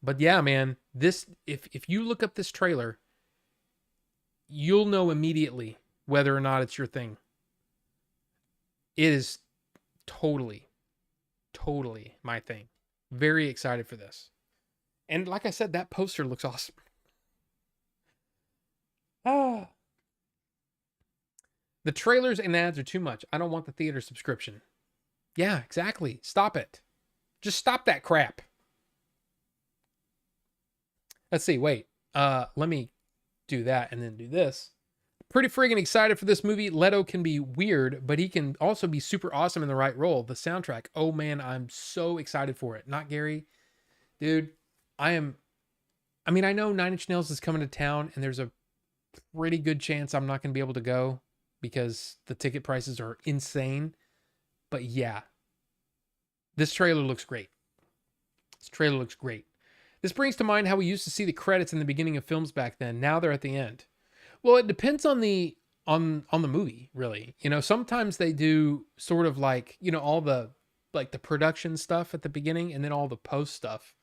But yeah, man, this, if you look up this trailer, you'll know immediately whether or not it's your thing. It is totally my thing. Very excited for this. And like I said, that poster looks awesome. The trailers and ads are too much. I don't want the theater subscription. Yeah, exactly. Stop it. Just stop that crap. Let's see. Wait. Let me do that and then do this. Pretty friggin' excited for this movie. Leto can be weird, but he can also be super awesome in the right role. The soundtrack. Oh man, I'm so excited for it. Not Gary. Dude, I know 9 Inch Nails is coming to town and there's a pretty good chance I'm not going to be able to go because the ticket prices are insane. But yeah, this trailer looks great. This brings to mind how we used to see the credits in the beginning of films back then. Now they're at the end. Well, it depends on the movie, really. Sometimes they do sort of like, all the like the production stuff at the beginning and then all the post stuff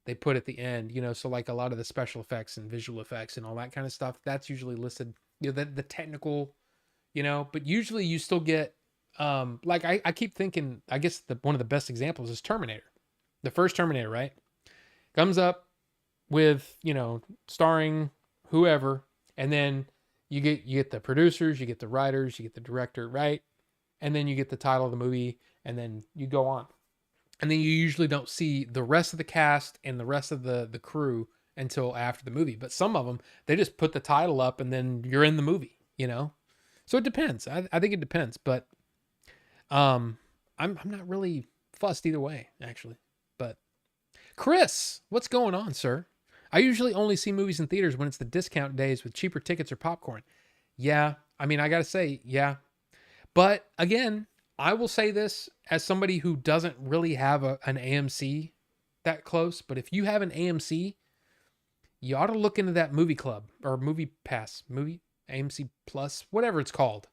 they put at the end, so like a lot of the special effects and visual effects and all that kind of stuff, that's usually listed, the technical, but usually you still get, like I keep thinking, I guess one of the best examples is Terminator. The first Terminator, right? Comes up with, starring whoever, and then you get the producers, you get the writers, you get the director, right? And then you get the title of the movie, and then you go on. And then you usually don't see the rest of the cast and the rest of the crew until after the movie. But some of them, they just put the title up and then you're in the movie, So it depends. I think it depends. But I'm not really fussed either way, actually. But Chris, what's going on, sir? I usually only see movies in theaters when it's the discount days with cheaper tickets or popcorn. Yeah, I mean, I gotta say, yeah. But again, I will say this as somebody who doesn't really have an AMC that close. But if you have an AMC, you ought to look into that movie club or movie pass, movie AMC Plus, whatever it's called,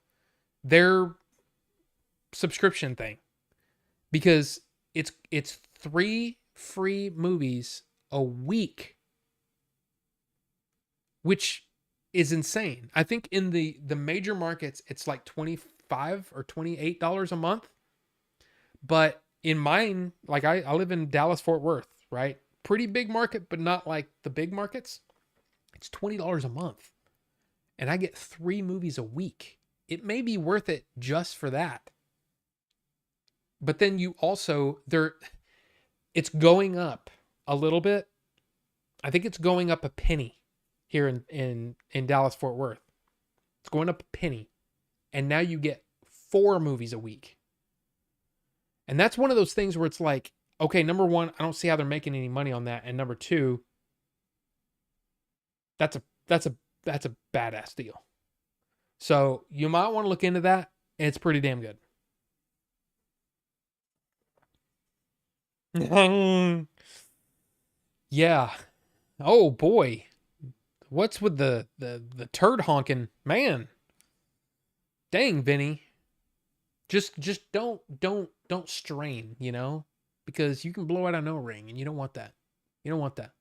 their subscription thing, because it's 3 free movies a week, which is insane. I think in the major markets it's like $25 or $28 a month, but in mine, like I live in Dallas Fort Worth, right? Pretty big market, but not like the big markets. It's $20 a month, and I get 3 movies a week. It may be worth it just for that. But then you also it's going up a little bit. I think it's going up a penny here in Dallas Fort Worth. It's going up a penny, and now you get 4 movies a week. And that's one of those things where it's like, okay, number one, I don't see how they're making any money on that, and number two, that's a badass deal. So you might want to look into that. It's pretty damn good. Yeah. Oh boy. What's with the turd honking? Man. Dang, Vinny. Just don't strain, you know? Because you can blow out a no ring, and you don't want that. You don't want that.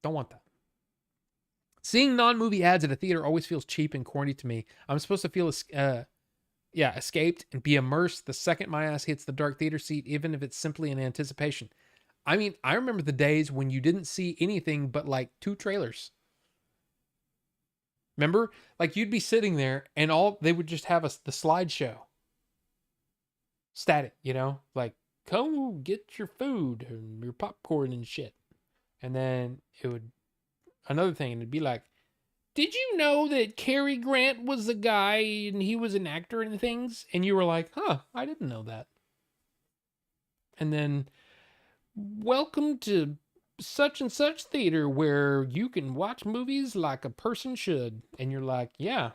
Don't want that. Seeing non-movie ads at a theater always feels cheap and corny to me. I'm supposed to feel escaped and be immersed the second my ass hits the dark theater seat, even if it's simply in anticipation. I mean, I remember the days when you didn't see anything but like 2 trailers. Remember? Like you'd be sitting there and they would just have the slideshow. Static, you know? Like, come get your food and your popcorn and shit. And then it would, another thing, and it'd be like, did you know that Cary Grant was the guy and he was an actor in things? And you were like, huh, I didn't know that. And then, welcome to such and such theater where you can watch movies like a person should. And you're like, yeah.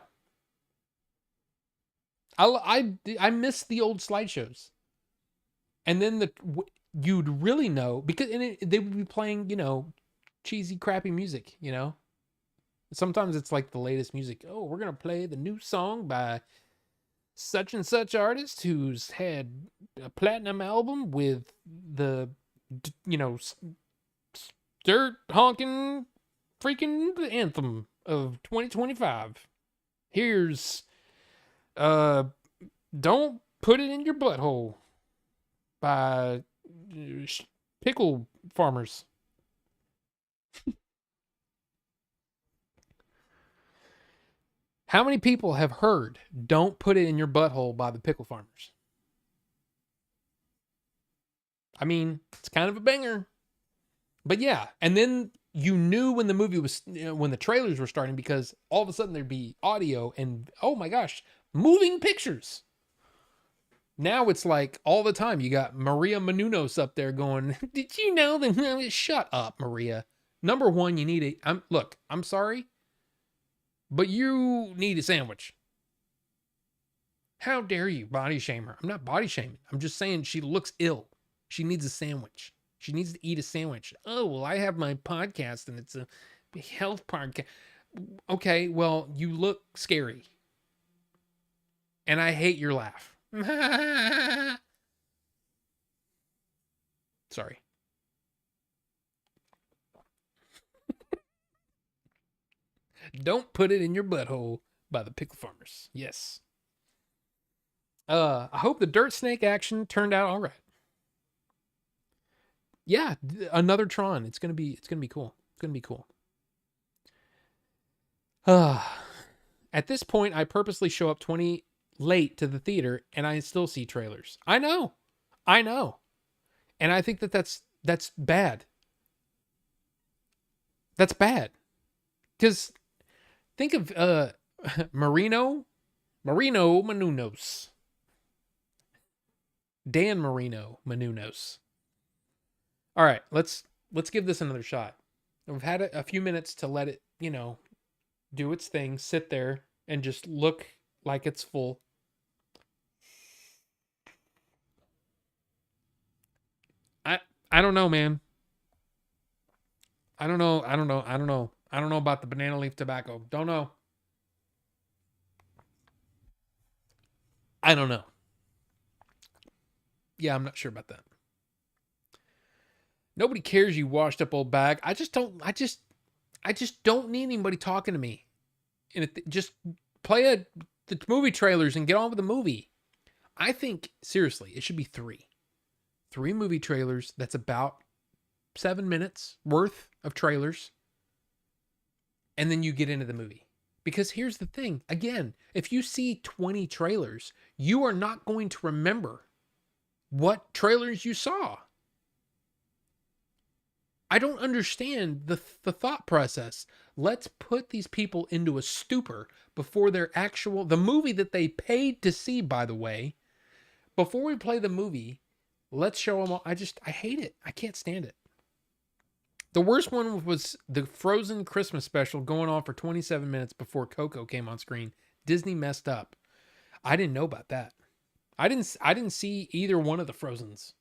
I miss the old slideshows. And then you'd really know, because they would be playing, you know, cheesy, crappy music, you know? Sometimes it's like the latest music. Oh, we're going to play the new song by such and such artist who's had a platinum album with the, you know, dirt honking freaking anthem of 2025. Here's, Don't Put It in Your Butthole by Pickle Farmers. How many people have heard Don't Put It in Your Butthole by the Pickle Farmers? I mean, it's kind of a banger. But yeah, and then you knew when the movie was, when the trailers were starting, because all of a sudden there'd be audio and, oh my gosh, moving pictures. Now it's like all the time you got Maria Menounos up there going, did you know that? Shut up, Maria. Number one, you need look, I'm sorry, but you need a sandwich. How dare you body shame her? I'm not body shaming. I'm just saying she looks ill. She needs a sandwich. She needs to eat a sandwich. Oh, well, I have my podcast and it's a health podcast. Okay, well, you look scary. And I hate your laugh. Sorry. Don't Put It in Your Butthole by the Pickle Farmers. Yes. I hope the dirt snake action turned out all right. Yeah, another Tron. It's gonna be cool. It's gonna be cool. At this point, I purposely show up 20 late to the theater, and I still see trailers. I know, and I think that's bad. That's bad, because think of Marino Menounos, Dan Marino Menounos. All right, let's give this another shot. We've had a few minutes to let it, do its thing, sit there, and just look like it's full. I I don't know, man. I don't know. I don't know. I don't know. I don't know about the banana leaf tobacco. Don't know. I don't know. Yeah, I'm not sure about that. Nobody cares, you washed up old bag. I just don't need anybody talking to me. And just play the movie trailers and get on with the movie. I think seriously, it should be 3. 3 movie trailers that's about 7 minutes worth of trailers, and then you get into the movie. Because here's the thing, again, if you see 20 trailers, you are not going to remember what trailers you saw. I don't understand the thought process. Let's put these people into a stupor before the movie that they paid to see, by the way. Before we play the movie, let's show them all. I hate it. I can't stand it. The worst one was the Frozen Christmas special going on for 27 minutes before Coco came on screen. Disney messed up. I didn't know about that. I didn't see either one of the Frozens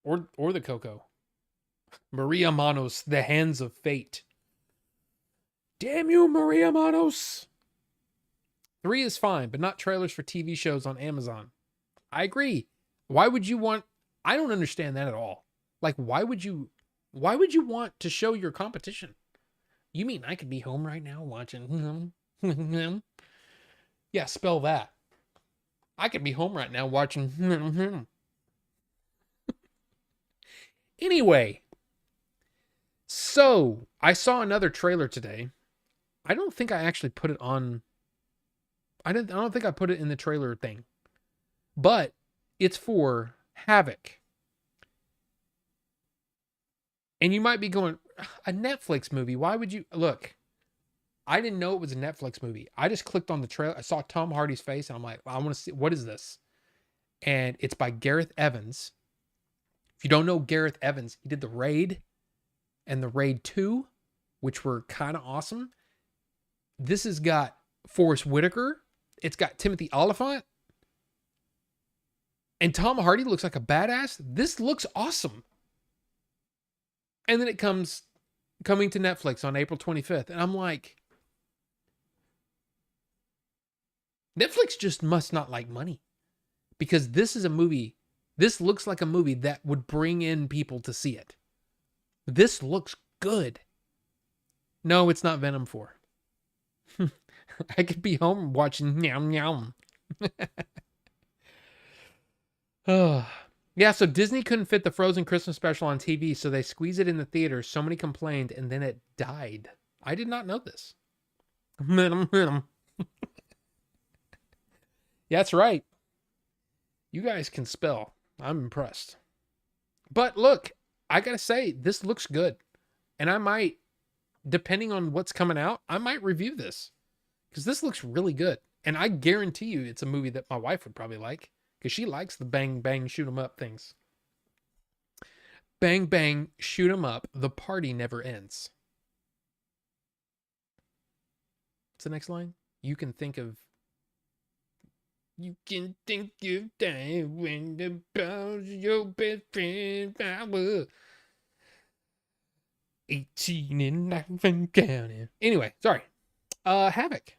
or the Coco. Maria Manos, The Hands of Fate. Damn you, Maria Manos. 3 is fine, but not trailers for TV shows on Amazon. I agree. Why would you want... I don't understand that at all. Like, why would you want to show your competition? You mean I could be home right now watching... Yeah, spell that. I could be home right now watching... Anyway... So, I saw another trailer today. I don't think I actually put it on... I don't think I put it in the trailer thing. But it's for Havoc. And you might be going, a Netflix movie? Why would you... Look, I didn't know it was a Netflix movie. I just clicked on the trailer. I saw Tom Hardy's face and I'm like, I want to see, what is this? And it's by Gareth Evans. If you don't know Gareth Evans, he did The Raid and The Raid 2, which were kind of awesome. This has got Forrest Whitaker. It's got Timothy Olyphant. And Tom Hardy looks like a badass. This looks awesome. And then it coming to Netflix on April 25th. And I'm like, Netflix just must not like money. Because this is a movie. This looks like a movie that would bring in people to see it. This looks good. No, it's not Venom 4. I could be home watching Nyam Nyam. Oh. Yeah, so Disney couldn't fit the Frozen Christmas special on TV, so they squeezed it in the theaters. So many complained, and then it died. I did not know this. Yeah, that's right. You guys can spell. I'm impressed. But look, I gotta say, this looks good. And I might, depending on what's coming out, I might review this. Because this looks really good. And I guarantee you it's a movie that my wife would probably like. Because she likes the bang, bang, shoot 'em up things. Bang, bang, shoot 'em up. The party never ends. What's the next line? You can think of time when the bones your best friend power. 18 and life and counting. Anyway, sorry. Havoc.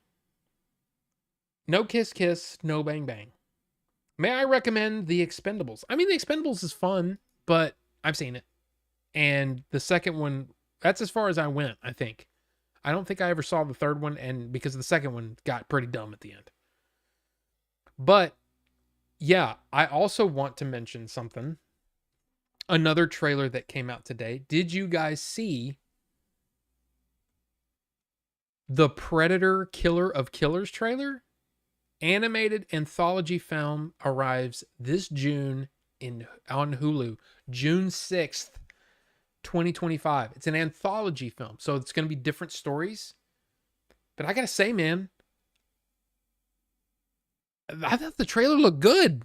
No kiss, kiss, no bang, bang. May I recommend The Expendables? I mean, The Expendables is fun, but I've seen it. And the second one, that's as far as I went, I think. I don't think I ever saw the third one, and because the second one got pretty dumb at the end. But, yeah, I also want to mention something. Another trailer that came out today. Did you guys see the Predator Killer of Killers trailer? Animated anthology film arrives this June on Hulu, June 6th, 2025. It's an anthology film, so it's going to be different stories. But I got to say, man, I thought the trailer looked good.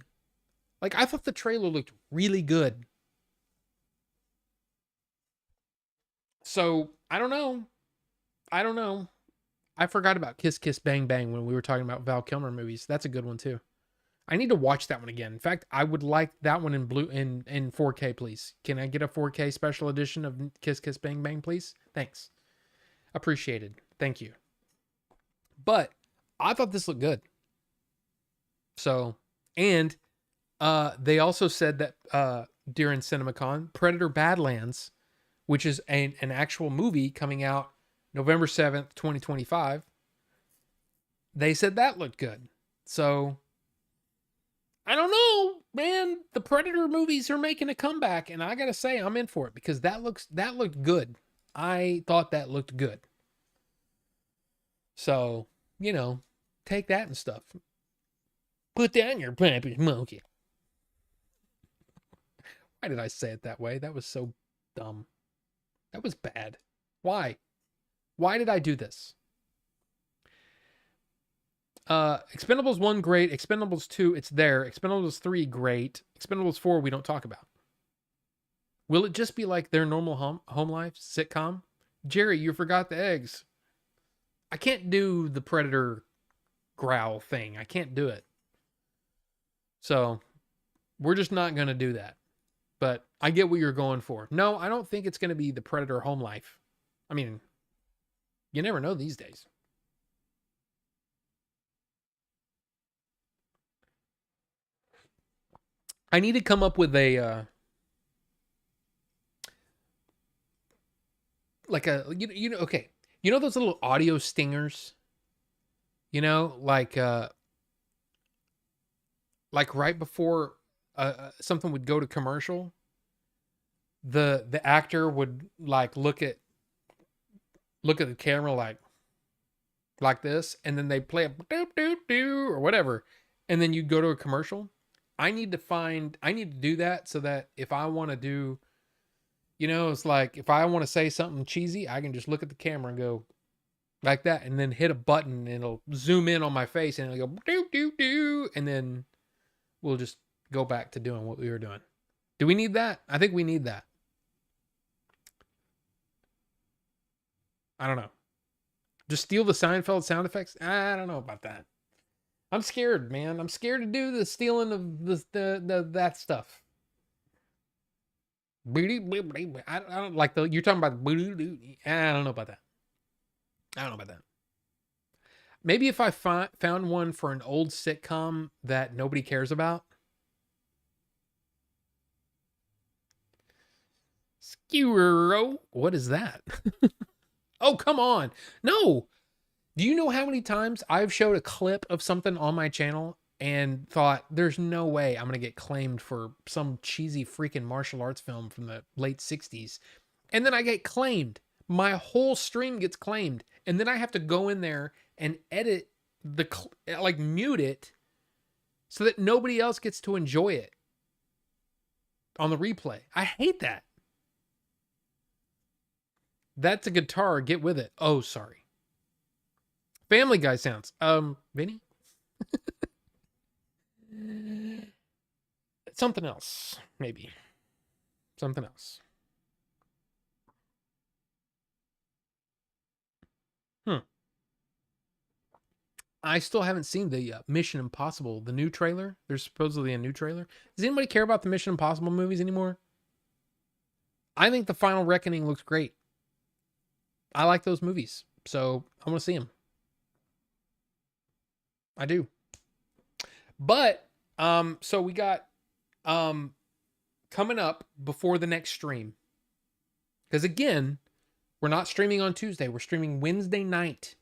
Like, I thought the trailer looked really good. So I don't know. I don't know. I forgot about Kiss Kiss Bang Bang when we were talking about Val Kilmer movies. That's a good one too. I need to watch that one again. In fact, I would like that one in blue in 4K, please. Can I get a 4K special edition of Kiss Kiss Bang Bang, please? Thanks. Appreciated. Thank you. But I thought this looked good. So, and they also said that during CinemaCon, Predator Badlands, which is an actual movie coming out November 7th, 2025, they said that looked good. So, I don't know, man. The Predator movies are making a comeback, and I gotta say, I'm in for it because that looked good. I thought that looked good. So, take that and stuff. Put that in your pappy monkey. Why did I say it that way? That was so dumb. That was bad. Why? Why did I do this? Expendables 1, great. Expendables 2, it's there. Expendables 3, great. Expendables 4, we don't talk about. Will it just be like their normal home life sitcom? Jerry, you forgot the eggs. I can't do the Predator growl thing. I can't do it. So, we're just not going to do that. But I get what you're going for. No, I don't think it's going to be the Predator home life. I mean, you never know these days. I need to come up with a okay. You know those little audio stingers? Like right before something would go to commercial, the actor would like look at the camera like this, and then they play a doop doop doo or whatever, and then you go to a commercial. I need to do that so that if I want to do, it's like if I want to say something cheesy, I can just look at the camera and go like that, and then hit a button and it'll zoom in on my face and it'll go doo doo doo, and then we'll just go back to doing what we were doing. Do we need that? I think we need that. I don't know. Just steal the Seinfeld sound effects? I don't know about that. I'm scared, man. I'm scared to do the stealing of the that stuff. I don't like you're talking about I don't know about that. I don't know about that. Maybe if I found one for an old sitcom that nobody cares about. Skewer. What is that? Oh, come on. No. Do you know how many times I've showed a clip of something on my channel and thought, there's no way I'm going to get claimed for some cheesy freaking martial arts film from the late 60s. And then I get claimed. My whole stream gets claimed. And then I have to go in there and edit mute it so that nobody else gets to enjoy it on the replay. I hate that. That's a guitar. Get with it. Oh, sorry. Family Guy sounds. Vinny? Something else, maybe. Something else. I still haven't seen the Mission Impossible, the new trailer. There's supposedly a new trailer. Does anybody care about the Mission Impossible movies anymore? I think The Final Reckoning looks great. I like those movies, so I want to see them. I do. But so we got coming up before the next stream. Because again, we're not streaming on Tuesday. We're streaming Wednesday night.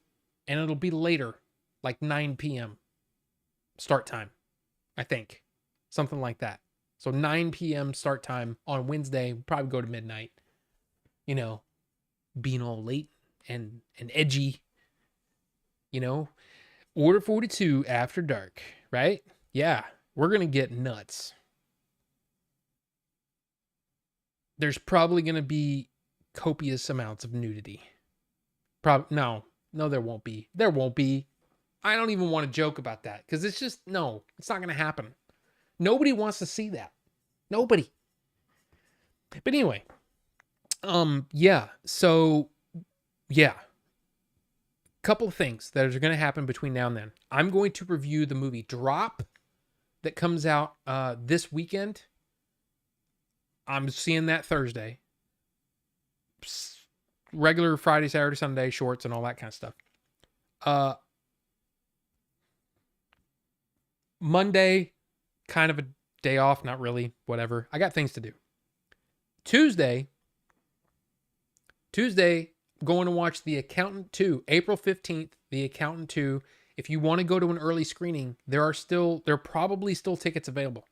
And it'll be later, like 9 p.m. start time, I think. Something like that. So 9 p.m. start time on Wednesday. We'll probably go to midnight. Being all late and edgy. Order 42 after dark, right? Yeah, we're going to get nuts. There's probably going to be copious amounts of nudity. No, there won't be. There won't be. I don't even want to joke about that because it's just, no, it's not going to happen. Nobody wants to see that. Nobody. But anyway, Yeah. So, yeah. Couple of things that are going to happen between now and then. I'm going to review the movie Drop that comes out this weekend. I'm seeing that Thursday. Regular Friday, Saturday, Sunday shorts and all that kind of stuff. Monday, kind of a day off, not really, whatever. I got things to do. Tuesday, going to watch The Accountant 2, April 15th, The Accountant 2. If you want to go to an early screening, there are probably still tickets available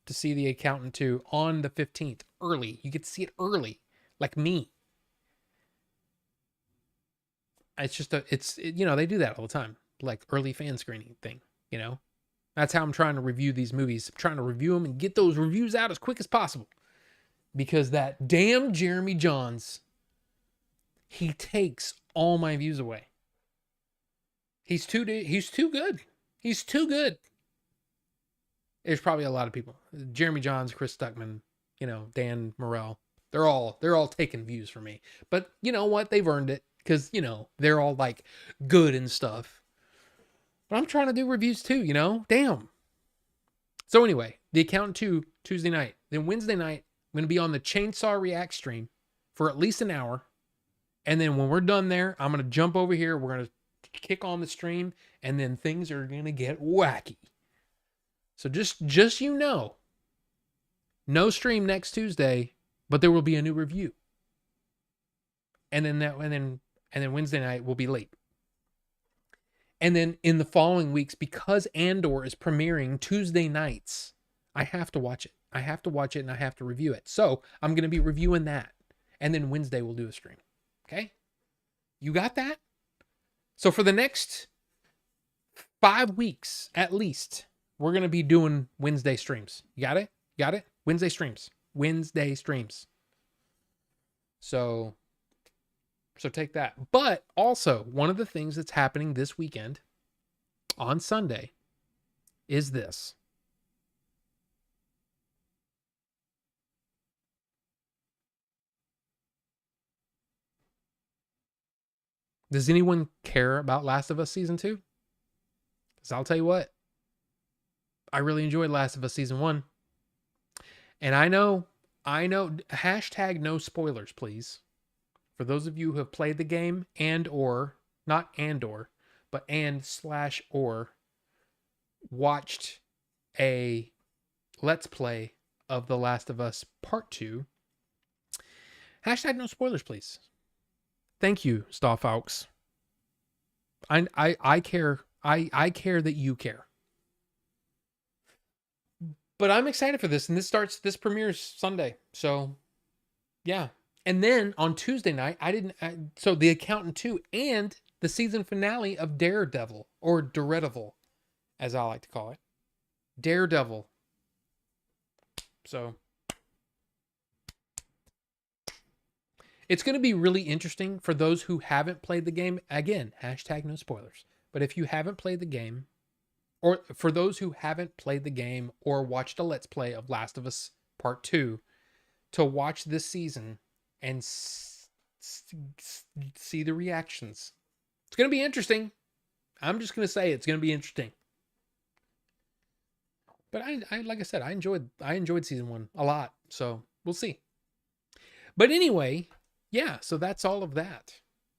to see The Accountant 2 on the 15th, early. You get to see it early, like me. It's just they do that all the time, like early fan screening thing, That's how I'm trying to review these movies. I'm trying to review them and get those reviews out as quick as possible. Because that damn Jeremy Jahns, he takes all my views away. He's too good. He's too good. There's probably a lot of people. Jeremy Jahns, Chris Stuckman, Dan Morrell. They're all taking views from me. But you know what? They've earned it because, they're all like good and stuff. But I'm trying to do reviews too, Damn. So anyway, The Accountant 2 Tuesday night. Then Wednesday night, I'm going to be on the Chainsaw React stream for at least an hour. And then when we're done there, I'm going to jump over here. We're going to kick on the stream. And then things are going to get wacky. So just no stream next Tuesday, but there will be a new review. And then Wednesday night will be late. And then in the following weeks, because Andor is premiering Tuesday nights, I have to watch it. I have to watch it and I have to review it. So I'm going to be reviewing that. And then Wednesday we'll do a stream. Okay? You got that? So for the next 5 weeks, at least, we're going to be doing Wednesday streams. You got it? Got it? Wednesday streams. So take that. But also, one of the things that's happening this weekend on Sunday is this. Does anyone care about Last of Us Season 2? Because I'll tell you what, I really enjoyed Last of Us Season 1. And I know, hashtag no spoilers, please. For those of you who have played the game not and/or, but and/or watched a Let's Play of The Last of Us Part 2, hashtag no spoilers, please. Thank you, Starfalks. I care. I care that you care. But I'm excited for this, and this premieres Sunday. So, yeah. And then on Tuesday night, so The Accountant 2 and the season finale of Daredevil, or Daredevil, as I like to call it. Daredevil. So it's going to be really interesting for those who haven't played the game. Again, hashtag no spoilers. But if you haven't played the game, or for those who haven't played the game or watched a Let's Play of Last of Us Part 2, to watch this season and see the reactions. It's going to be interesting. I'm just going to say it's going to be interesting. But I like I said, I enjoyed season 1 a lot. So we'll see. But anyway, yeah, so that's all of that.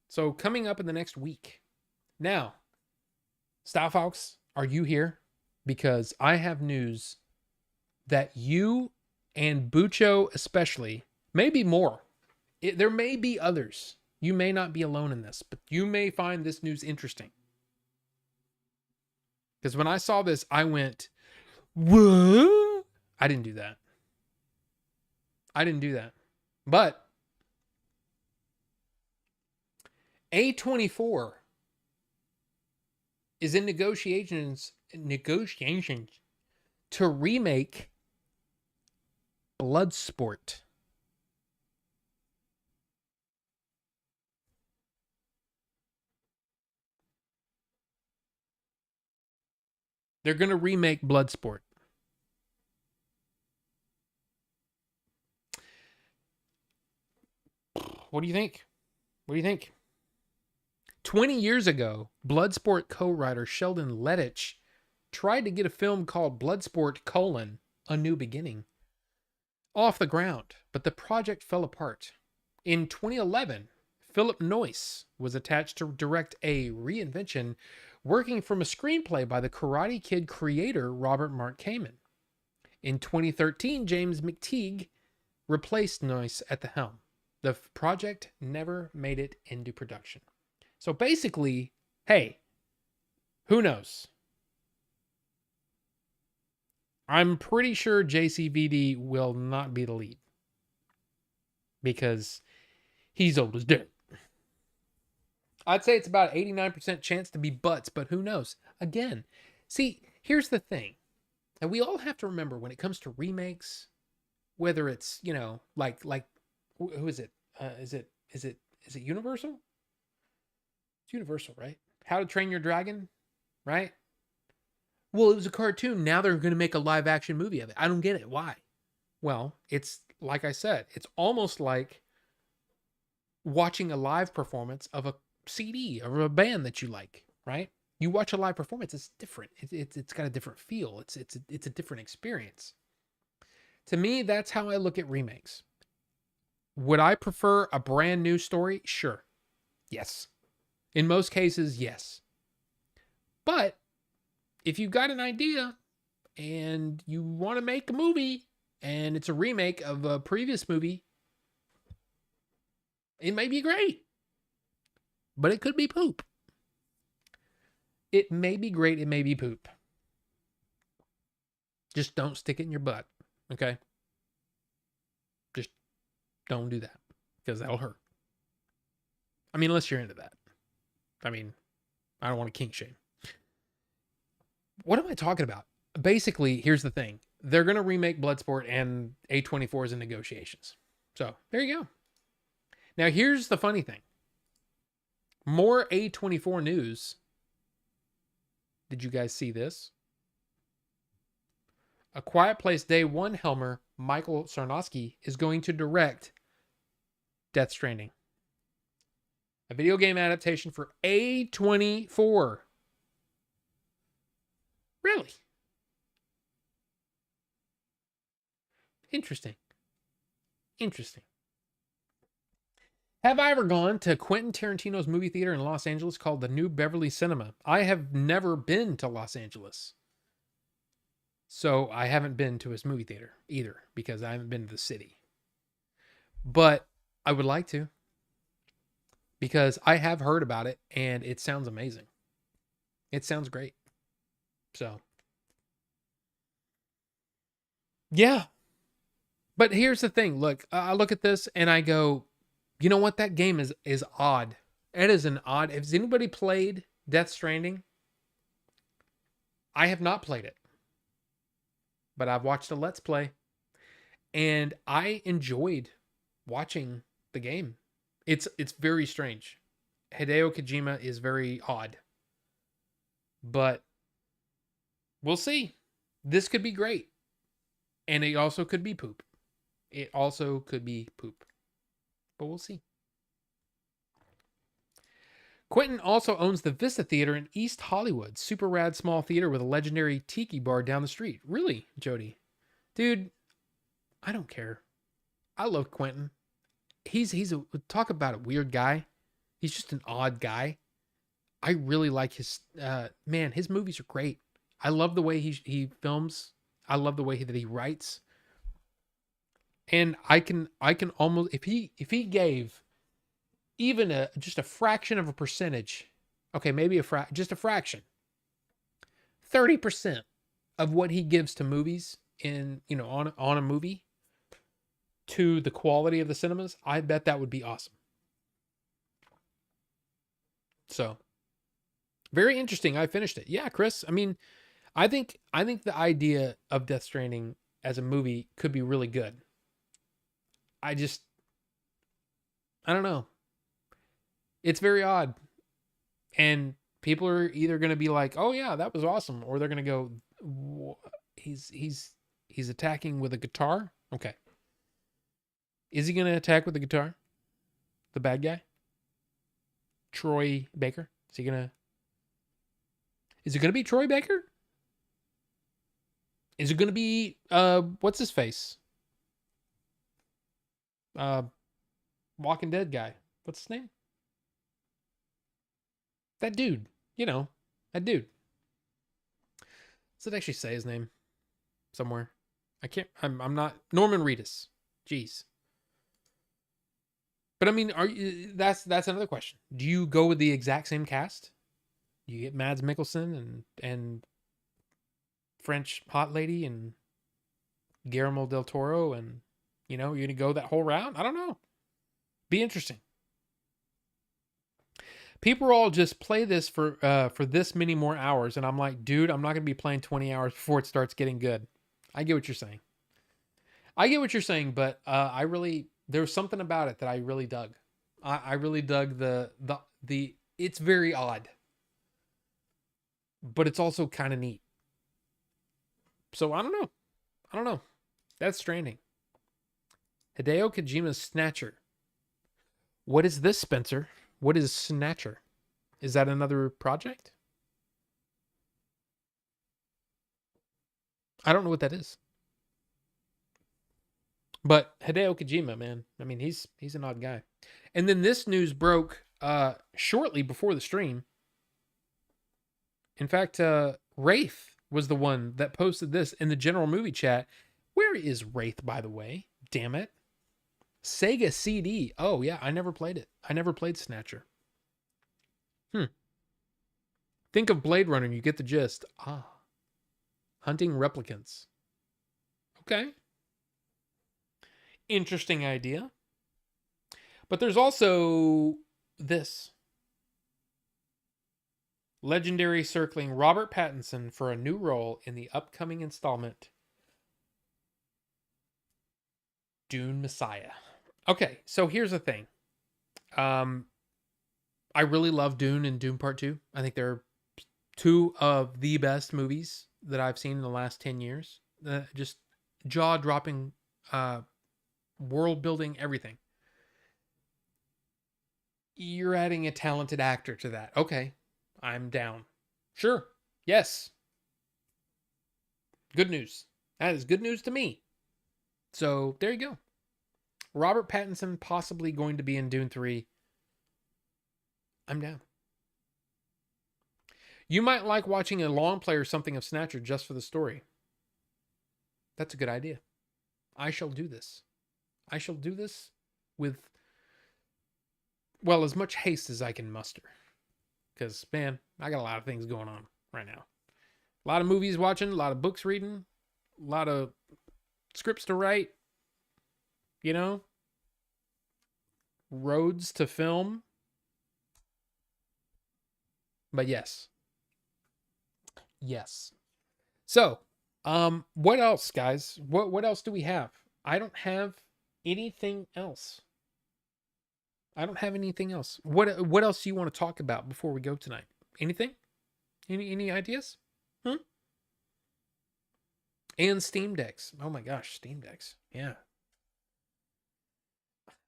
So coming up in the next week. Now, Style Folks, are you here? Because I have news that you and Bucho especially, maybe more. There may be others. You may not be alone in this, but you may find this news interesting. Because when I saw this, I went, what? I didn't do that. But A24 is in negotiations to remake Bloodsport. They're going to remake Bloodsport. What do you think? What do you think? 20 years ago, Bloodsport co-writer Sheldon Lettich tried to get a film called Bloodsport: A New Beginning off the ground, but the project fell apart. In 2011, Philip Noyce was attached to direct a reinvention, working from a screenplay by the Karate Kid creator Robert Mark Kamen. In 2013, James McTeague replaced Noyce at the helm. The project never made it into production. So basically, hey, who knows? I'm pretty sure JCVD will not be the lead because he's old as dirt. I'd say it's about 89% chance to be Butts, but who knows? Again, see, here's the thing. And we all have to remember when it comes to remakes, whether it's, like who is it? Is it Universal? It's Universal, right? How to Train Your Dragon, right? Well, it was a cartoon. Now they're going to make a live action movie of it. I don't get it. Why? Well, it's like I said, it's almost like watching a live performance of a CD or a band that you like, right? You watch a live performance, it's different. It's got a different feel. It's a different experience. To me, that's how I look at remakes. Would I prefer a brand new story? Sure. Yes. In most cases, yes. But if you've got an idea and you want to make a movie and it's a remake of a previous movie, it may be great, but it could be poop. It may be great. It may be poop. Just don't stick it in your butt. Okay. Just don't do that because that'll hurt. I mean, unless you're into that. I mean, I don't want to kink shame. What am I talking about? Basically, here's the thing. They're going to remake Bloodsport and A24 is in negotiations. So there you go. Now, here's the funny thing. More A24 news. Did you guys see this? A Quiet Place Day One helmer, Michael Sarnowski, is going to direct Death Stranding. A video game adaptation for A24. Really? Interesting. Have I ever gone to Quentin Tarantino's movie theater in Los Angeles called the New Beverly Cinema? I have never been to Los Angeles. So I haven't been to his movie theater either because I haven't been to the city. But I would like to because I have heard about it and it sounds amazing. It sounds great. So, yeah. But here's the thing. Look, I look at this and I go, you know what? That game is odd. It is an odd. Has anybody played Death Stranding? I have not played it. But I've watched a Let's Play. And I enjoyed watching the game. It's very strange. Hideo Kojima is very odd. But we'll see. This could be great. And it also could be poop. But we'll see. Quentin also owns the Vista Theater in East Hollywood. Super rad small theater with a legendary tiki bar down the street. Really, Jody? Dude, I don't care. I love Quentin. He's a talk about a weird guy. He's just an odd guy. I really like his his movies are great. I love the way he films. I love the way that he writes. And I can almost if he gave even just a fraction of a percentage, okay, maybe just a fraction, 30% of what he gives to movies in on a movie to the quality of the cinemas, I bet that would be awesome. So very interesting. I finished it. Yeah, Chris. I mean, I think the idea of Death Stranding as a movie could be really good. I don't know. It's very odd. And people are either going to be like, "Oh yeah, that was awesome," or they're going to go, he's attacking with a guitar? Okay. Is he going to attack with a guitar? The bad guy? Troy Baker? Is it gonna be Troy Baker? Is it gonna be what's his face? Uh Walking Dead guy. What's his name? That dude. You know, that dude. Does it actually say his name somewhere? I can't. I'm not Norman Reedus. Jeez. But I mean, that's another question. Do you go with the exact same cast? You get Mads Mikkelsen and French hot lady and Guillermo del Toro, and you're gonna go that whole route. I don't know. Be interesting. People all just play this for this many more hours, and I'm like, dude, I'm not gonna be playing 20 hours before it starts getting good. I get what you're saying. But there's something about it that I really dug. I really dug the it's very odd, but it's also kind of neat. So I don't know. That's Stranding. Hideo Kojima's Snatcher. What is this, Spencer? What is Snatcher? Is that another project? I don't know what that is. But Hideo Kojima, man, I mean, he's an odd guy. And then this news broke shortly before the stream. In fact, Wraith was the one that posted this in the general movie chat. Where is Wraith, by the way? Damn it. Sega CD. Oh, yeah, I never played it. I never played Snatcher. Think of Blade Runner, you get the gist. Hunting replicants. Okay. Interesting idea. But there's also this. Legendary circling Robert Pattinson for a new role in the upcoming installment Dune Messiah. Okay, so here's the thing. I really love Dune and Dune Part 2. I think they're two of the best movies that I've seen in the last 10 years. Just jaw-dropping, world-building, everything. You're adding a talented actor to that. Okay, I'm down. Sure. Yes. Good news. That is good news to me. So, there you go. Robert Pattinson possibly going to be in Dune 3. I'm down. You might like watching a long play or something of Snatcher just for the story. That's a good idea. I shall do this. I shall do this with, well, as much haste as I can muster. Because, man, I got a lot of things going on right now. A lot of movies watching, a lot of books reading, a lot of scripts to write, roads to film. But yes. So, what else, guys? What else do we have? I don't have anything else. What else do you want to talk about before we go tonight? Anything? Any ideas? And Steam Decks. Oh my gosh, Steam Decks. Yeah.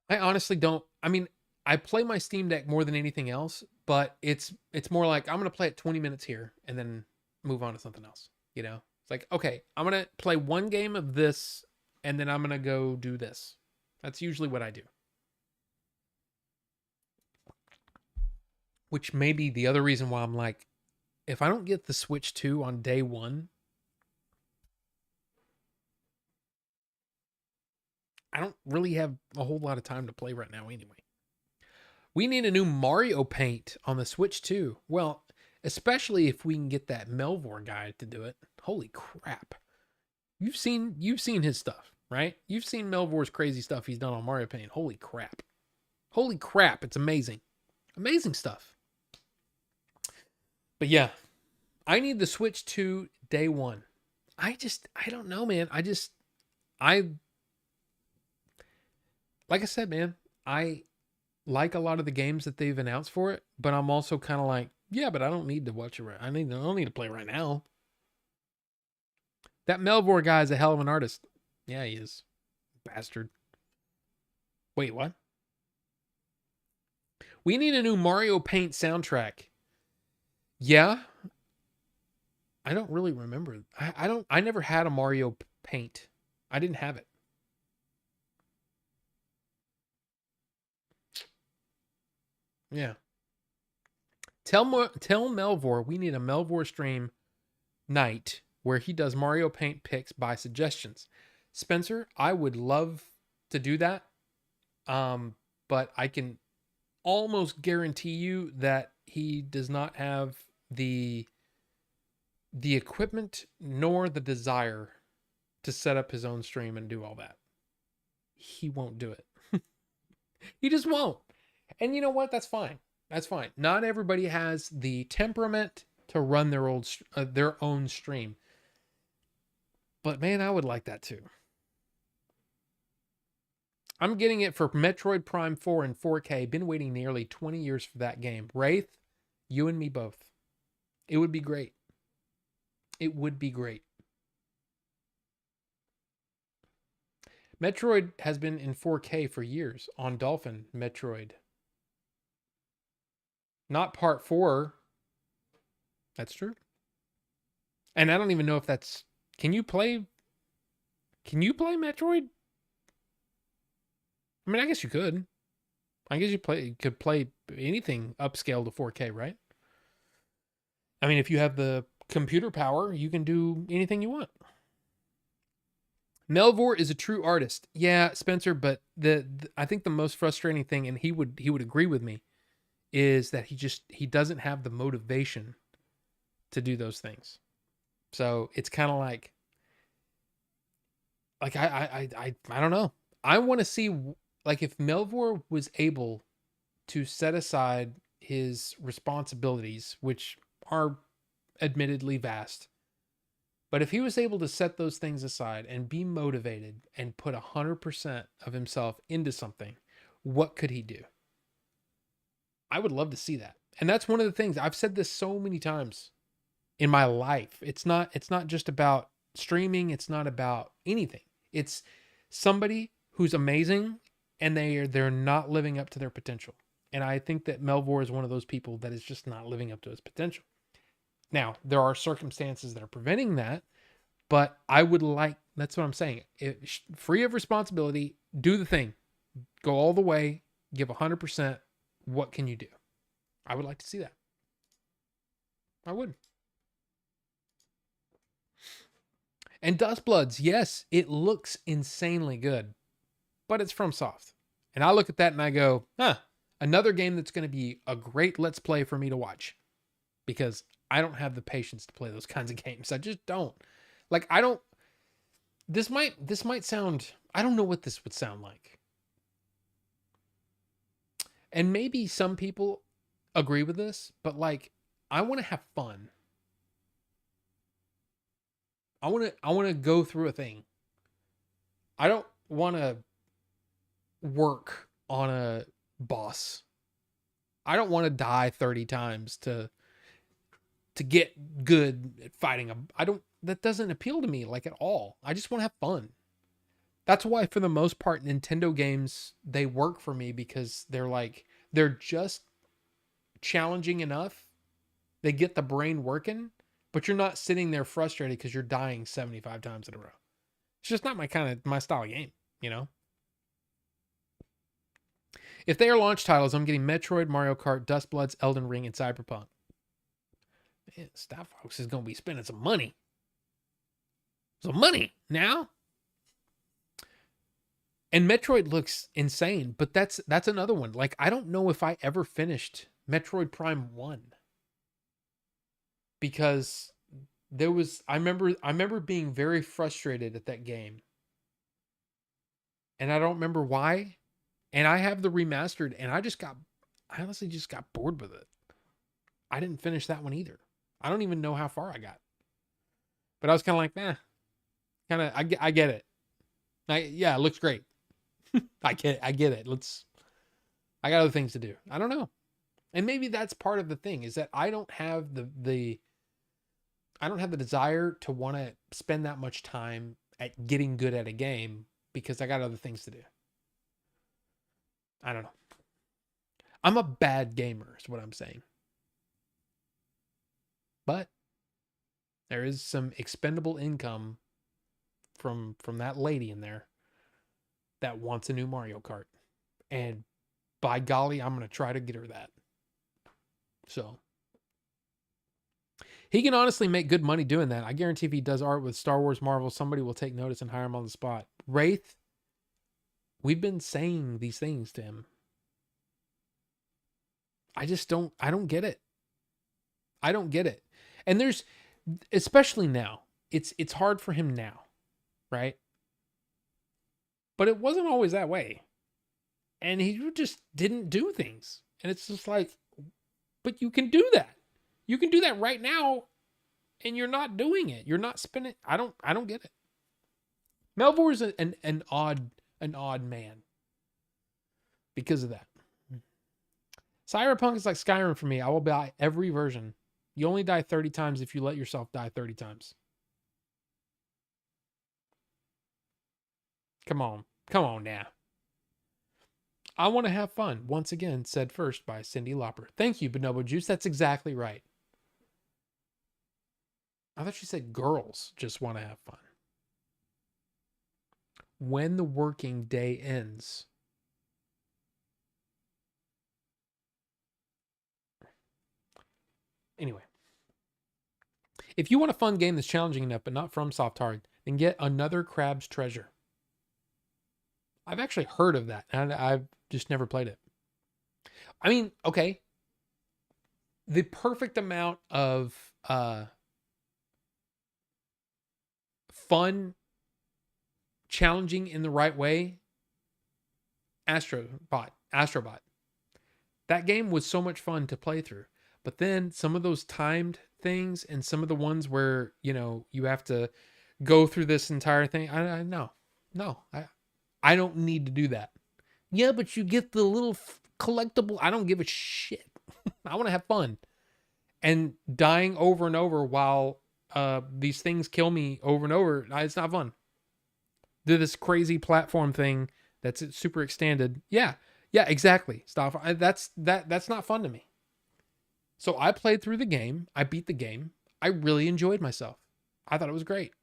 I honestly don't. I mean, I play my Steam Deck more than anything else, but it's more like I'm going to play it 20 minutes here and then move on to something else, It's like, okay, I'm going to play one game of this and then I'm going to go do this. That's usually what I do. Which may be the other reason why I'm like, if I don't get the Switch 2 on day one, I don't really have a whole lot of time to play right now anyway. We need a new Mario Paint on the Switch too. Well, especially if we can get that Melvor guy to do it. Holy crap. You've seen his stuff, right? You've seen Melvor's crazy stuff he's done on Mario Paint. Holy crap. It's amazing. Amazing stuff. But yeah, I need the Switch 2 day one. I don't know, man. Like I said, man, I like a lot of the games that they've announced for it, but I'm also kind of like, yeah, but I don't need to watch it I don't need to play right now. That Melvor guy is a hell of an artist. Yeah, he is. Bastard. Wait, what? We need a new Mario Paint soundtrack. Yeah. I don't really remember. I never had a Mario Paint. I didn't have it. Yeah. Tell Melvor we need a Melvor stream night where he does Mario Paint picks by suggestions. Spencer, I would love to do that. But I can almost guarantee you that he does not have the equipment nor the desire to set up his own stream and do all that. He won't do it. He just won't. And you know what? That's fine. That's fine. Not everybody has the temperament to run their own stream. But man, I would like that too. I'm getting it for Metroid Prime 4 in 4K. Been waiting nearly 20 years for that game. Wraith, you and me both. It would be great. It would be great. Metroid has been in 4K for years on Dolphin Metroid. Not part 4. That's true. And I don't even know if that's... Can you play Metroid? I mean, I guess you could. I guess you could play anything upscale to 4K, right? I mean, if you have the computer power, you can do anything you want. Melvor is a true artist. Yeah, Spencer, but I think the most frustrating thing, and he would agree with me, is that he doesn't have the motivation to do those things. So it's kind of like I don't know. I want to see, like, if Melvor was able to set aside his responsibilities, which are admittedly vast, but if he was able to set those things aside and be motivated and put 100% of himself into something, what could he do? I would love to see that. And that's one of the things, I've said this so many times in my life. It's not just about streaming. It's not about anything. It's somebody who's amazing and they're not living up to their potential. And I think that Melvor is one of those people that is just not living up to his potential. Now, there are circumstances that are preventing that, but I would like, that's what I'm saying. Free of responsibility, do the thing. Go all the way, give 100%. What can you do? I would like to see that. I would. And Dustbloods, yes, it looks insanely good, but it's FromSoft. And I look at that and I go, another game that's going to be a great Let's Play for me to watch, because I don't have the patience to play those kinds of games. I just don't. Like, this might sound, I don't know what this would sound like. And maybe some people agree with this, but like, I want to have fun. I want to go through a thing. I don't want to work on a boss. I don't want to die 30 times to get good at fighting that doesn't appeal to me like at all. I just want to have fun. That's why for the most part Nintendo games, they work for me, because they're just challenging enough. They get the brain working, but you're not sitting there frustrated because you're dying 75 times in a row. It's just not my style of game, you know? If they are launch titles, I'm getting Metroid, Mario Kart, Dustbloods, Elden Ring, and Cyberpunk. Man, Star Fox is going to be spending some money. Some money now. And Metroid looks insane, but that's another one. Like, I don't know if I ever finished Metroid Prime 1. Because I remember being very frustrated at that game. And I don't remember why. And I have the remastered, and I honestly just got bored with it. I didn't finish that one either. I don't even know how far I got. But I was kind of like, I get it. Yeah, it looks great. I get it. I got other things to do. I don't know. And maybe that's part of the thing, is that I don't have the desire to want to spend that much time at getting good at a game, because I got other things to do. I don't know. I'm a bad gamer, is what I'm saying. But there is some expendable income from that lady in there that wants a new Mario Kart. And by golly, I'm going to try to get her that. So he can honestly make good money doing that. I guarantee if he does art with Star Wars Marvel, somebody will take notice and hire him on the spot. Wraith, we've been saying these things to him. I don't get it. I don't get it. And there's, especially now, it's hard for him now, right? But it wasn't always that way. And he just didn't do things. And it's just like, but you can do that. You can do that right now, and you're not doing it. You're not spending. I don't get it. Melvor is an odd man because of that. Cyberpunk is like Skyrim for me. I will buy every version. You only die 30 times if you let yourself die 30 times. Come on now. I want to have fun. Once again, said first by Cindy Lauper. Thank you, Bonobo Juice. That's exactly right. I thought she said girls just want to have fun. When the working day ends. Anyway. If you want a fun game that's challenging enough but not from Soft Hard, then get Another Crab's Treasure. I've actually heard of that, and I've just never played it. I mean, okay. The perfect amount of fun, challenging in the right way. Astrobot. That game was so much fun to play through. But then some of those timed things and some of the ones where, you have to go through this entire thing. I don't need to do that. Yeah, but you get the little collectible. I don't give a shit. I want to have fun. And dying over and over while these things kill me over and over, it's not fun. Do this crazy platform thing that's super extended. Yeah, exactly. Stop. That's not fun to me. So I played through the game. I beat the game. I really enjoyed myself. I thought it was great.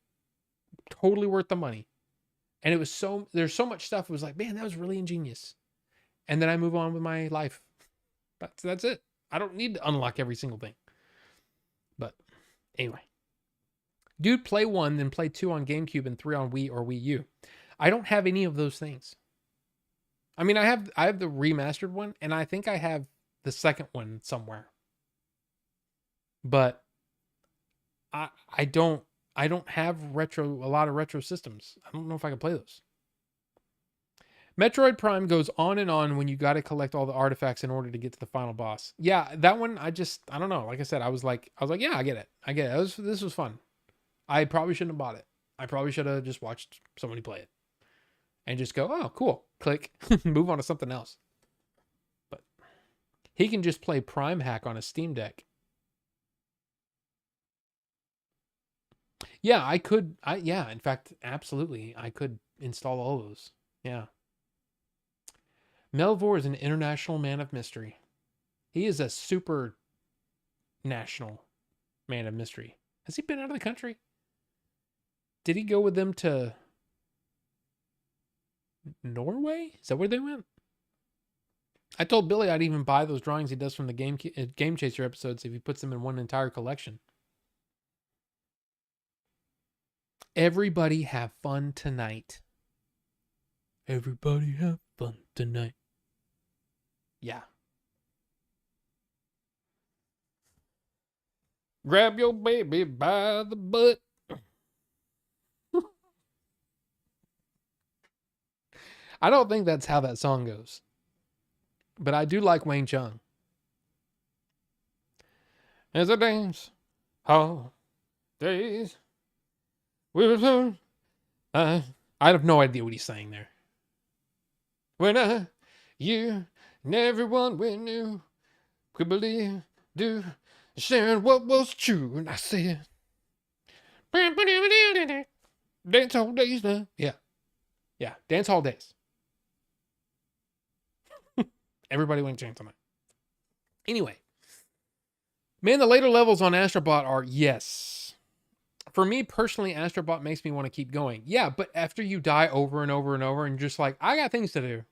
Totally worth the money. And there's so much stuff. It was like, man, that was really ingenious. And then I move on with my life. That's it. I don't need to unlock every single thing. But anyway. Dude, play 1, then play 2 on GameCube and 3 on Wii or Wii U. I don't have any of those things. I mean, I have the remastered one, and I think I have the second one somewhere. But I don't have a lot of retro systems. I don't know if I can play those. Metroid Prime goes on and on when you got to collect all the artifacts in order to get to the final boss. Yeah, that one I don't know. Like I said, I was like, yeah, I get it. This was fun. I probably shouldn't have bought it. I probably should have just watched somebody play it and just go, oh, cool, click, move on to something else. But he can just play Prime Hack on a Steam Deck. Yeah, I could. In fact, absolutely. I could install all of those. Yeah. Melvor is an international man of mystery. He is a super national man of mystery. Has he been out of the country? Did he go with them to Norway? Is that where they went? I told Billy I'd even buy those drawings he does from the Game Chaser episodes if he puts them in one entire collection. Everybody have fun tonight. Everybody have fun tonight. Yeah. Grab your baby by the butt. I don't think that's how that song goes. But I do like Wayne Chung. As I dance all days. I have no idea what he's saying there. When you, and everyone we knew could believe, do, sharing what was true. And I said, dance hall days now. Yeah, dance hall days. Everybody went to tonight. Anyway, man, the later levels on Astrobot are, yes. For me personally, Astrobot makes me want to keep going. Yeah, but after you die over and over and over and just like, I got things to do.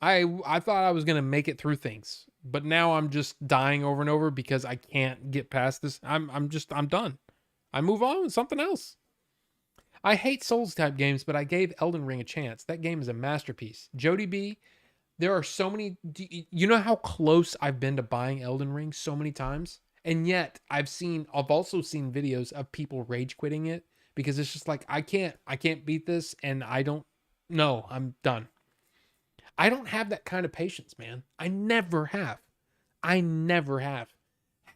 I thought I was going to make it through things, but now I'm just dying over and over because I can't get past this. I'm done. I move on with something else. I hate Souls type games, but I gave Elden Ring a chance. That game is a masterpiece. Jody B, there are so many. You know how close I've been to buying Elden Ring so many times? And yet I've also seen videos of people rage quitting it because it's just like, I can't beat this. And no, I'm done. I don't have that kind of patience, man. I never have. I never have.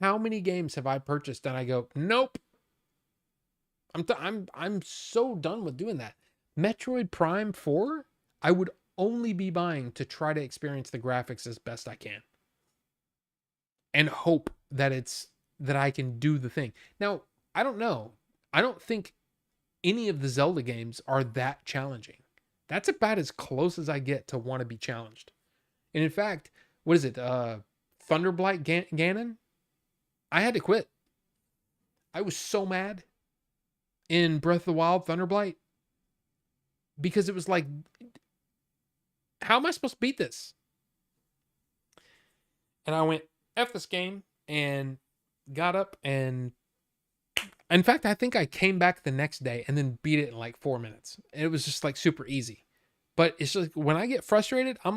How many games have I purchased and I go, nope. I'm so done with doing that. Metroid Prime 4, I would only be buying to try to experience the graphics as best I can. And hope that I can do the thing. Now, I don't know. I don't think any of the Zelda games are that challenging. That's about as close as I get to want to be challenged. And in fact, what is it? Thunderblight Ganon? I had to quit. I was so mad in Breath of the Wild Thunderblight because it was like, how am I supposed to beat this? And I went, F this game, and got up and in fact, I think I came back the next day and then beat it in like 4 minutes. It was just like super easy. But it's just like when I get frustrated, I'm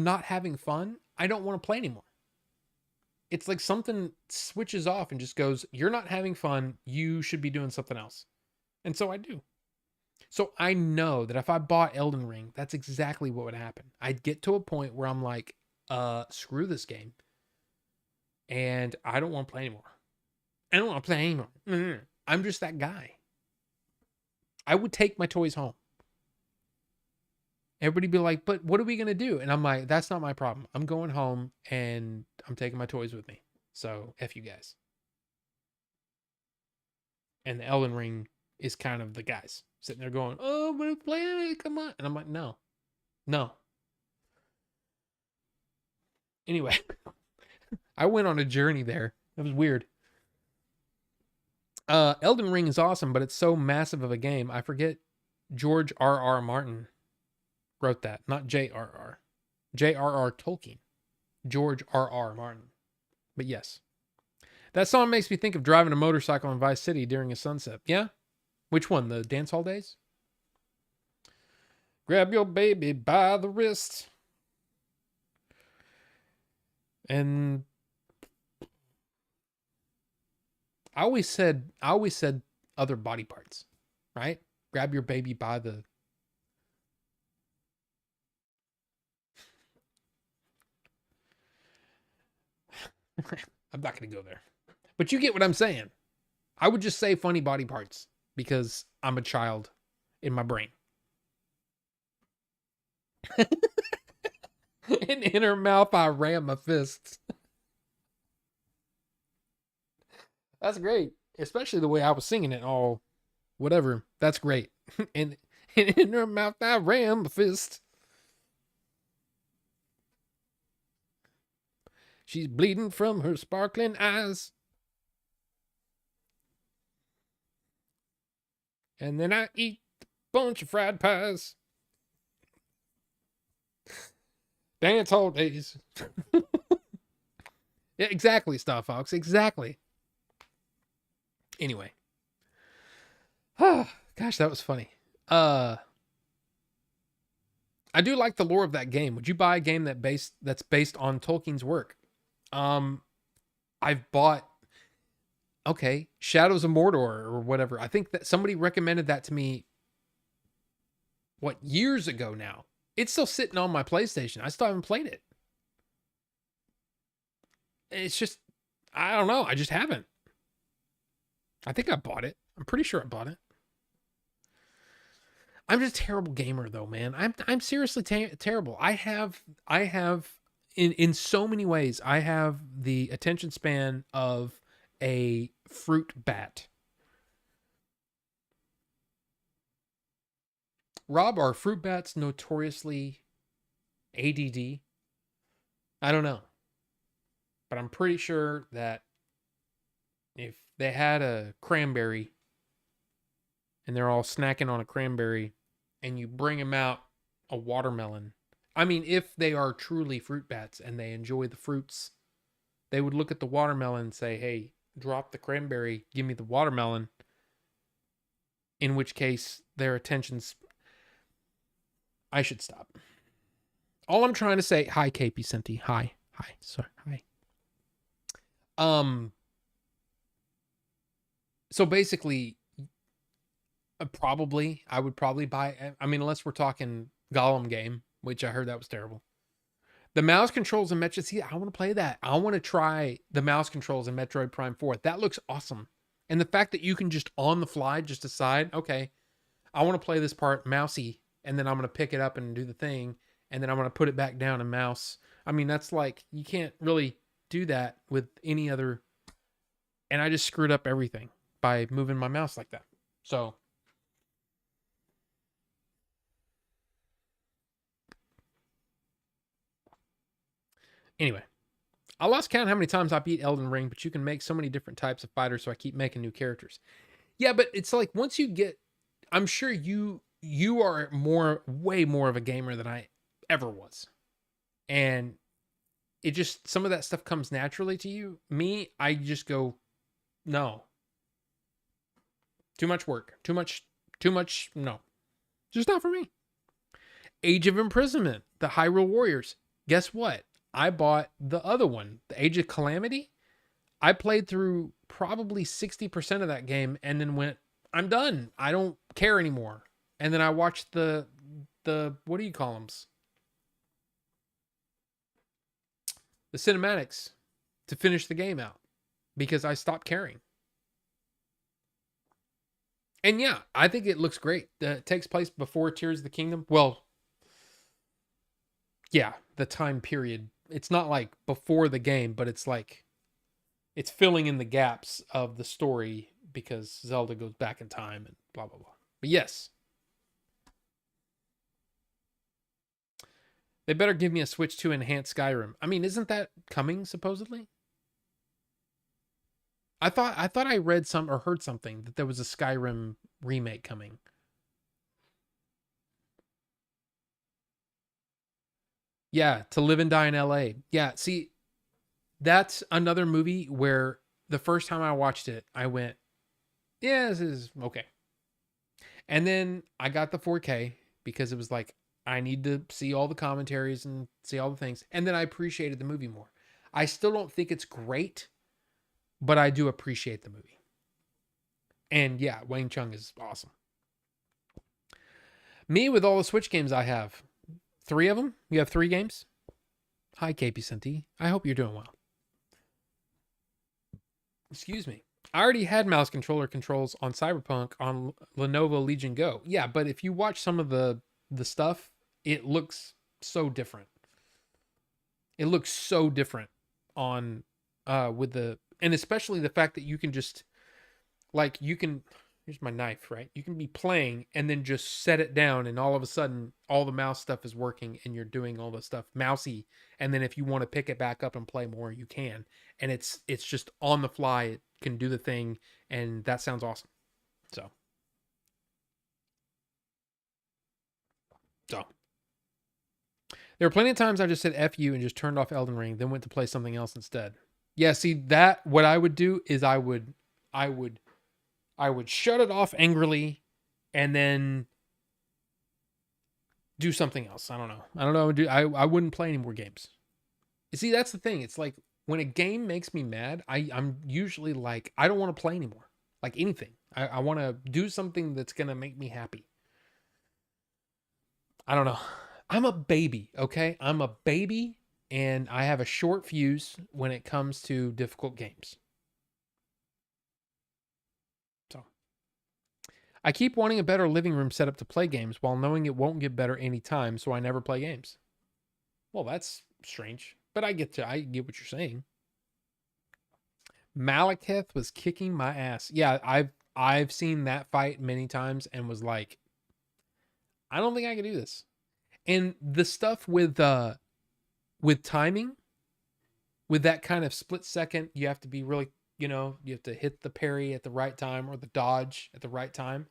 not having fun, I don't want to play anymore. It's like something switches off and just goes, you're not having fun, you should be doing something else. And so I do. So I know that if I bought Elden Ring, that's exactly what would happen. I'd get to a point where I'm like, screw this game. And I don't want to play anymore. I don't want to play anymore. I'm just that guy. I would take my toys home. Everybody be like, but what are we going to do? And I'm like, that's not my problem. I'm going home and I'm taking my toys with me. So F you guys. And the Elden Ring is kind of the guys sitting there going, oh, we're playing it. Come on. And I'm like, no. Anyway, I went on a journey there. It was weird. Elden Ring is awesome, but it's so massive of a game. I forget George R.R. Martin wrote that, not J.R.R. J.R.R. Tolkien. George R.R. Martin. But yes. That song makes me think of driving a motorcycle in Vice City during a sunset. Yeah? Which one? The dance hall days? Grab your baby by the wrist. And I always said other body parts, right? Grab your baby by the... I'm not going to go there. But you get what I'm saying. I would just say funny body parts because I'm a child in my brain. And in her mouth, I ram my fists. That's great. Especially the way I was singing it all. Whatever. That's great. And in her mouth, I ram my fist. She's bleeding from her sparkling eyes. And then I eat a bunch of fried pies. Dance all days. Yeah, exactly, Star Fox. Exactly. Anyway. Gosh, that was funny. I do like the lore of that game. Would you buy a game that's based on Tolkien's work? I've bought Shadows of Mordor or whatever. I think that somebody recommended that to me years ago now. It's still sitting on my PlayStation. I still haven't played it. It's just, I don't know. I just haven't. I think I bought it. I'm pretty sure I bought it. I'm just a terrible gamer though, man. I'm seriously terrible. I have in so many ways, I have the attention span of a fruit bat. Rob, are fruit bats notoriously ADD? I don't know. but I'm pretty sure that if they had a cranberry and they're all snacking on a cranberry and you bring them out a watermelon, I mean, if they are truly fruit bats and they enjoy the fruits, they would look at the watermelon and say, hey, drop the cranberry, give me the watermelon. In which case, their attention's. I should stop. All I'm trying to say, hi, KP Senti. Hi. Sorry. Hi. So basically, I would probably buy. I mean, unless we're talking Gollum game, which I heard that was terrible. The mouse controls in Metroid. See, I want to play that. I want to try the mouse controls in Metroid Prime 4. That looks awesome. And the fact that you can just on the fly just decide, okay, I want to play this part mousy, and then I'm going to pick it up and do the thing, and then I'm going to put it back down and mouse. I mean, that's like, you can't really do that with any other. And I just screwed up everything by moving my mouse like that. So. Anyway, I lost count how many times I beat Elden Ring, but you can make so many different types of fighters, so I keep making new characters. Yeah, but it's like once you get, I'm sure you are way more of a gamer than I ever was. And it just, some of that stuff comes naturally to you. Me, I just go, no. Too much work. Too much, no. Just not for me. Age of Imprisonment, the Hyrule Warriors. Guess what? I bought the other one, the Age of Calamity. I played through probably 60% of that game and then went, I'm done. I don't care anymore. And then I watched the what do you call them? The cinematics to finish the game out because I stopped caring. And yeah, I think it looks great. It takes place before Tears of the Kingdom. Well, yeah, the time period. It's not like before the game, but it's like it's filling in the gaps of the story because Zelda goes back in time and blah, blah, blah. But yes. They better give me a Switch to enhance Skyrim. I mean, isn't that coming supposedly? I thought I read some or heard something that there was a Skyrim remake coming. Yeah, To Live and Die in LA. Yeah, see, that's another movie where the first time I watched it, I went, yeah, this is okay. And then I got the 4K because it was like, I need to see all the commentaries and see all the things. And then I appreciated the movie more. I still don't think it's great, but I do appreciate the movie. And yeah, Wang Chung is awesome. Me with all the Switch games I have. 3 of them? You have 3 games? Hi, KP Senti. I hope you're doing well. Excuse me. I already had mouse controller controls on Cyberpunk on Lenovo Legion Go. Yeah, but if you watch some of the stuff, it looks so different. It looks so different on with the, and especially the fact that you can just like here's my knife, right? You can be playing and then just set it down and all of a sudden all the mouse stuff is working and you're doing all the stuff mousy, and then if you want to pick it back up and play more, you can. And it's just on the fly, it can do the thing, and that sounds awesome. So there were plenty of times I just said F you and just turned off Elden Ring, then went to play something else instead. Yeah, see that what I would do is I would shut it off angrily and then do something else. I don't know. I wouldn't play any more games. You see, that's the thing. It's like when a game makes me mad, I'm usually like, I don't want to play anymore. Like anything. I want to do something that's going to make me happy. I don't know. I'm a baby, okay? I'm a baby and I have a short fuse when it comes to difficult games. So I keep wanting a better living room setup to play games while knowing it won't get better anytime, so I never play games. Well, that's strange, but I get what you're saying. Malekith was kicking my ass. Yeah, I've seen that fight many times and was like, I don't think I can do this. And the stuff with timing, with that kind of split second, you have to be really, you have to hit the parry at the right time or the dodge at the right time.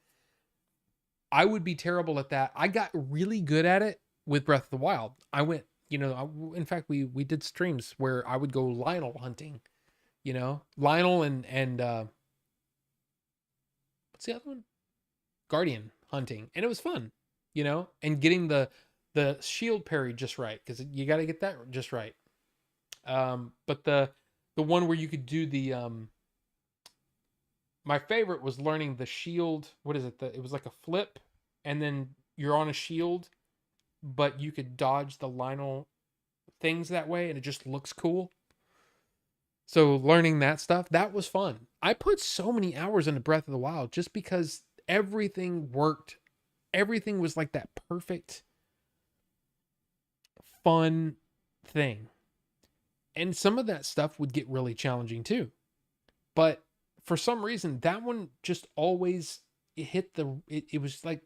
I would be terrible at that. I got really good at it with Breath of the Wild. I went, in fact, we did streams where I would go Lionel hunting, Lionel and what's the other one? Guardian hunting, and it was fun, and getting the shield parry just right, because you got to get that just right. But the one where you could do the my favorite was learning the shield. What is it? It was like a flip, and then you're on a shield, but you could dodge the Lionel things that way, and it just looks cool. So learning that stuff, that was fun. I put so many hours into Breath of the Wild just because everything worked. Everything was like that perfect, fun thing. And some of that stuff would get really challenging too. But for some reason, that one just always hit it was like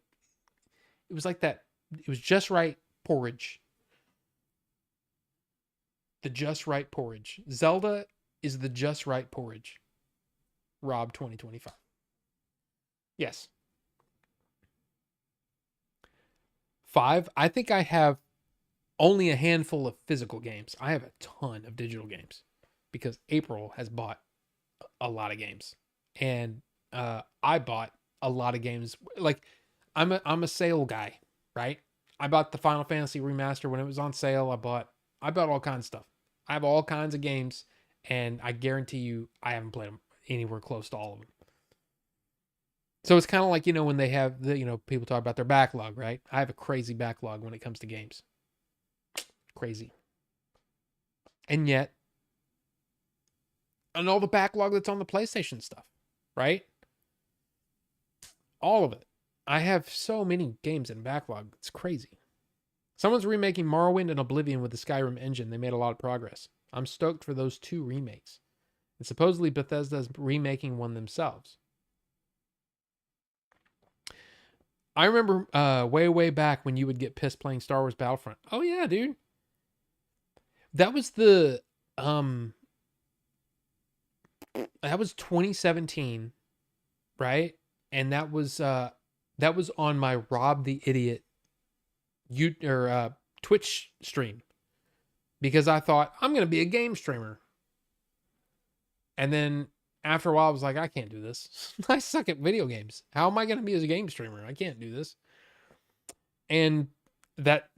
that. It was just right porridge. The just right porridge. Zelda is the just right porridge. Rob 2025. Yes. 5. I think I have only a handful of physical games. I have a ton of digital games because April has bought a lot of games, and I bought a lot of games. Like I'm a sale guy, right? I bought the Final Fantasy remaster when it was on sale. I bought all kinds of stuff. I have all kinds of games, and I guarantee you I haven't played them anywhere close to all of them. So it's kind of like, when they have people talk about their backlog, right? I have a crazy backlog when it comes to games. Crazy. And yet, and all the backlog that's on the PlayStation stuff, right? All of it. I have so many games in backlog. It's crazy. Someone's remaking Morrowind and Oblivion with the Skyrim engine. They made a lot of progress. I'm stoked for those 2 remakes. And supposedly Bethesda's remaking one themselves. I remember way back when you would get pissed playing Star Wars Battlefront. Oh yeah, dude. That was that was 2017, right? And that was on my Rob the Idiot Twitch stream, because I thought I'm going to be a game streamer. And then after a while I was like, I can't do this. I suck at video games. How am I going to be as a game streamer? I can't do this. And that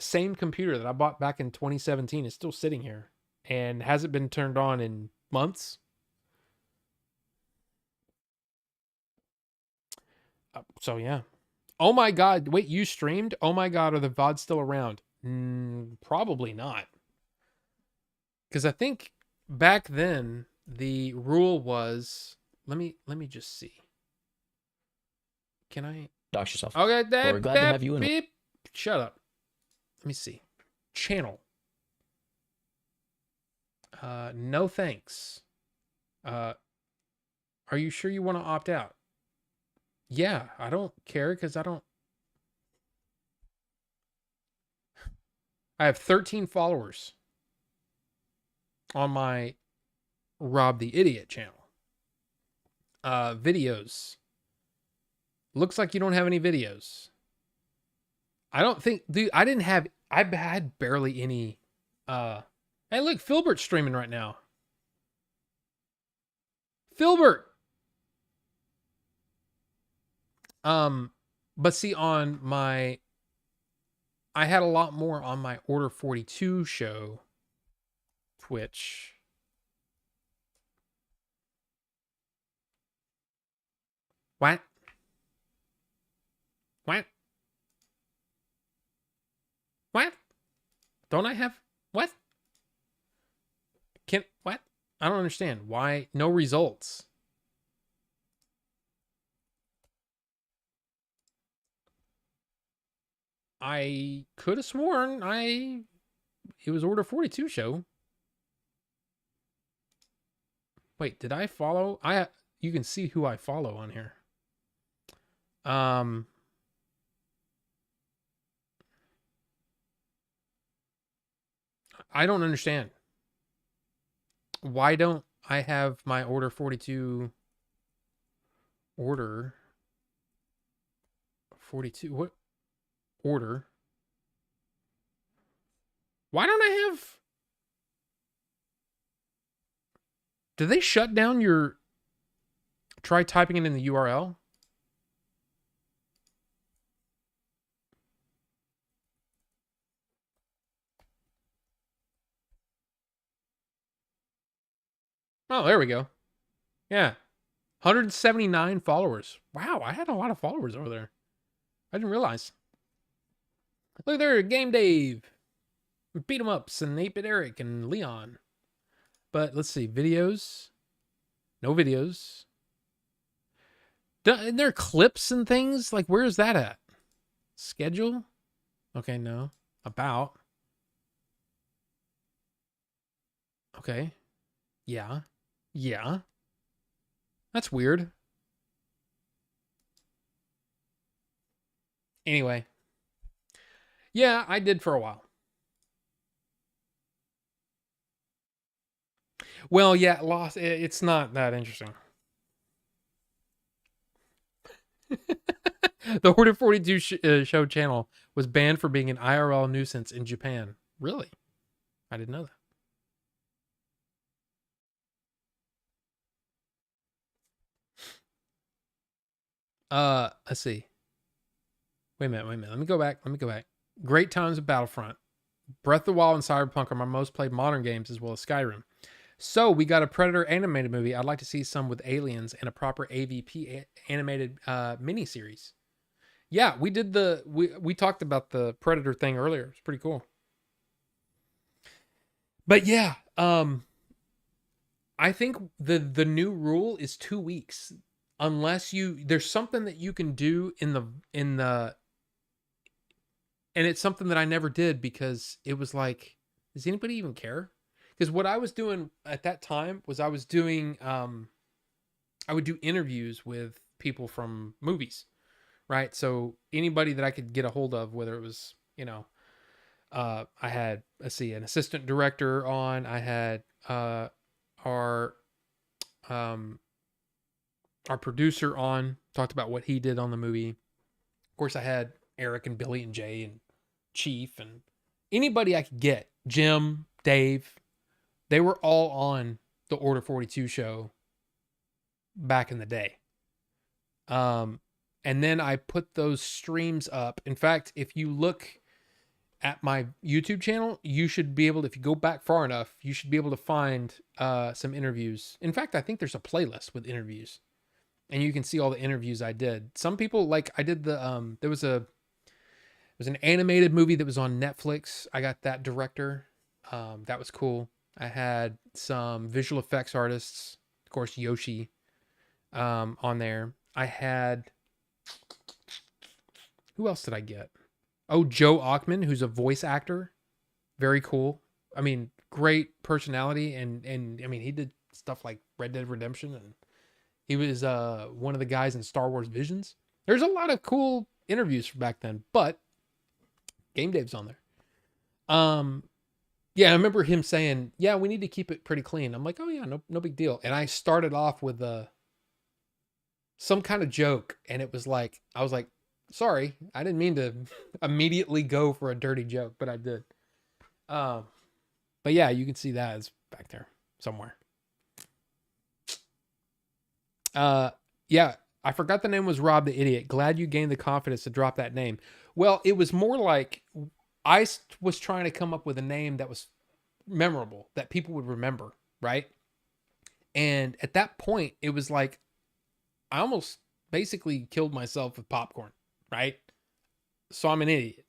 same computer that I bought back in 2017 is still sitting here and hasn't been turned on in months. So yeah. Oh my God. Wait, you streamed? Oh my God. Are the VODs still around? Probably not. Because I think back then the rule was, let me just see. Can I dox yourself? Okay, We're glad to have you in. Beep. Shut up. Let me see. Channel. No thanks. Are you sure you want to opt out? Yeah, I don't care because I have 13 followers on my Rob the Idiot channel. Videos. Looks like you don't have any videos. I don't think, dude, I had barely any. Hey, look, Filbert's streaming right now. Filbert. But see, I had a lot more on my Order 42 show Twitch. What? Don't I have what? What? I don't understand. Why no results? I could have sworn it was Order 42 show. Wait, did I follow? You can see who I follow on here. I don't understand. Why don't I have my order 42 order 42? What order? Why don't I have? Do they shut down your? Try typing it in the URL. Oh, there we go. Yeah. 179 followers. Wow, I had a lot of followers over there. I didn't realize. Look there, Game Dave. Beat 'em ups and 8-Bit Eric and Leon. But let's see, videos. No videos. Isn't there clips and things? Like, where's that at? Schedule? Okay, no. About. Okay. Yeah. Yeah. That's weird. Anyway. Yeah, I did for a while. Well, yeah, lost. It's not that interesting. The Order 42 show channel was banned for being an IRL nuisance in Japan. Really? I didn't know that. Let's see. Wait a minute. Let me go back. Great Times of Battlefront. Breath of the Wild and Cyberpunk are my most played modern games, as well as Skyrim. So we got a Predator animated movie. I'd like to see some with aliens and a proper AVP animated miniseries. Yeah, we did we talked about the Predator thing earlier. It's pretty cool. But yeah, I think the new rule is 2 weeks, unless there's something that you can do in the and it's something that I never did because it was like, does anybody even care? Because what I was doing at that time was I was doing I would do interviews with people from movies, right? So anybody that I could get a hold of, whether it was, I had, let's see, an assistant director on, I had our our producer on, talked about what he did on the movie. Of course, I had Eric and Billy and Jay and Chief and anybody I could get, Jim, Dave. They were all on the Order 42 show back in the day. And then I put those streams up. In fact, if you look at my YouTube channel, you should be able to, if you go back far enough, you should be able to find some interviews. In fact, I think there's a playlist with interviews. And you can see all the interviews I did. Some people, like I did there was an animated movie that was on Netflix. I got that director. That was cool. I had some visual effects artists, of course, Yoshi, on there. I had, who else did I get? Oh, Joe Ockman, who's a voice actor. Very cool. I mean, great personality. And I mean, he did stuff like Red Dead Redemption, and he was one of the guys in Star Wars Visions. There's a lot of cool interviews from back then, but Game Dave's on there. Yeah, I remember him saying, "Yeah, we need to keep it pretty clean." I'm like, "Oh yeah, no big deal." And I started off with some kind of joke, and it was like, I was like, "Sorry, I didn't mean to immediately go for a dirty joke, but I did." But yeah, you can see that is back there somewhere. Yeah, I forgot the name was Rob the Idiot. Glad you gained the confidence to drop that name. Well, it was more like I was trying to come up with a name that was memorable, that people would remember, right? And at that point, it was like I almost basically killed myself with popcorn, right? So I'm an idiot.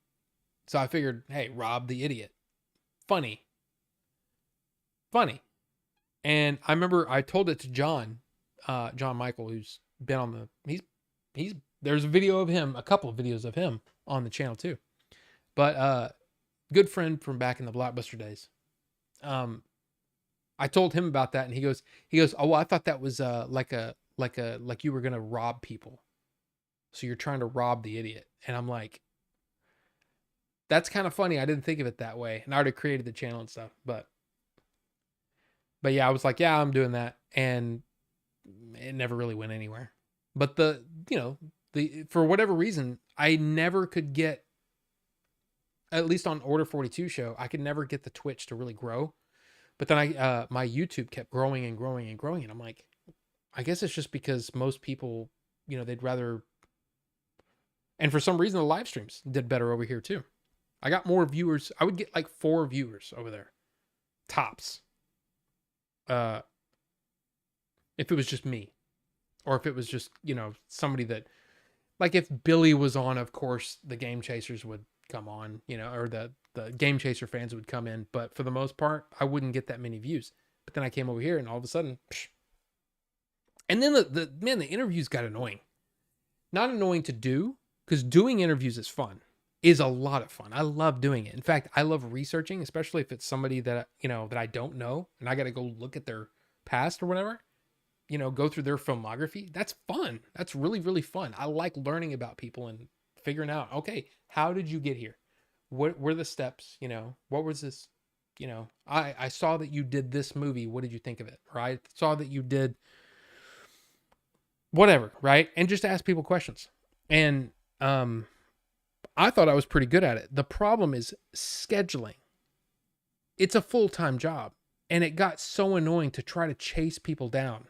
So I figured, hey, Rob the Idiot. Funny. Funny. And I remember I told it to John, John Michael, who's been on he's there's a video of him, a couple of videos of him on the channel too. But good friend from back in the Blockbuster days. I told him about that, and he goes, "Oh, well, I thought that was like you were gonna rob people, so you're trying to rob the idiot." And I'm like, that's kind of funny. I didn't think of it that way, and I already created the channel and stuff. But But yeah, I was like, yeah, I'm doing that. And it never really went anywhere. But for whatever reason, I never could get, at least on Order 42 show, I could never get the Twitch to really grow. But then my YouTube kept growing and growing and growing. And I'm like, I guess it's just because most people, they'd rather, and for some reason the live streams did better over here too. I got more viewers. I would get like 4 viewers over there. Tops. If it was just me. Or if it was just, somebody that, like if Billy was on, of course, the Game Chasers would come on, or the Game Chaser fans would come in. But for the most part, I wouldn't get that many views. But then I came over here and all of a sudden, psh. And then the interviews got annoying. Not annoying to do, because doing interviews is fun. Is a lot of fun. I love doing it. In fact, I love researching, especially if it's somebody that, that I don't know and I got to go look at their past or whatever. Go through their filmography. That's fun. That's really, really fun. I like learning about people and figuring out, okay, how did you get here? What were the steps? What was this? I saw that you did this movie. What did you think of it? Or I saw that you did whatever, right? And just ask people questions. And I thought I was pretty good at it. The problem is scheduling. It's a full-time job. And it got so annoying to try to chase people down.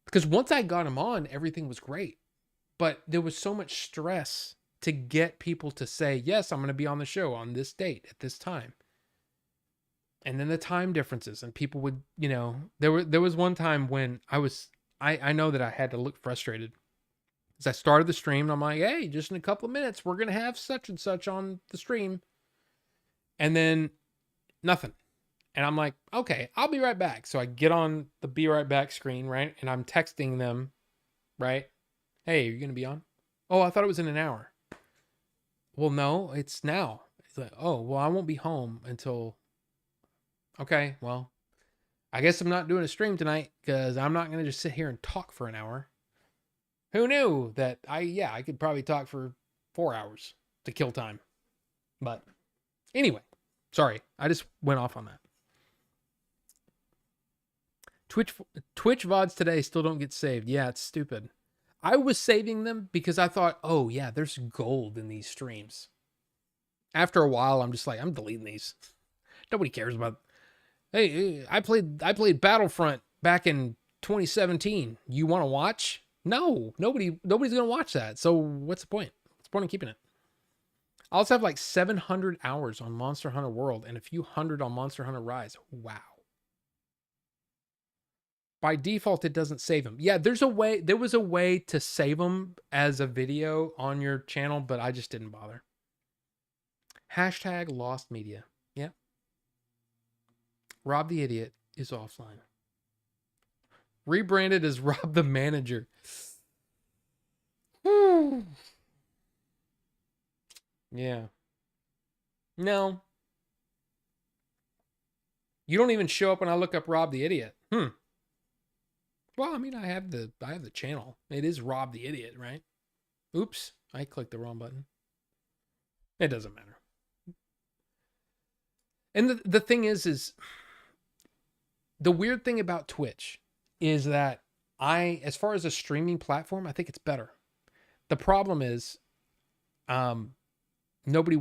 Because once I got them on, everything was great. But there was so much stress to get people to say, yes, I'm going to be on the show on this date at this time. And then the time differences, and people would, there was one time when I know that I had to look frustrated. As I started the stream, and I'm like, hey, just in a couple of minutes, we're going to have such and such on the stream. And then nothing. And I'm like, okay, I'll be right back. So I get on the be right back screen, right? And I'm texting them, right? Hey, are you going to be on? Oh, I thought it was in an hour. Well, no, it's now. It's like, oh, well, I won't be home until. Okay, well, I guess I'm not doing a stream tonight because I'm not going to just sit here and talk for an hour. Who knew that I could probably talk for 4 hours to kill time. But anyway, sorry, I just went off on that. Twitch VODs today still don't get saved. Yeah, it's stupid. I was saving them because I thought, oh yeah, there's gold in these streams. After a while, I'm just like, I'm deleting these. Nobody cares about. Hey, I played Battlefront back in 2017. You want to watch? No, nobody's gonna watch that. So what's the point? What's the point in keeping it? I also have like 700 hours on Monster Hunter World and a few hundred on Monster Hunter Rise. Wow. By default, it doesn't save them. Yeah, there was a way to save them as a video on your channel, but I just didn't bother. Hashtag lost media. Yeah. Rob the Idiot is offline. Rebranded as Rob the Manager. Yeah. No. You don't even show up when I look up Rob the Idiot. Well, I mean, I have the channel. It is Rob the Idiot, right? Oops, I clicked the wrong button. It doesn't matter. And the thing is the weird thing about Twitch is that as far as a streaming platform, I think it's better. The problem is, nobody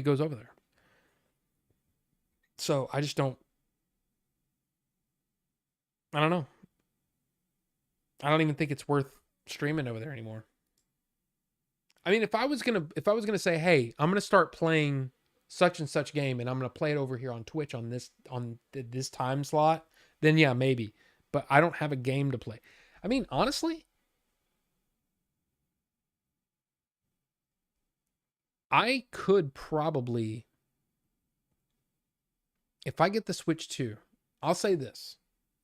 goes over there. So I just don't. I don't know. I don't even think it's worth streaming over there anymore. I mean, if I was gonna say, hey, I'm gonna start playing such and such game, and I'm gonna play it over here on Twitch on this time slot, then yeah, maybe. But I don't have a game to play. I mean, honestly, I could probably, if I get the Switch 2, I'll say this: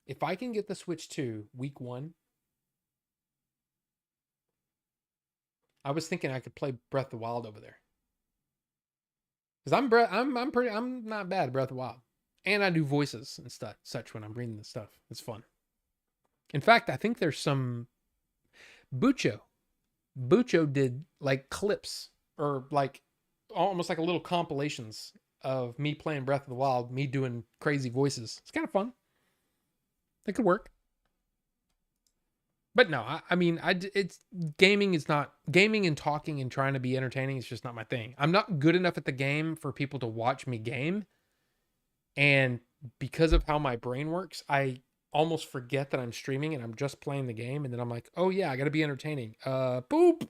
if I can get the Switch 2 week 1. I was thinking I could play Breath of the Wild over there. Cuz I'm not bad at Breath of the Wild. And I do voices and such when I'm reading the stuff. It's fun. In fact, I think there's some Bucho did like clips or like almost like a little compilations of me playing Breath of the Wild, me doing crazy voices. It's kind of fun. It could work. But no, I mean, it's gaming is not gaming and talking and trying to be entertaining is just not my thing. I'm not good enough at the game for people to watch me game. And because of how my brain works, I almost forget that I'm streaming and I'm just playing the game. And then I'm like, oh yeah, I got to be entertaining. Boop.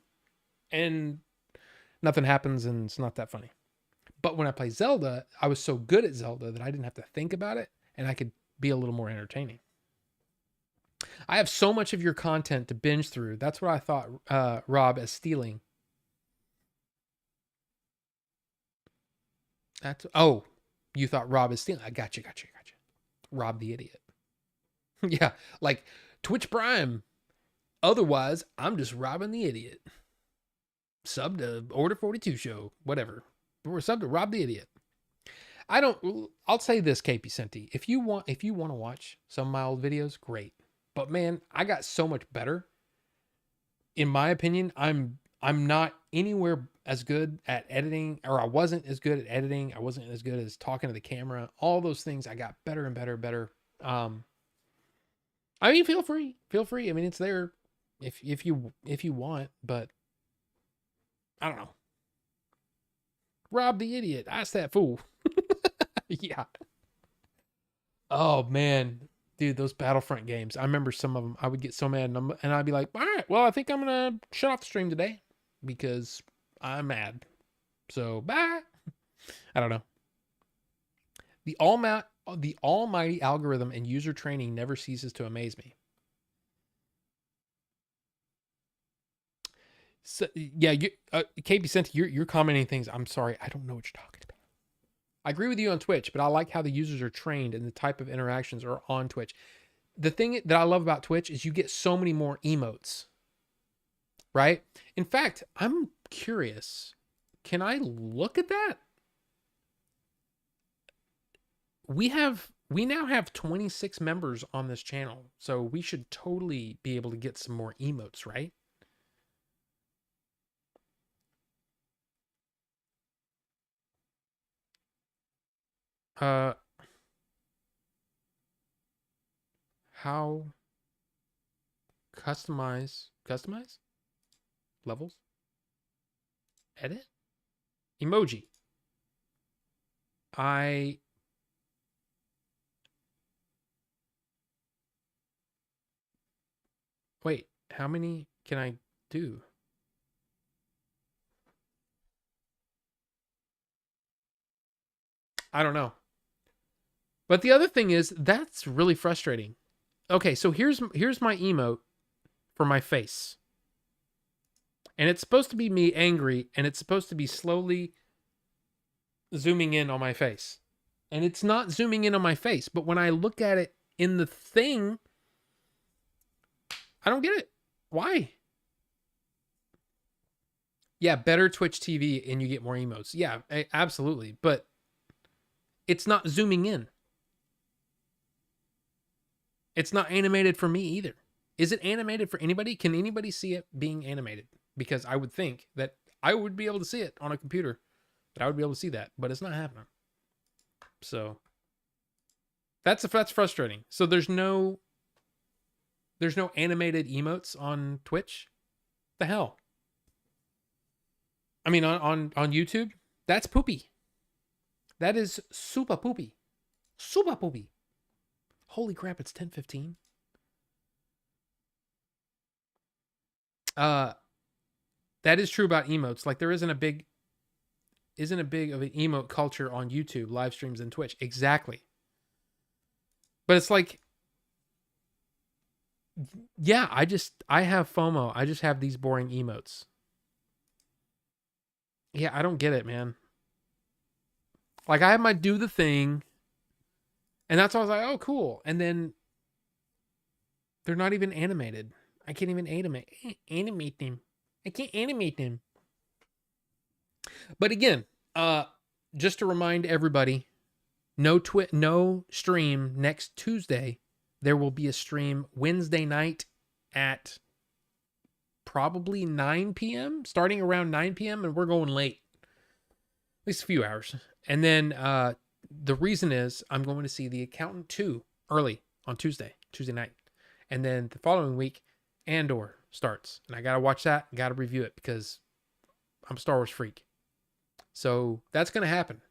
And nothing happens and it's not that funny. But when I play Zelda, I was so good at Zelda that I didn't have to think about it and I could be a little more entertaining. I have so much of your content to binge through. That's what I thought, Rob, as stealing. You thought Rob is stealing. I got you. Rob the idiot. Yeah, like Twitch Prime. Otherwise, I'm just robbing the idiot. Sub to Order 42 show, whatever. Or sub to Rob the idiot. I'll say this, KP Senti. If you want to watch some of my old videos, great. But man, I got so much better. In my opinion, I'm not anywhere as good at editing, or I wasn't as good at editing. I wasn't as good as talking to the camera. All those things I got better and better. I mean, feel free. I mean, it's there if you want, but I don't know. Rob the idiot. Ask that fool. Yeah. Oh man, dude, those Battlefront games. I remember some of them. I would get so mad, and I'd be like, "All right, well, I think I'm gonna shut off the stream today because I'm mad." So bye. I don't know. The almighty algorithm and user training never ceases to amaze me. So yeah, KP Senti, you're commenting things. I'm sorry, I don't know what you're talking about. I agree with you on Twitch, but I like how the users are trained and the type of interactions are on Twitch. The thing that I love about Twitch is you get so many more emotes, right? In fact, I'm curious. Can I look at that? We now have 26 members on this channel, so we should totally be able to get some more emotes, right? How customize levels, edit emoji. Wait, how many can I do? I don't know. But the other thing is, that's really frustrating. Okay, so here's my emote for my face. And it's supposed to be me angry, and it's supposed to be slowly zooming in on my face. And it's not zooming in on my face, but when I look at it in the thing, I don't get it. Why? Yeah, better Twitch TV and you get more emotes. Yeah, absolutely. But it's not zooming in. It's not animated for me either. Is it animated for anybody? Can anybody see it being animated? Because I would think that I would be able to see it on a computer. That I would be able to see that, but it's not happening. So that's frustrating. So there's no animated emotes on Twitch. The hell? I mean, on YouTube, that's poopy. That is super poopy. Super poopy. Holy crap, it's 10:15. That is true about emotes. Like there isn't a big of an emote culture on YouTube, live streams, and Twitch. Exactly. But it's like, yeah, I have FOMO. I just have these boring emotes. Yeah, I don't get it, man. Like I have my do the thing, and that's why I was like, oh, cool. And then they're not even animated. I can't even animate them. I can't animate them. But again, just to remind everybody, no stream next Tuesday. There will be a stream Wednesday night at probably 9 p.m., starting around 9 p.m., and we're going late. At least a few hours. And then the reason is I'm going to see The Accountant 2 early on Tuesday. Tuesday night. And then the following week, Andor starts. And I got to watch that. Got to review it because I'm a Star Wars freak. So that's going to happen.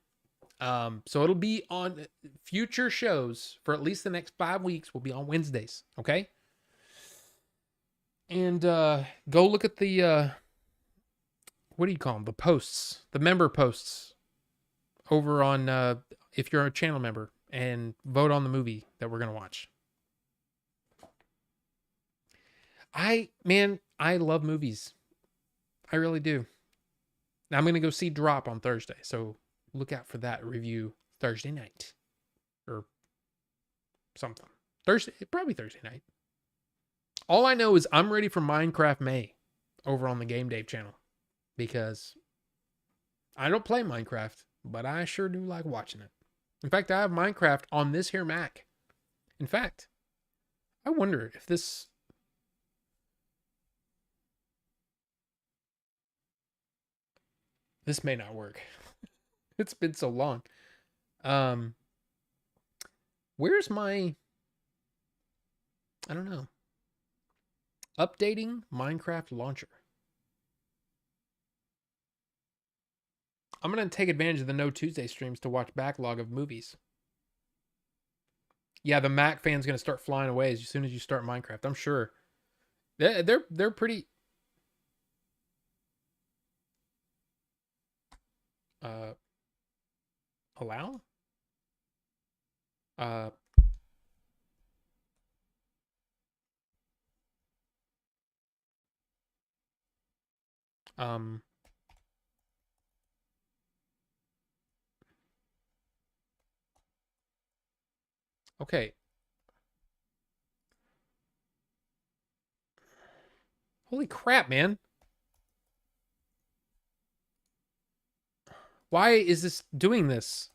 So it'll be on future shows for at least the next 5 weeks. Will be on Wednesdays. Okay. And go look at the what do you call them? The posts, the member posts over on if you're a channel member, and vote on the movie that we're gonna watch. I love movies. I really do. Now I'm gonna go see Drop on Thursday, so look out for that review Thursday night or something. Probably Thursday night. All I know is I'm ready for Minecraft May over on the Game Dave channel because I don't play Minecraft, but I sure do like watching it. In fact, I have Minecraft on this here Mac. In fact, I wonder if this may not work. It's been so long. Where's my, I don't know. Updating Minecraft launcher. I'm going to take advantage of the No Tuesday streams to watch backlog of movies. Yeah, the Mac fan's going to start flying away as soon as you start Minecraft. I'm sure. They're pretty allow? Okay. Holy crap, man. Why is this doing this?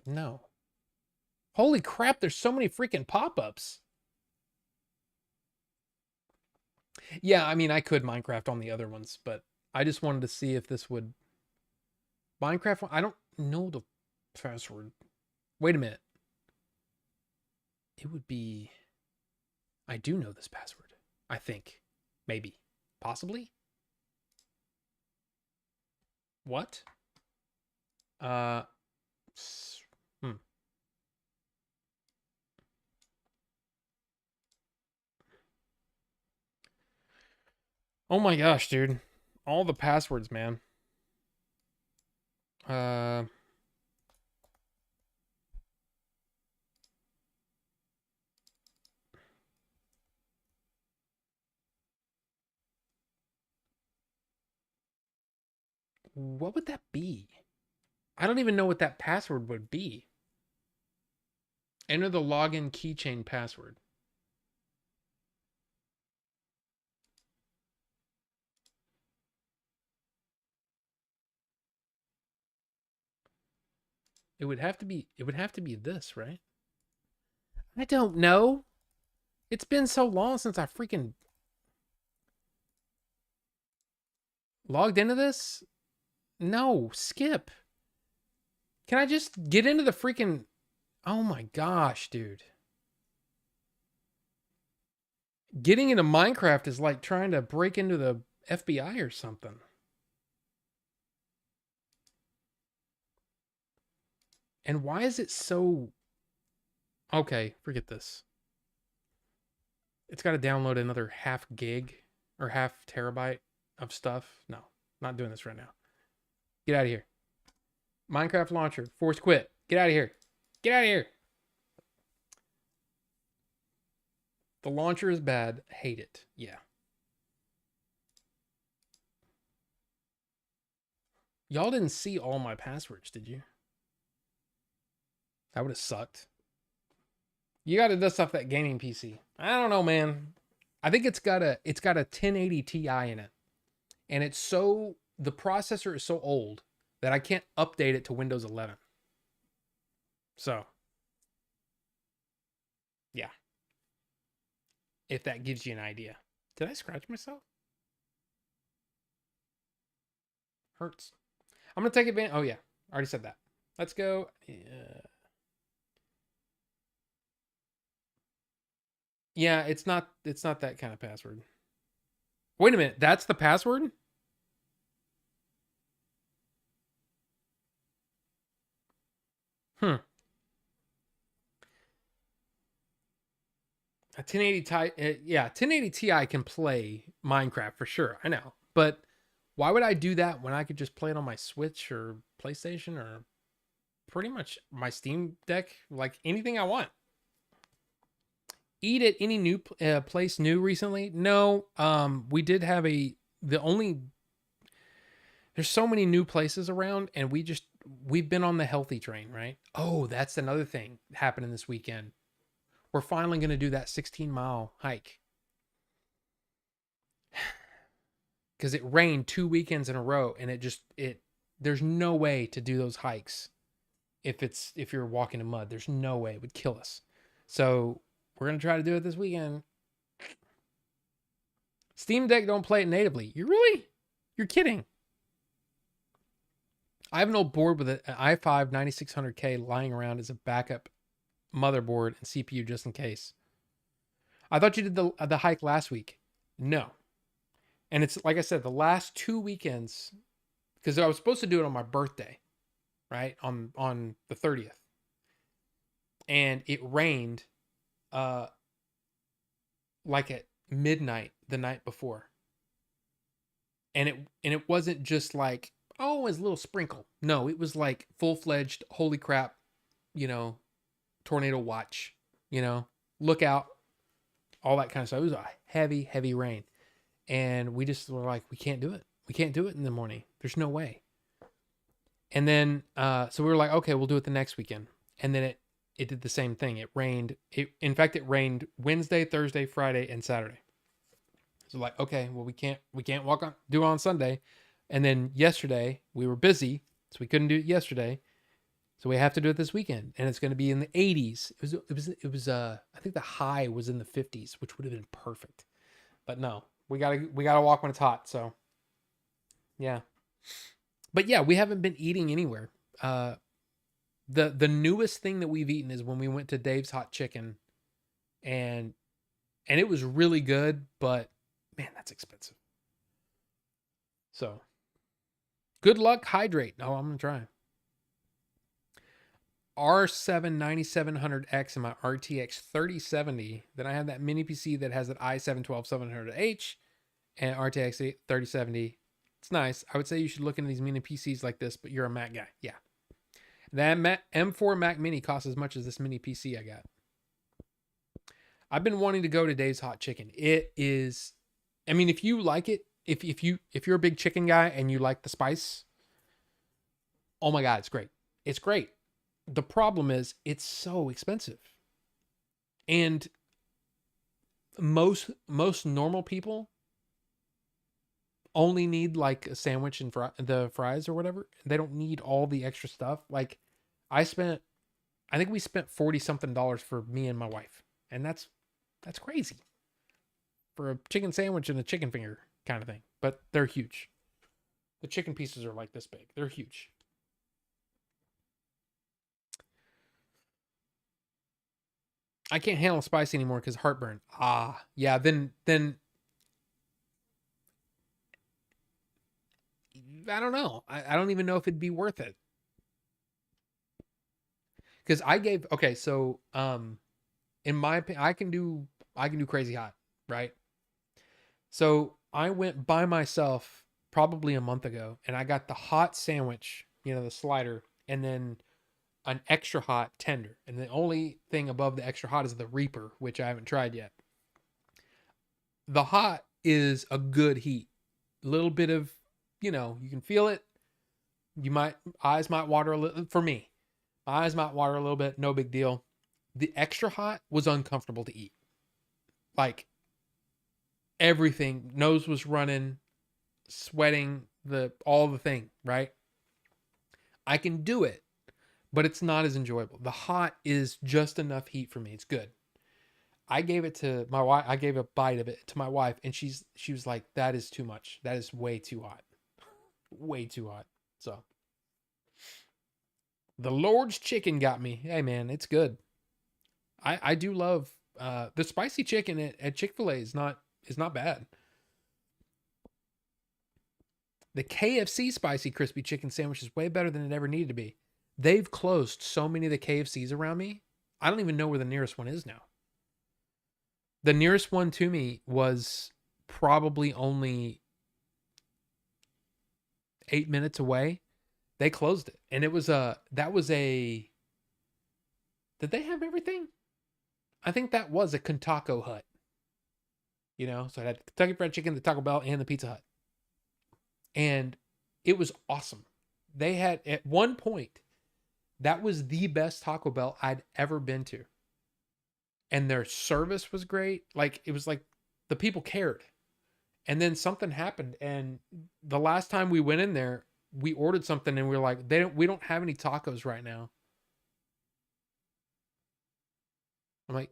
No. Holy crap, there's so many freaking pop-ups. Yeah, I mean, I could Minecraft on the other ones, but I just wanted to see if this would... Minecraft, I don't know the password. Wait a minute. It would be... I do know this password. I think. Maybe. Possibly? What? Oh my gosh, dude. All the passwords, man. What would that be? I don't even know what that password would be. Enter the login keychain password. It would have to be this, right? I don't know. It's been so long since I freaking logged into this. No, skip. Can I just get into the freaking... Oh my gosh, dude. Getting into Minecraft is like trying to break into the FBI or something. And why is it so... Okay, forget this. It's got to download another half gig or half terabyte of stuff. No, not doing this right now. Get out of here. Minecraft launcher. Force quit. Get out of here. Get out of here. The launcher is bad. Hate it. Yeah. Y'all didn't see all my passwords, did you? That would have sucked. You got to dust off that gaming PC. I don't know, man. I think it's got a 1080 Ti in it. And it's so... The processor is so old that I can't update it to Windows 11. So, yeah. If that gives you an idea. Did I scratch myself? Hurts. I'm gonna take advantage. Oh yeah, I already said that. Let's go. Yeah, it's not. It's not that kind of password. Wait a minute. That's the password. Hmm. A 1080 Ti, yeah, 1080 Ti can play Minecraft for sure. I know, but why would I do that when I could just play it on my Switch or PlayStation or pretty much my Steam Deck, like anything I want? Eat at any new place new recently? No. We did have the only. There's so many new places around, and we've been on the healthy train, right? Oh, that's another thing happening this weekend. We're finally going to do that 16-mile hike because it rained 2 weekends in a row, and it. There's no way to do those hikes if you're walking in mud. There's no way, it would kill us. So we're gonna try to do it this weekend. Steam Deck don't play it natively. You're kidding. I have an old board with an i5 9600K lying around as a backup motherboard and CPU just in case. I thought you did the hike last week. No. And it's like I said, the last 2 weekends, because I was supposed to do it on my birthday, right? On the 30th. And it rained like at midnight the night before. And it wasn't just like, oh, it was a little sprinkle. No, it was like full-fledged, holy crap, tornado watch, look out, all that kind of stuff. It was a heavy, heavy rain. And we just were like, we can't do it. We can't do it in the morning. There's no way. And then, so we were like, okay, we'll do it the next weekend. And then it did the same thing. It rained. In fact, it rained Wednesday, Thursday, Friday, and Saturday. So like, okay, well, we can't do it on Sunday. And then yesterday we were busy, so we couldn't do it yesterday. So we have to do it this weekend, and it's going to be in the 80s. It was I think the high was in the 50s, which would have been perfect. But no, we gotta walk when it's hot. So yeah, but yeah, we haven't been eating anywhere. The newest thing that we've eaten is when we went to Dave's Hot Chicken, and it was really good, but man, that's expensive. So good luck, hydrate. Oh, I'm gonna try. R7 9700X and my RTX 3070. Then I have that mini PC that has an i7 12700H and RTX 3070. It's nice. I would say you should look into these mini PCs like this, but you're a Mac guy. Yeah. That M4 Mac Mini costs as much as this mini PC I got. I've been wanting to go to Dave's Hot Chicken. It is, I mean, if you like it, if you're a big chicken guy and you like the spice, oh my God, it's great. It's great. The problem is it's so expensive. And most normal people only need like a sandwich and the fries or whatever. They don't need all the extra stuff. Like I think we spent 40 something dollars for me and my wife. And that's crazy for a chicken sandwich and a chicken finger kind of thing. But they're huge. The chicken pieces are like this big. They're huge. I can't handle spicy anymore because heartburn. Ah, yeah. Then I don't know. I don't even know if it'd be worth it. Because so in my opinion, I can do crazy hot, right? So I went by myself probably a month ago and I got the hot sandwich, the slider, and then an extra hot tender. And the only thing above the extra hot is the Reaper, which I haven't tried yet. The hot is a good heat. A little bit of, you can feel it. Eyes might water a little. For me, my eyes might water a little bit. No big deal. The extra hot was uncomfortable to eat. Like everything, nose was running, sweating, all the thing, right? I can do it, but it's not as enjoyable. The hot is just enough heat for me. It's good. I gave it to my wife. I gave a bite of it to my wife, and she was like, "That is too much. That is way too hot, way too hot." So the Lord's chicken got me. Hey man, it's good. I do love the spicy chicken at Chick-fil-A is not bad. The KFC spicy crispy chicken sandwich is way better than it ever needed to be. They've closed so many of the KFCs around me. I don't even know where the nearest one is now. The nearest one to me was probably only 8 minutes away. They closed it. And it was that was a, did they have everything? I think that was a Kentucky Hut. You know, so I had the Kentucky Fried Chicken, the Taco Bell, and the Pizza Hut. And it was awesome. They had, at one point, that was the best Taco Bell I'd ever been to. And their service was great. Like, it was like the people cared. And then something happened. And the last time we went in there, we ordered something and we were like, we don't have any tacos right now. I'm like,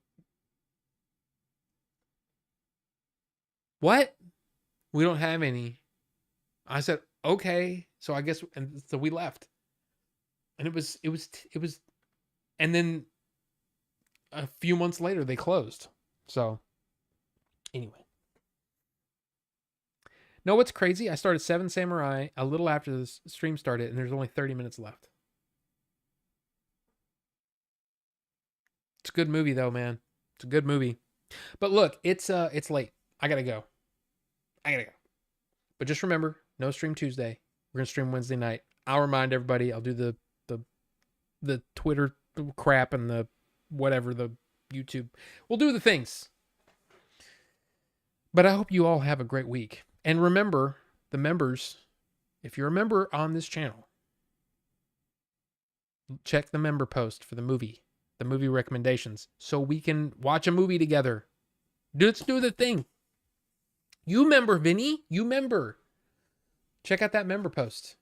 what? We don't have any. I said, okay. So I guess, and so we left. And it was, and then a few months later they closed. So anyway. Know what's crazy? I started Seven Samurai a little after the stream started, and there's only 30 minutes left. It's a good movie though, man. It's a good movie. But look, it's late. I gotta go. But just remember, no stream Tuesday. We're gonna stream Wednesday night. I'll remind everybody. I'll do the Twitter crap and the whatever, the YouTube. We'll do the things. But I hope you all have a great week. And remember, the members, if you're a member on this channel, check the member post for the movie recommendations, so we can watch a movie together. Let's do the thing. You member, Vinny. You member. Check out that member post.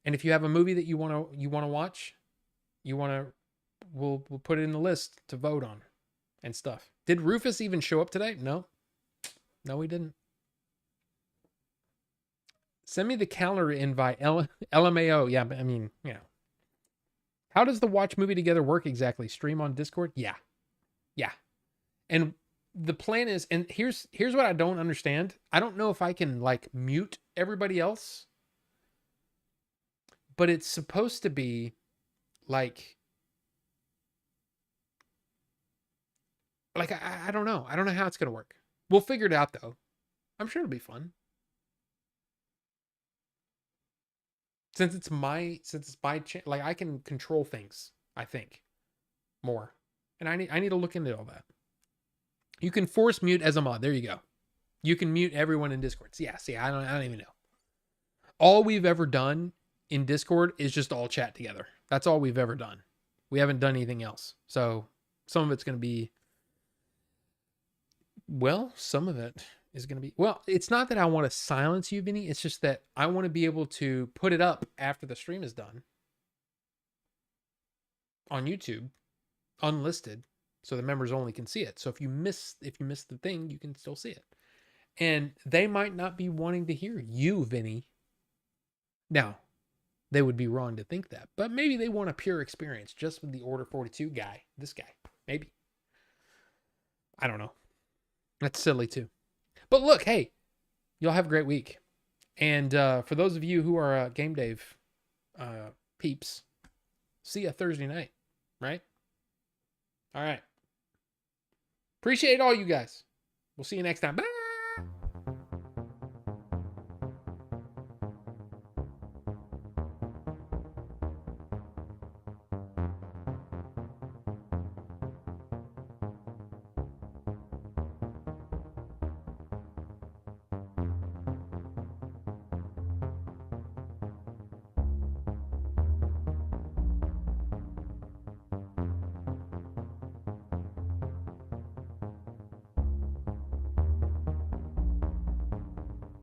And if you have a movie that you want to watch, we'll put it in the list to vote on and stuff. Did Rufus even show up today? No, he didn't. Send me the calendar invite. LMAO. Yeah, but I mean, you know. How does the watch movie together work exactly? Stream on Discord? Yeah. And the plan is, and here's what I don't understand. I don't know if I can like mute everybody else, but it's supposed to be like I don't know. I don't know how it's gonna work. We'll figure it out though. I'm sure it'll be fun. Since it's my like I can control things, I think, more. And I need to look into all that. You can force mute as a mod. There you go. You can mute everyone in Discord. Yeah, see, I don't even know. All we've ever done in Discord is just all chat together. That's all we've ever done. We haven't done anything else. So some of it's going to be, well, some of it is going to be, well, it's not that I want to silence you, Vinny. It's just that I want to be able to put it up after the stream is done on YouTube, unlisted, so the members only can see it. So if you miss the thing, you can still see it. And they might not be wanting to hear you, Vinny. Now, they would be wrong to think that, but maybe they want a pure experience just with the Order 42 guy, this guy, maybe. I don't know. That's silly too. But look, hey, you'll have a great week. And for those of you who are Game Dave peeps, see you Thursday night, right? All right. Appreciate all you guys. We'll see you next time. Bye.